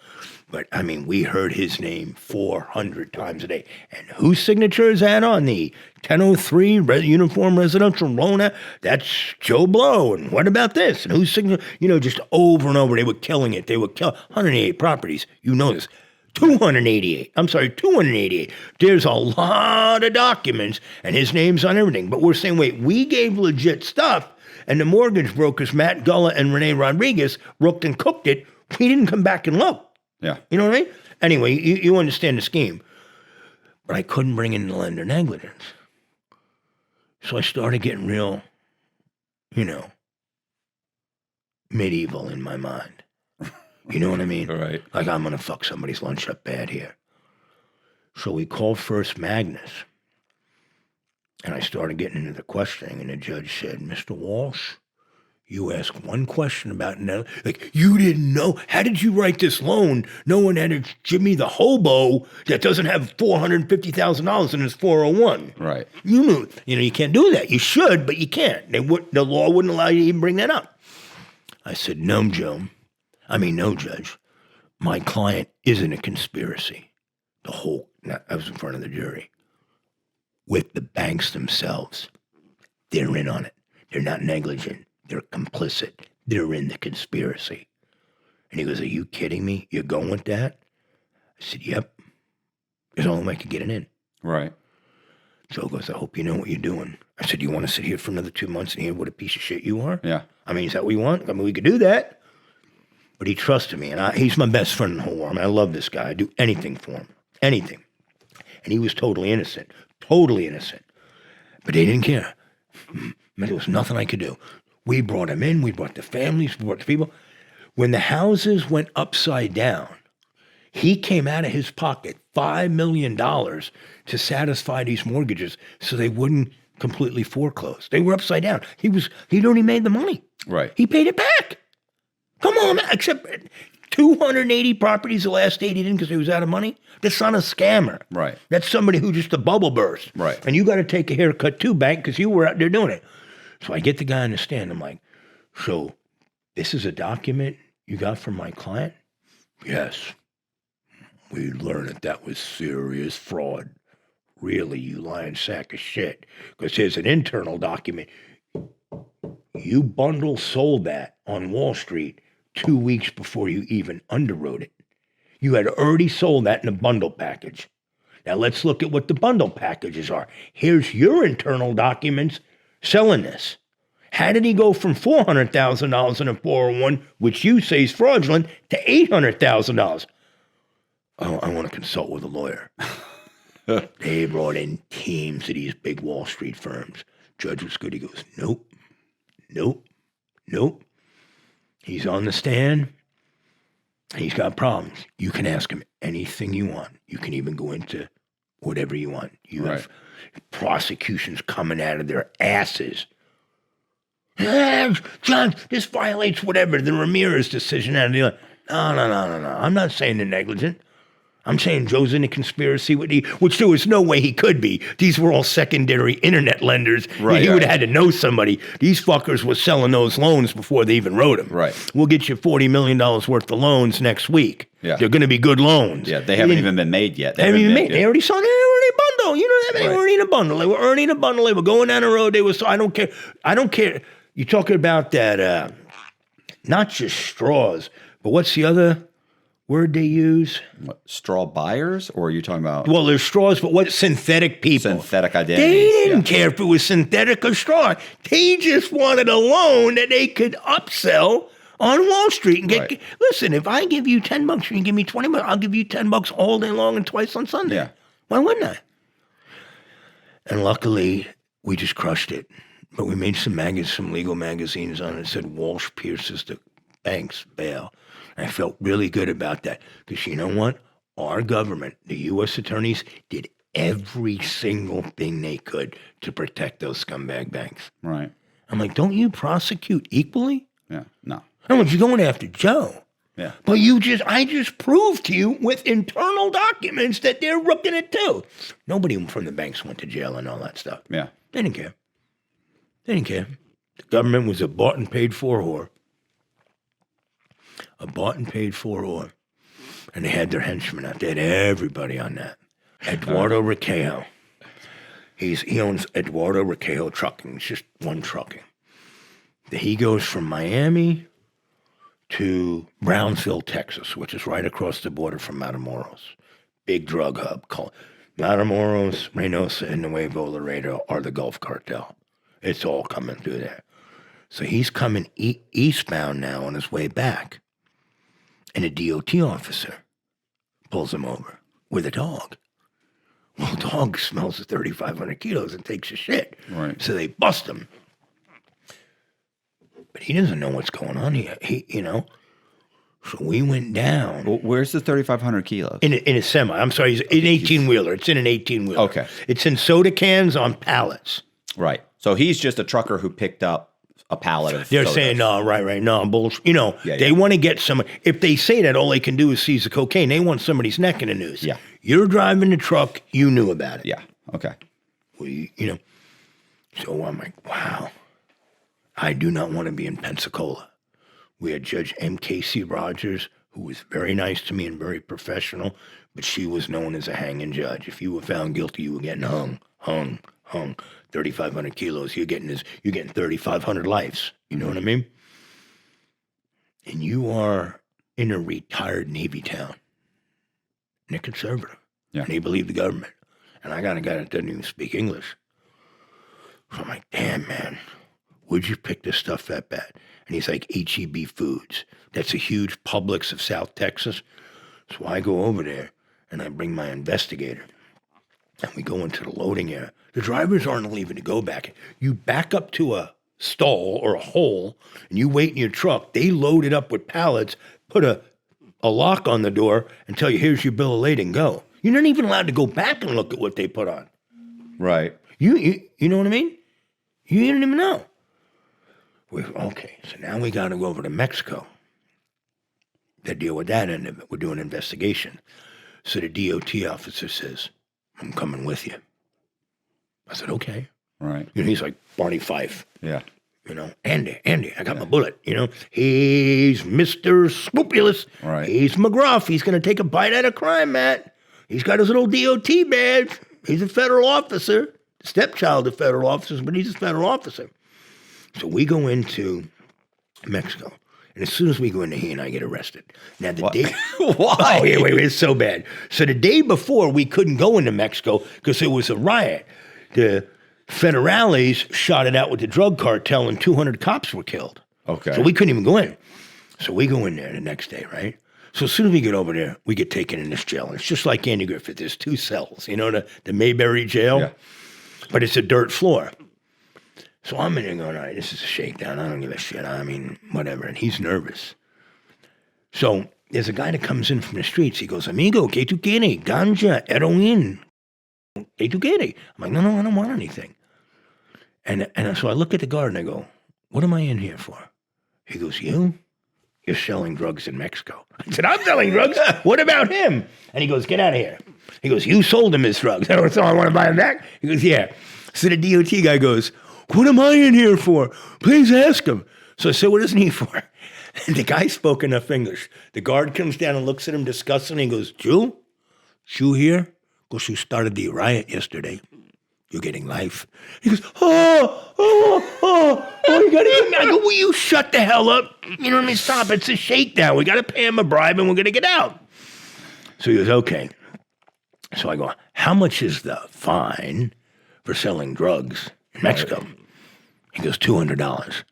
But, I mean, we heard his name 400 times a day. And whose signature is that on the 1003 Uniform Residential Loan Act? That's Joe Blow. And what about this? And whose signature? You know, just over and over. They were killing it. They would kill 188 properties. You know this. 288. There's a lot of documents, and his name's on everything. But we're saying, wait, we gave legit stuff, and the mortgage brokers, Matt Gullah and Renee Rodriguez, rooked and cooked it. We didn't come back and look. Yeah. You know what I mean? Anyway, you understand the scheme. But I couldn't bring in the lender negligence. So I started getting real, you know, medieval in my mind. You know what I mean? Right. Like, I'm going to fuck somebody's lunch up bad here. So we called First Magnus. And I started getting into the questioning, and the judge said, Mr. Walsh, you asked one question about like, you didn't know. How did you write this loan? No one had a Jimmy the hobo that doesn't have $450,000 in his 401. Right. You knew, you can't do that. You should, but you can't. The law wouldn't allow you to even bring that up. I said, no, Judge. My client isn't a conspiracy. I was in front of the jury. With the banks themselves. They're in on it. They're not negligent. They're complicit. They're in the conspiracy. And he goes, are you kidding me? You're going with that? I said, yep. There's the only way I could get it in. Right. Joe goes, I hope you know what you're doing. I said, you want to sit here for another 2 months and hear what a piece of shit you are? Yeah. I mean, is that what you want? I mean, we could do that. But he trusted me, and he's my best friend in the whole world. I mean, I love this guy. I do anything for him. Anything. And he was totally innocent. Totally innocent. But they didn't care. There was nothing I could do. We brought him in. We brought the families. We brought the people. When the houses went upside down, He came out of his pocket $5 million to satisfy these mortgages so they wouldn't completely foreclose. They were upside down. He'd already made the money. Right. He paid it back. Come on, man. Except 280 properties the last 8 he didn't because he was out of money. That's not a scammer. Right. That's somebody who just a bubble burst. Right. And you got to take a haircut too, bank, because you were out there doing it. So I get the guy on the stand. I'm like, so this is a document you got from my client? Yes. We learned that was serious fraud. Really, you lying sack of shit. Because here's an internal document. You bundle sold that on Wall Street 2 weeks before you even underwrote it. You had already sold that in a bundle package. Now let's look at what the bundle packages are. Here's your internal documents selling this. How did he go from $400,000 in a 401, which you say is fraudulent, to $800,000? Oh, I want to consult with a lawyer. They brought in teams of these big Wall Street firms. Judge was good. He goes, nope. He's on the stand. He's got problems. You can ask him anything you want. You can even go into whatever you want. You have prosecutions coming out of their asses. John, this violates whatever, the Ramirez decision. No. I'm not saying they're negligent. I'm saying Joe's in a conspiracy with which there was no way he could be. These were all secondary internet lenders. Right, he would have had to know somebody. These fuckers were selling those loans before they even wrote them. Right. We'll get you $40 million worth of loans next week. Yeah. They're going to be good loans. Yeah, they haven't even been made yet. They haven't even made. They already saw. They already bundle. You know, they were earning a bundle. They were earning a bundle. They were going down the road. They were. So I don't care. You're talking about that. Not just straws, but what's the other word they use? What, straw buyers, or are you talking about? Well, there's straws, but what synthetic people? Synthetic identities. They didn't care if it was synthetic or straw. They just wanted a loan that they could upsell on Wall Street and get. Listen, if I give you $10, you can give me $20. I'll give you $10 all day long and twice on Sunday. Yeah. Why wouldn't I? And luckily, we just crushed it. But we made some legal magazines on it that said Walsh pierces the bank's bail. I felt really good about that because you know what? Our government, the U.S. attorneys, did every single thing they could to protect those scumbag banks. Right. I'm like, don't you prosecute equally? Yeah. No. I want you going after Joe. Yeah. But I just proved to you with internal documents that they're rooking it too. Nobody from the banks went to jail and all that stuff. Yeah. They didn't care. The government was a bought and paid for whore. And they had their henchmen out there. They had everybody on that. Eduardo Requejo. He owns Eduardo Requejo Trucking. It's just one trucking. He goes from Miami to Brownsville, Texas, which is right across the border from Matamoros. Big drug hub. Matamoros, Reynosa, and Nuevo Laredo are the Gulf Cartel. It's all coming through there. So he's coming eastbound now on his way back. And a DOT officer pulls him over with a dog. Well, the dog smells of 3,500 kilos and takes a shit. Right. So they bust him. But he doesn't know what's going on here. So we went down. Well, where's the 3,500 kilos? In a semi. I'm sorry, it's an 18-wheeler. It's in an 18-wheeler. Okay. It's in soda cans on pallets. Right. So he's just a trucker who picked up a pallet of They're sodas. saying, no, right, no, bullshit. Yeah, they want to get some. If they say that, all they can do is seize the cocaine. They want somebody's neck in the news. Yeah. You're driving the truck. You knew about it. Yeah. Okay. So I'm like, wow. I do not want to be in Pensacola. We had Judge M.K.C. Rogers, who was very nice to me and very professional, but she was known as a hanging judge. If you were found guilty, you were getting hung. 3,500 kilos, you're getting 3,500 lives. You know what I mean? And you are in a retired Navy town. And they're conservative. Yeah. And they believe the government. And I got a guy that doesn't even speak English. So I'm like, damn, man, would you pick this stuff that bad? And he's like, HEB Foods. That's a huge Publix of South Texas. So I go over there and I bring my investigator. And we go into the loading area. The drivers aren't leaving to go back. You back up to a stall or a hole, and you wait in your truck. They load it up with pallets, put a a lock on the door and tell you, here's your bill of lading, go. You're not even allowed to go back and look at what they put on. Right. You know what I mean? You didn't even know. Okay, so now we got to go over to Mexico to deal with that end of it. We're doing an investigation. So the DOT officer says, I'm coming with you. I said, okay. Right. You know, he's like Barney Fife. Yeah. You know, Andy, I got my bullet. You know, he's Mr. Scrupulous. Right. He's McGruff. He's going to take a bite out of crime, Matt. He's got his little DOT badge. He's a federal officer, stepchild of federal officers, but he's a federal officer. So we go into Mexico. And as soon as we go into, he and I get arrested. Now, the day... Why? Oh, wait, it's so bad. So the day before, we couldn't go into Mexico because it was a riot. The federales shot it out with the drug cartel and 200 cops were killed. Okay. So we couldn't even go in. So we go in there the next day, right? So as soon as we get over there, we get taken in this jail. And it's just like Andy Griffith. There's 2 cells, you know, the Mayberry jail? Yeah. But it's a dirt floor. So I'm in there going, all right, this is a shakedown. I don't give a shit. I mean, whatever. And he's nervous. So there's a guy that comes in from the streets. He goes, amigo, ¿qué tú quieres? Ganja, heroin. ¿Qué tú quieres? I'm like, no, I don't want anything. And so I look at the guard and I go, what am I in here for? He goes, you're selling drugs in Mexico. I said, I'm selling drugs? What about him? And he goes, get out of here. He goes, you sold him his drugs. So I want to buy him back? He goes, yeah. So the DOT guy goes, what am I in here for? Please ask him. So I said, what isn't he for? And the guy spoke enough English. The guard comes down and looks at him disgustingly and goes, Jew here? Because you started the riot yesterday. You're getting life. He goes, you got to get me. I go, will you shut the hell up? You know what I mean? Stop. It's a shakedown. We got to pay him a bribe and we're going to get out. So he goes, okay. So I go, how much is the fine for selling drugs in Mexico? He goes, $200.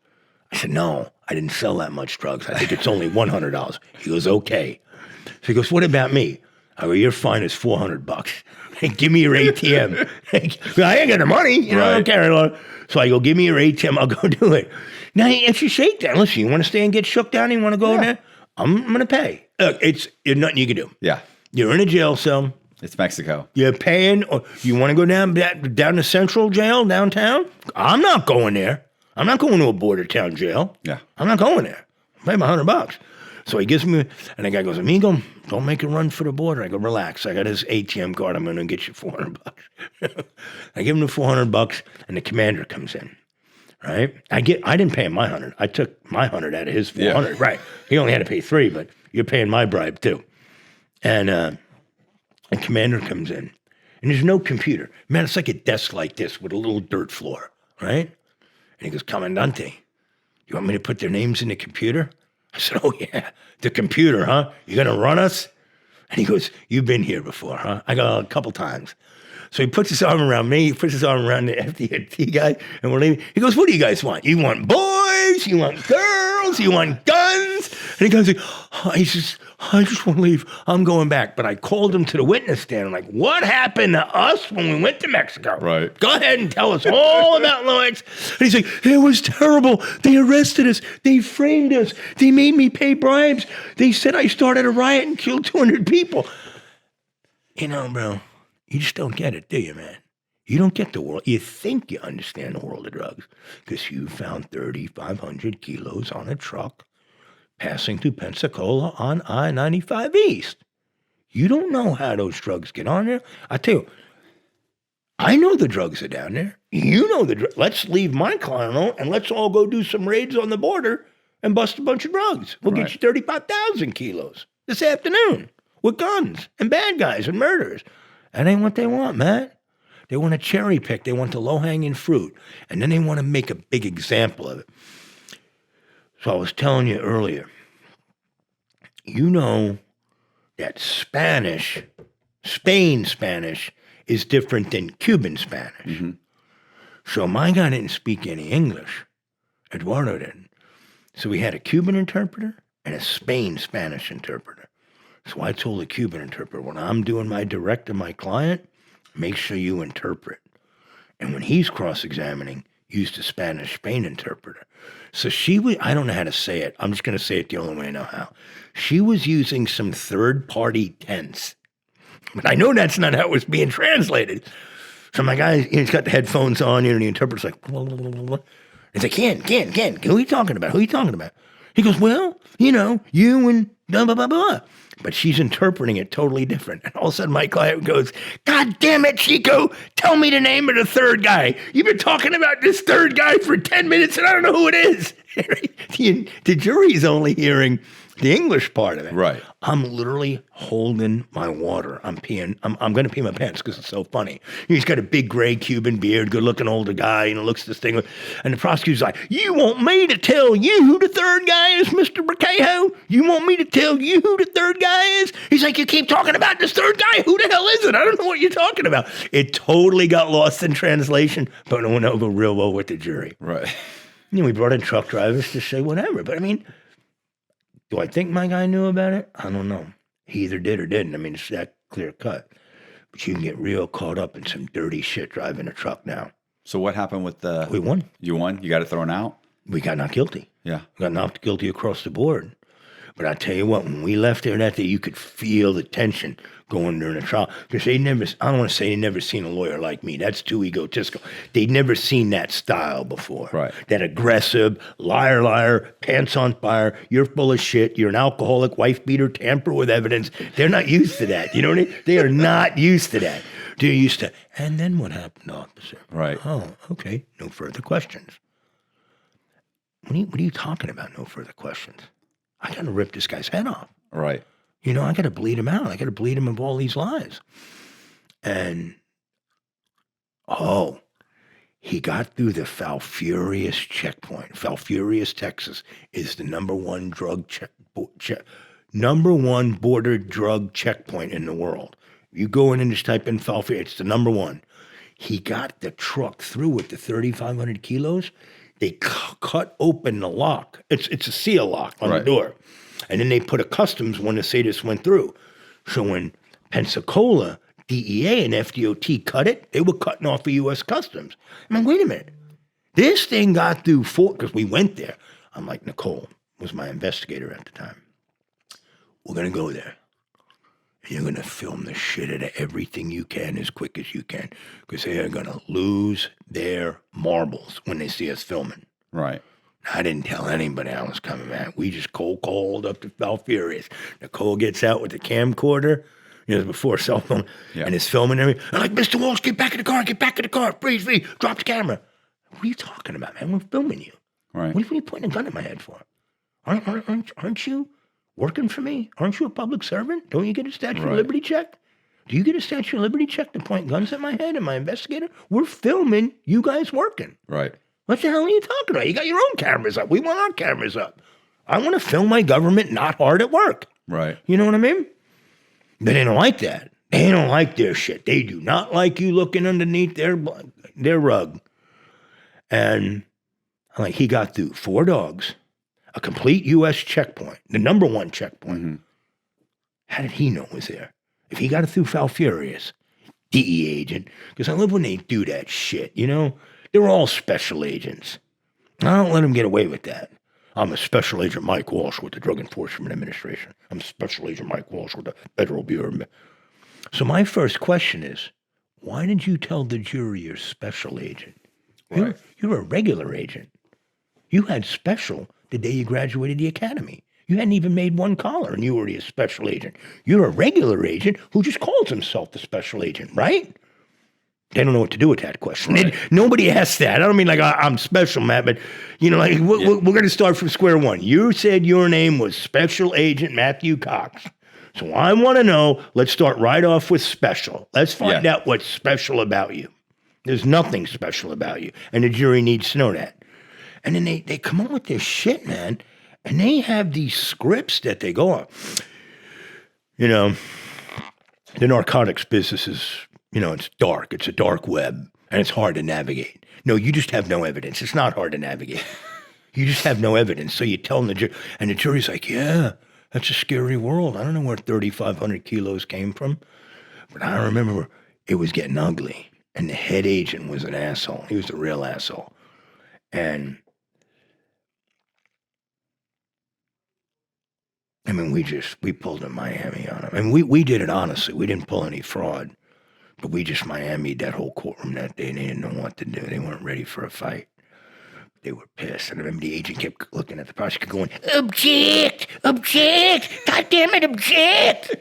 I said, no, I didn't sell that much drugs. I think it's only $100. He goes, okay. So he goes, what about me? I go, your fine is $400. Hey, give me your ATM. I ain't got the money. You know, I don't carry on. So I go, give me your ATM. I'll go do it. Now, it's a shakedown. Listen, you want to stay and get shook down? You want to go in there? I'm going to pay. Look, there's nothing you can do. Yeah. You're in a jail cell. It's Mexico. You're paying. Or you want to go down to Central Jail downtown? I'm not going there. I'm not going to a border town jail. Yeah. I'm not going there. I pay my $100. So he gives me, and the guy goes, amigo, don't make a run for the border. I go, relax. I got his ATM card. I'm going to get you $400. I give him the $400, and the commander comes in. Right? I didn't pay him my 100. I took my 100 out of his 400. Yeah. Right? He only had to pay 3, but you're paying my bribe too. And the commander comes in, and there's no computer. Man, it's like a desk like this with a little dirt floor. Right? And he goes, Comandante, you want me to put their names in the computer? I said, oh, yeah, the computer, huh? You going to run us? And he goes, you've been here before, huh? I go, a couple times. So he puts his arm around me, he puts his arm around the FDT guy, and we're leaving. He goes, what do you guys want? You want boys? You want girls? You want guns? And he goes, I just want to leave. I'm going back. But I called him to the witness stand. I'm like, what happened to us when we went to Mexico? Right. Go ahead and tell us all about Lawrence. And he's like, it was terrible. They arrested us. They framed us. They made me pay bribes. They said I started a riot and killed 200 people. You know, bro, you just don't get it, do you, man? You don't get the world. You think you understand the world of drugs because you found 3,500 kilos on a truck passing through Pensacola on I-95 East. You don't know how those drugs get on there. I tell you, I know the drugs are down there. You know the drugs. Let's leave my client alone and let's all go do some raids on the border and bust a bunch of drugs. We'll get you 35,000 kilos this afternoon with guns and bad guys and murderers. That ain't what they want, man. They want to cherry pick. They want the low-hanging fruit. And then they want to make a big example of it. So I was telling you earlier, you know that Spain Spanish is different than Cuban Spanish. Mm-hmm. So my guy didn't speak any English. Eduardo didn't. So we had a Cuban interpreter and a Spain Spanish interpreter. So I told the Cuban interpreter, when I'm doing my direct to my client, make sure you interpret. And when he's cross-examining, used a Spanish Spain interpreter. So she was, I don't know how to say it. I'm just going to say it the only way I know how. She was using some third-party tense. But I know that's not how it was being translated. So my guy, he's got the headphones on, and the interpreter's like, blah, blah, blah, blah. He's like, Ken, who are you talking about? Who are you talking about? He goes, well, you and blah, blah, blah, blah. But she's interpreting it totally different. And all of a sudden my client goes, God damn it, Chico, tell me the name of the third guy. You've been talking about this third guy for 10 minutes and I don't know who it is. The jury's only hearing the English part of it. Right. I'm literally holding my water. I'm peeing. I'm going to pee my pants because it's so funny. He's got a big gray Cuban beard, good-looking older guy, looks this thing. And the prosecutor's like, you want me to tell you who the third guy is, Mr. Bracajo? You want me to tell you who the third guy is? He's like, you keep talking about this third guy. Who the hell is it? I don't know what you're talking about. It totally got lost in translation, but it went over real well with the jury. Right. We brought in truck drivers to say whatever. But, do I think my guy knew about it? I don't know. He either did or didn't. It's that clear cut. But you can get real caught up in some dirty shit driving a truck now. So what happened with the... We won. You won? You got it thrown out? We got not guilty. Yeah. We got not guilty across the board. But I tell you what, when we left there that day, you could feel the tension going during the trial. Because I don't want to say they never seen a lawyer like me. That's too egotistical. They'd never seen that style before. Right. That aggressive, liar, pants on fire, you're full of shit, you're an alcoholic, wife beater, tamper with evidence. They're not used to that. You know what I mean? They are not used to that. They're used to, and then what happened, officer? Right. Oh, okay. No further questions. What are you talking about, no further questions? I got to rip this guy's head off. Right. I got to bleed him out. I got to bleed him of all these lies. And, he got through the Falfurrias checkpoint. Falfurrias, Texas is the number one border drug checkpoint in the world. You go in and just type in Falfurrias, it's the number one. He got the truck through with the 3,500 kilos. They cut open the lock. It's a seal lock on the door. And then they put a customs one to say this went through. So when Pensacola, DEA, and FDOT cut it, they were cutting off the U.S. Customs. Wait a minute. This thing got through because we went there. I'm like, Nicole was my investigator at the time. We're going to go there. And you're going to film the shit out of everything you can as quick as you can. Because they are going to lose their marbles when they see us filming. Right. I didn't tell anybody I was coming back. We just cold called up to Falfurrias. Nicole gets out with the camcorder, before cell phone, and is filming everything. I'm like, Mr. Walsh, get back in the car, please, drop the camera. What are you talking about, man? We're filming you. Right. What are you pointing a gun at my head for? Aren't you working for me? Aren't you a public servant? Don't you get a Statue of Liberty check? Do you get a Statue of Liberty check to point guns at my head and my investigator? We're filming you guys working. Right. What the hell are you talking about? You got your own cameras up. We want our cameras up. I want to film my government not hard at work. Right. You know what I mean? But they don't like that. They don't like their shit. They do not like you looking underneath their rug. And he got through 4 dogs, a complete U.S. checkpoint, the number one checkpoint. Mm-hmm. How did he know it was there? If he got it through Falfurrias, DEA agent, because I love when they do that shit, They're all special agents. I don't let them get away with that. I'm a Special Agent Mike Walsh with the Drug Enforcement Administration. I'm Special Agent Mike Walsh with the Federal Bureau. So my first question is, why did you tell the jury you're special agent? Right. You're a regular agent. You had special the day you graduated the academy. You hadn't even made one collar and you were already a special agent. You're a regular agent who just calls himself the special agent, right? They don't know what to do with that question. Right. Nobody asks that. I don't mean I'm special, Matt, but, we're going to start from square one. You said your name was Special Agent Matthew Cox. So I want to know, let's start right off with special. Let's find out what's special about you. There's nothing special about you, and the jury needs to know that. And then they come up with this shit, man, and they have these scripts that they go on. The narcotics business is... it's dark. It's a dark web, and it's hard to navigate. No, you just have no evidence. It's not hard to navigate. You just have no evidence. So you tell them the jury, and the jury's like, yeah, that's a scary world. I don't know where 3,500 kilos came from, but I remember it was getting ugly, and the head agent was an asshole. He was a real asshole. And I mean, we pulled a Miami on him. And we did it honestly. We didn't pull any fraud. But we just Miami'd that whole courtroom that day, and they didn't know what to do. They weren't ready for a fight. They were pissed. And I remember the agent kept looking at the prosecutor going, object, object, God damn it, object.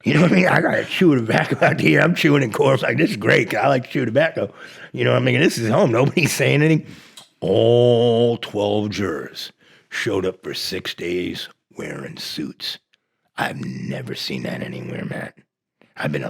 You know what I mean? I got to chew tobacco out here. I'm chewing in court. Like, this is great. I like to chew tobacco. You know what I mean? This is home. Nobody's saying anything. All 12 jurors showed up for 6 days wearing suits. I've never seen that anywhere, Matt. I've been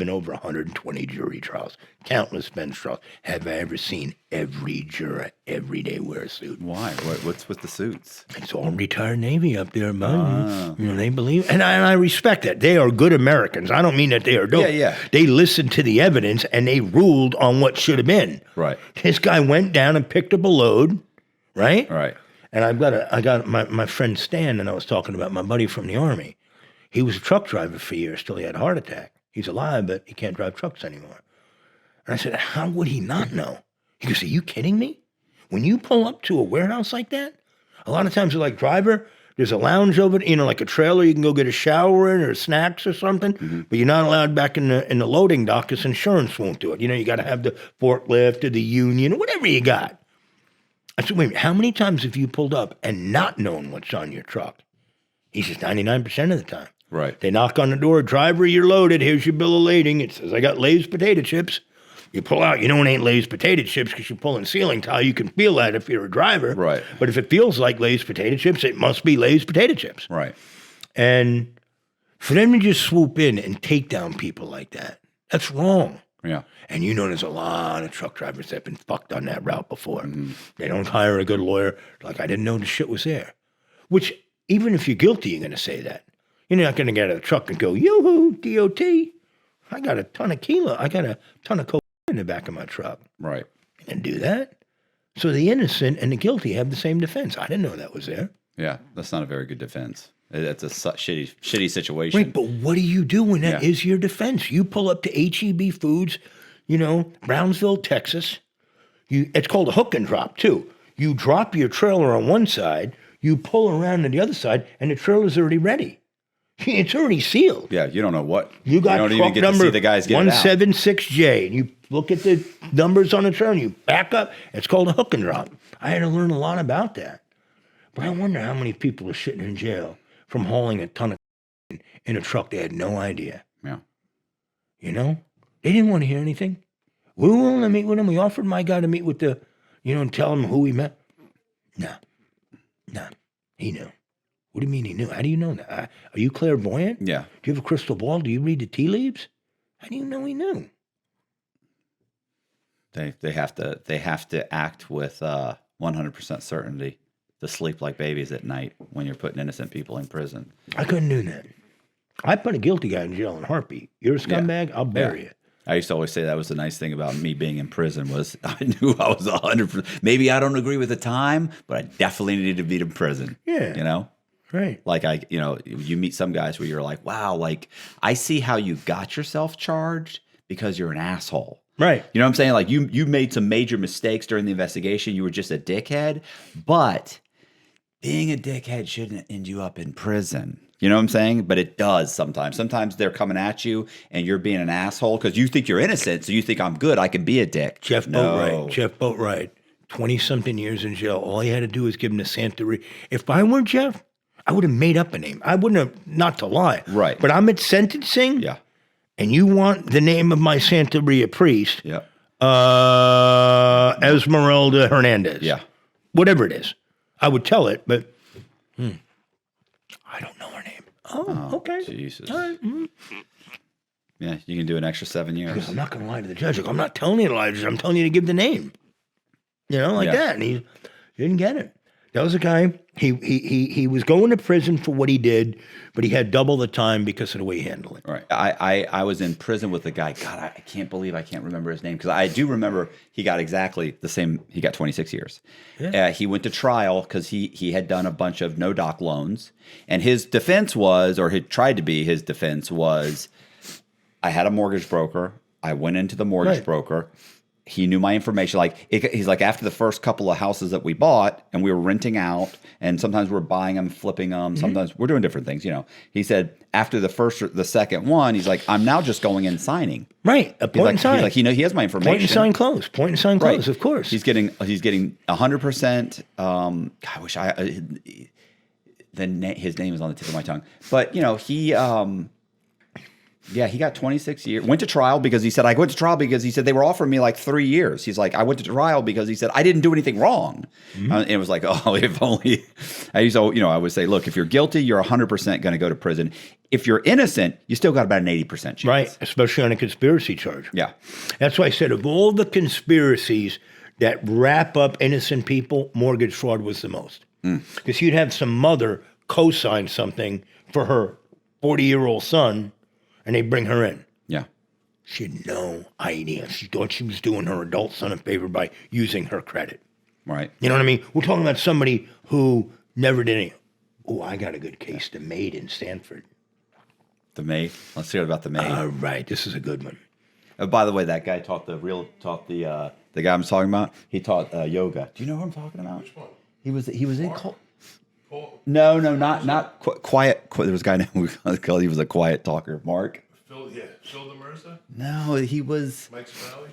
over 120 jury trials, countless bench trials. Have I ever seen every juror every day wear a suit? Why? What's with the suits? It's all retired Navy up there, man. You know, they believe, and I respect that. They are good Americans. I don't mean that they are dope. Yeah. They listened to the evidence and they ruled on what should have been. Right. This guy went down and picked up a load, right? Right. And I got my friend Stan, and I was talking about my buddy from the Army. He was a truck driver for years till he had a heart attack. He's alive, but he can't drive trucks anymore. And I said, how would he not know? He goes, are you kidding me? When you pull up to a warehouse like that, a lot of times you're like, driver, there's a lounge over it, like a trailer you can go get a shower in or snacks or something, but you're not allowed back in the loading dock because insurance won't do it. You got to have the forklift or the union or whatever you got. I said, wait a minute, how many times have you pulled up and not known what's on your truck? He says 99% of the time. Right. They knock on the door, driver, you're loaded. Here's your bill of lading. It says, I got Lay's potato chips. You pull out, it ain't Lay's potato chips because you're pulling ceiling tile. You can feel that if you're a driver. Right. But if it feels like Lay's potato chips, it must be Lay's potato chips. Right. And for them to just swoop in and take down people like that, that's wrong. Yeah. And there's a lot of truck drivers that have been fucked on that route before. They don't hire a good lawyer. Like, I didn't know the shit was there. Which, even if you're guilty, you're going to say that. You're not going to get out of the truck and go, yoo-hoo, DOT. I got a ton of kilo. I got a ton of cocaine in the back of my truck. Right. And do that. So the innocent and the guilty have the same defense. I didn't know that was there. Yeah, that's not a very good defense. That's a shitty situation. Right, but what do you do when that is your defense? You pull up to H-E-B Foods, Brownsville, Texas. It's called a hook and drop, too. You drop your trailer on one side, you pull around to the other side, and the trailer's already ready. It's already sealed. Yeah, you don't know what. You got don't truck even get to number see the guys get it out. 176J, and you look at the numbers on the trailer, and you back up. It's called a hook and drop. I had to learn a lot about that. But I wonder how many people are sitting in jail from hauling a ton of in a truck they had no idea. Yeah. They didn't want to hear anything. We were willing to meet with him. We offered my guy to meet with and tell him who we met. No, he knew. What do you mean he knew? How do you know that? Are you clairvoyant? Yeah. Do you have a crystal ball? Do you read the tea leaves? How do you know he knew? They have to act with 100% certainty to sleep like babies at night when you're putting innocent people in prison. I couldn't do that. I put a guilty guy in jail in a heartbeat. You're a scumbag, I'll bury you. I used to always say that was the nice thing about me being in prison was I knew I was 100%. Maybe I don't agree with the time, but I definitely needed to be in prison. Yeah. Right. Like you meet some guys where you're like, wow, like I see how you got yourself charged because you're an asshole. Right. You know what I'm saying? Like you made some major mistakes during the investigation. You were just a dickhead, but being a dickhead shouldn't end you up in prison. You know what I'm saying? But it does sometimes. Sometimes they're coming at you and you're being an asshole because you think you're innocent. So you think I'm good. I can be a dick. Jeff Boatwright, 20-something years in jail. All he had to do was give him the Santeria. If I weren't Jeff, I would have made up a name. I wouldn't have, not to lie. Right. But I'm at sentencing. Yeah. And you want the name of my Santeria priest. Yeah. Esmeralda Hernandez. Yeah. Whatever it is. I would tell it, but I don't know her name. Oh, okay. Jesus. All right. Yeah, you can do an extra 7 years. Because I'm not going to lie to the judge. I'm not telling you to lie to the judge. I'm telling you to give the name. That. And he didn't get it. That was a guy, he was going to prison for what he did, but he had double the time because of the way he handled it. Right. I was in prison with a guy. God, I can't believe I can't remember his name because I do remember he got exactly the same. He got 26 years. Yeah. He went to trial because he had done a bunch of no-doc loans. And his defense was, or had tried to be his defense was, I had a mortgage broker. I went into the mortgage broker. he knew my information. Like he's like, after the first couple of houses that we bought and we were renting out, and sometimes we're buying them, flipping them, sometimes we're doing different things, you know. He said after the first or the second one, he's like, I'm now just going in signing. Right. A point and sign. He's like, he has my information. Point and sign close. Point and sign close, of course. He's getting 100%. I wish his name is on the tip of my tongue. But, you know, he got 26 years. Went to trial because he said, I went to trial because he said they were offering me like 3 years. He's like, I went to trial because he said, I didn't do anything wrong. And it was like, oh, if only. I would say, look, if you're guilty, you're 100% going to go to prison. If you're innocent, you still got about an 80% chance. Right, especially on a conspiracy charge. Yeah. That's why I said of all the conspiracies that wrap up innocent people, mortgage fraud was the most. Because you'd have some mother co-sign something for her 40-year-old son, and they bring her in. Yeah. She had no idea. She thought she was doing her adult son a favor by using her credit. Right. You know what I mean? We're talking about somebody who never did anything. Oh, I got a good case. The maid in Stanford. The maid. Let's hear about the maid. All right. This is a good one. By the way, that guy taught the guy I'm talking about. He taught yoga. Do you know who I'm talking about? Which one? He was in Paul? No, not quiet. There was a guy named he was a quiet talker. Mark. Phil the Mercer? No, he was. Mike Smiley?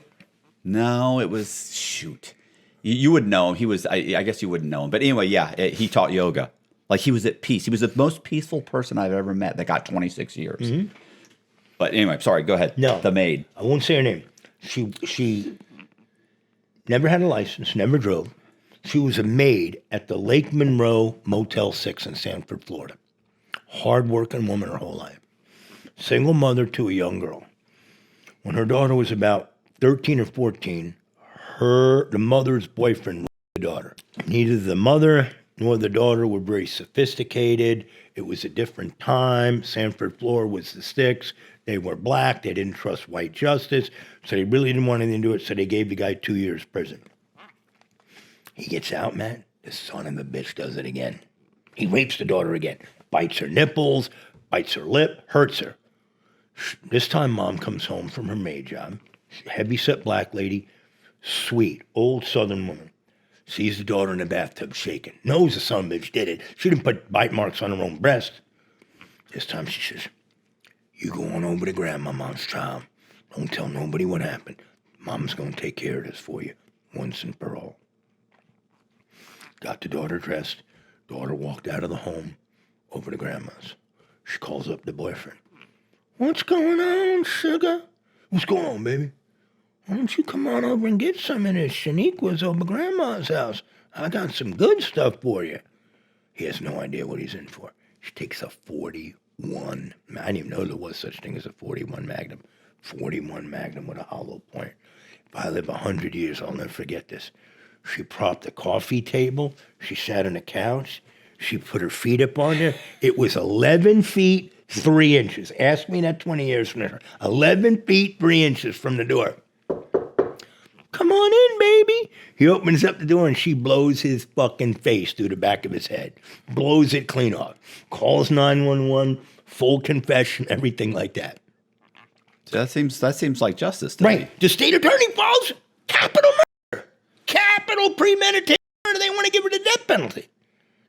No, it was shoot. You would know him. He was. I guess you wouldn't know him. But anyway, yeah, he taught yoga. Like he was at peace. He was the most peaceful person I've ever met. That got 26 years. But anyway, sorry. Go ahead. No, the maid. I won't say her name. She never had a license. Never drove. She was a maid at the Lake Monroe Motel 6 in Sanford, Florida. Hard-working woman her whole life. Single mother to a young girl. When her daughter was about 13 or 14, the mother's boyfriend raped the daughter. Neither the mother nor the daughter were very sophisticated. It was a different time. Sanford, Florida was the sticks. They were black. They didn't trust white justice. So they really didn't want anything to do it, so they gave the guy 2 years prison. He gets out, man. The son of a bitch does it again. He rapes the daughter again. Bites her nipples, bites her lip, hurts her. This time, mom comes home from her maid job. Heavy-set black lady, sweet, old Southern woman. Sees the daughter in the bathtub shaking. Knows the son of a bitch did it. She didn't put bite marks on her own breast. This time she says, you go on over to grandma, mom's child. Don't tell nobody what happened. Mom's going to take care of this for you once and for all. Got the daughter dressed. Daughter walked out of the home over to grandma's. She calls up the boyfriend. What's going on, sugar? What's going on, baby? Why don't you come on over and get some of this Shaniqua's over grandma's house? I got some good stuff for you. He has no idea what he's in for. She takes a 41. I didn't even know there was such thing as a 41 Magnum. 41 Magnum with a hollow point. If I live 100 years, I'll never forget this. She propped the coffee table. She sat on the couch. She put her feet up on there. It was 11 feet, 3 inches. Ask me that 20 years from now. 11 feet, 3 inches from the door. Come on in, baby. He opens up the door and she blows his fucking face through the back of his head. Blows it clean off. Calls 911, full confession, everything like that. That seems like justice to Right. me. The state attorney files capital murder. Capital premeditated murder. They want to give her the death penalty.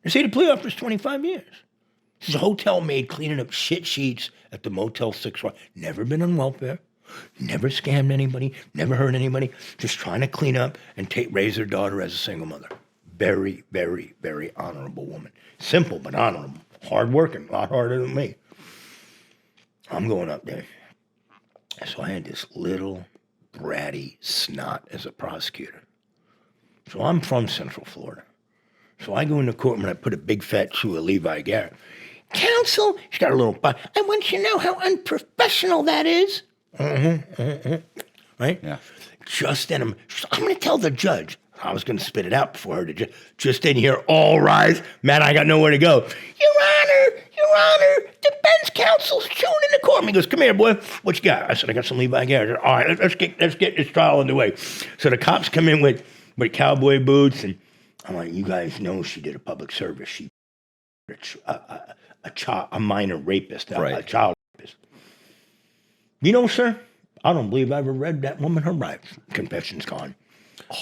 They say the plea offer is 25 years. She's a hotel maid cleaning up shit sheets at the Motel 6. Never been on welfare. Never scammed anybody. Never hurt anybody. Just trying to clean up and raise her daughter as a single mother. Very, very, very honorable woman. Simple, but honorable. Hardworking. A lot harder than me. I'm going up there. So I had this little bratty snot as a prosecutor. So I'm from Central Florida. So I go in the courtroom and I put a big fat shoe of Levi Garrett. Counsel, she's got a little butt. I want you to know how unprofessional that is. Right? Yeah. Just then, I'm going to tell the judge. I was going to spit it out before her to just in here, all rise. Man, I got nowhere to go. Your Honor, defense counsel's chewing in the courtroom. He goes, come here, boy. What you got? I said, I got some Levi Garrett. All right, let's get this trial underway. So the cops come in with cowboy boots, and I'm like, you guys know she did a public service. She a minor rapist, a child rapist. You know, sir, I don't believe I ever read that woman her rights. Confession's gone.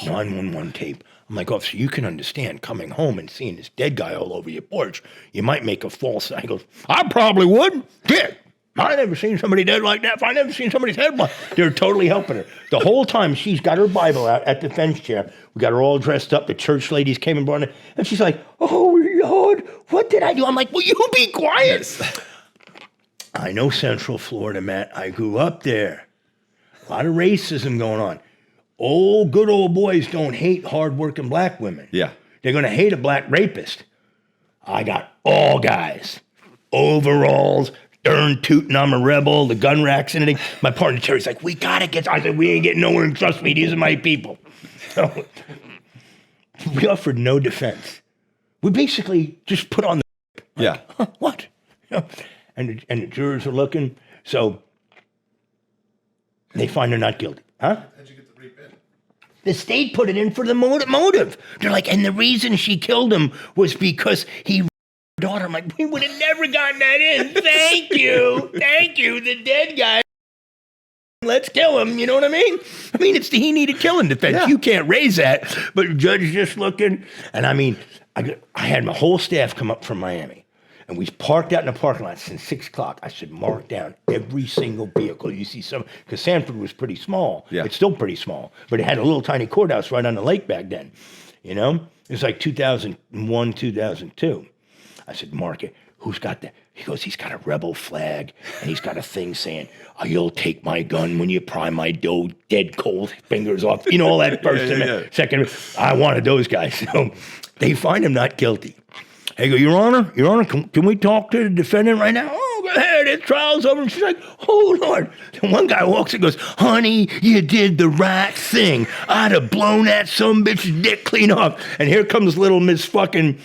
911 tape. I'm like, officer, you can understand coming home and seeing this dead guy all over your porch. You might make a false. I goes, I probably would. Yeah. I never seen somebody dead like that. If I never seen somebody's head, they're totally helping her. The whole time she's got her Bible out at the fence chair. We got her all dressed up. The church ladies came and brought her. And she's like, oh, Lord, what did I do? I'm like, will you be quiet? Yes. I know Central Florida, Matt. I grew up there. A lot of racism going on. Good old boys don't hate hardworking black women. Yeah. They're going to hate a black rapist. I got all guys. Overalls, darn tootin', I'm a rebel, the gun racks and everything. My partner Terry's like, we got to get... I said, we ain't getting nowhere, and trust me, these are my people. So we offered no defense. We basically just put on the... Yeah. Huh, what? And the jurors are looking. So they find her not guilty. Huh? How'd you get the rape in? The state put it in for the motive. They're like, and the reason she killed him was because he raped her daughter. I'm like, we would have never gotten that in. Thank you. Thank you. The dead guy. Let's kill him. You know what I mean? I mean, it's the he needed killing defense. Yeah. You can't raise that. But the judge is just looking. And I mean, I had my whole staff come up from Miami. And we parked out in the parking lot since 6 o'clock. I said, mark down every single vehicle. You see some, because Sanford was pretty small. Yeah. It's still pretty small. But it had a little tiny courthouse right on the lake back then. You know? It was like 2001, 2002. I said, mark it. Who's got that? He goes, he's got a rebel flag. And he's got a thing saying, oh, you'll take my gun when you pry my dead cold fingers off. You know, all that first second. I wanted those guys. So they find him not guilty. They go, Your Honor, can we talk to the defendant right now? Oh, go ahead, his trial's over. And she's like, oh, Lord. And one guy walks and goes, honey, you did the right thing. I'd have blown that some bitch's dick clean off. And here comes little Miss fucking,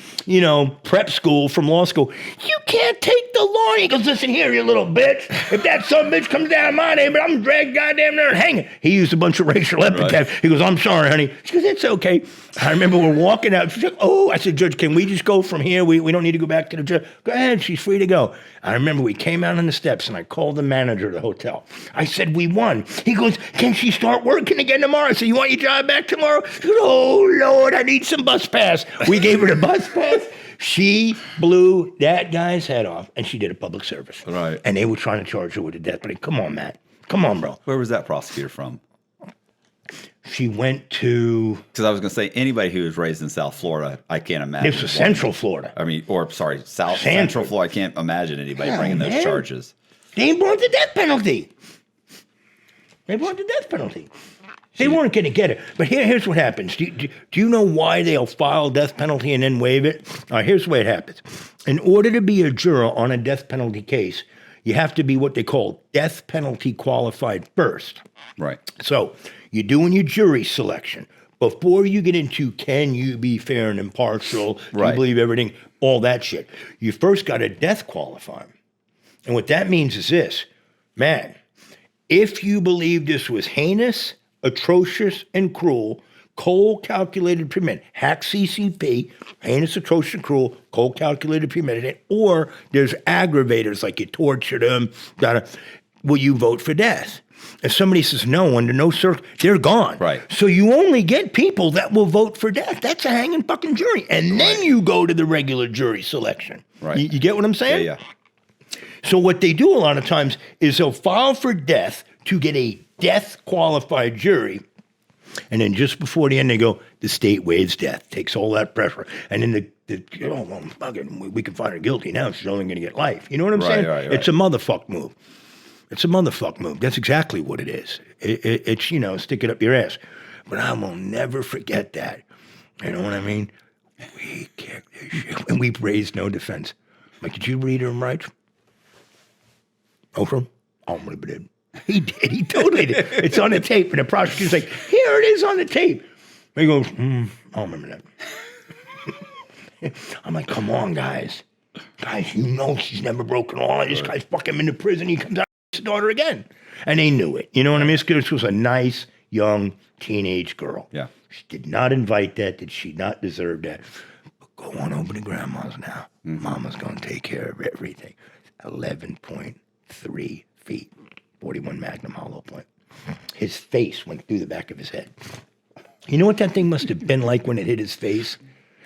prep school from law school. You can't take the law. He goes, listen here, you little bitch. If that some bitch comes down my name, I'm dragged goddamn there and hang it. He used a bunch of racial epithets. Right. He goes, I'm sorry, honey. She goes, it's okay. I remember we're walking out. She's like, oh, I said, Judge, can we just go from here? We don't need to go back to the judge. Go ahead. She's free to go. I remember we came out on the steps and I called the manager of the hotel. I said, we won. He goes, can she start working again tomorrow? I said, you want your job back tomorrow? She goes, oh, Lord, I need some bus pass. We gave her the bus pass. She blew that guy's head off and she did a public service. Right. And they were trying to charge her with the death penalty. Come on, Matt. Come on, bro. Where was that prosecutor from? She went to... Because I was going to say, anybody who was raised in South Florida, I can't imagine. This was Central Florida. I mean, Central Florida. I can't imagine anybody bringing those charges. They brought the death penalty. They weren't going to get it. But here's what happens. Do you know why they'll file death penalty and then waive it? All right, here's the way it happens. In order to be a juror on a death penalty case, you have to be what they call death penalty qualified first. Right. So you're doing your jury selection. Before you get into can you be fair and impartial, do you believe everything, all that shit, you first got to death qualify. And what that means is this, man, if you believe this was heinous, atrocious, and cruel, cold calculated premeditated, hack CCP, heinous, atrocious, and cruel, cold calculated premeditated, or there's aggravators like you tortured them, will you vote for death? If somebody says no, under no circumstances, they're gone. Right. So you only get people that will vote for death. That's a hanging fucking jury. And then you go to the regular jury selection. Right. You get what I'm saying? Yeah. So what they do a lot of times is they'll file for death to get a death-qualified jury, and then just before the end they go, the state waives death, takes all that pressure, and then we can find her guilty now. She's only going to get life. You know what I'm saying? Right. It's a motherfuck move. It's a motherfuck move. That's exactly what it is. It's, stick it up your ass. But I will never forget that. You know what I mean? We kicked this shit, and we raised no defense. Like, did you read her rights? Oprah? I don't really did. He did. He totally did. It's on the tape. And the prosecutor's like, here it is on the tape. He goes, I don't remember that. I'm like, come on, guys. Guys, she's never broken a law. This guy's fucking into prison. He comes out with his daughter again. And they knew it. You know what I mean? This was a nice, young, teenage girl. Yeah. She did not invite that. Did she not deserve that? But go on over to Grandma's now. Mm-hmm. Mama's going to take care of everything. 11.3 feet. 41 Magnum hollow point. His face went through the back of his head. You know what that thing must have been like when it hit his face?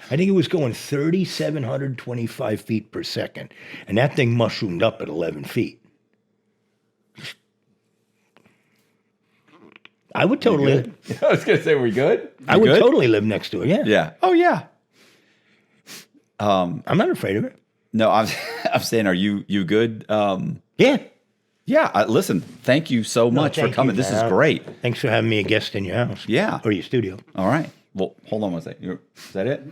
I think it was going 3,725 feet per second. And that thing mushroomed up at 11 feet. I would totally... I was going to say, we good? I would totally live next to it, yeah. Yeah. Oh, yeah. I'm not afraid of it. No, I'm saying, are you good? Yeah. Yeah. Listen, thank you so much for thank coming. you, This man. is great. Thanks for having me a guest in your house. Yeah. Or your studio. All right. Well, hold on one second. Is that it?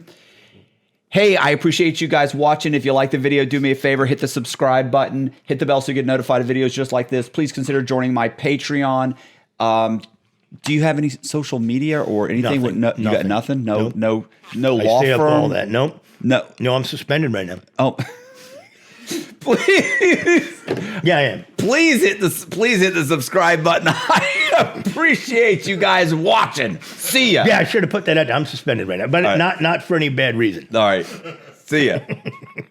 Hey, I appreciate you guys watching. If you like the video, do me a favor, hit the subscribe button, hit the bell so you get notified of videos just like this. Please consider joining my Patreon. Do you have any social media or anything? Nothing. You got nothing? No, Nope. no I law stay firm? up all that. Nope. No. No, I'm suspended right now. Oh. Please. Yeah, I am. Please hit the subscribe button. I appreciate you guys watching. See ya. Yeah, I should have put that out there. I'm suspended right now, but right. not for any bad reason. All right. See ya.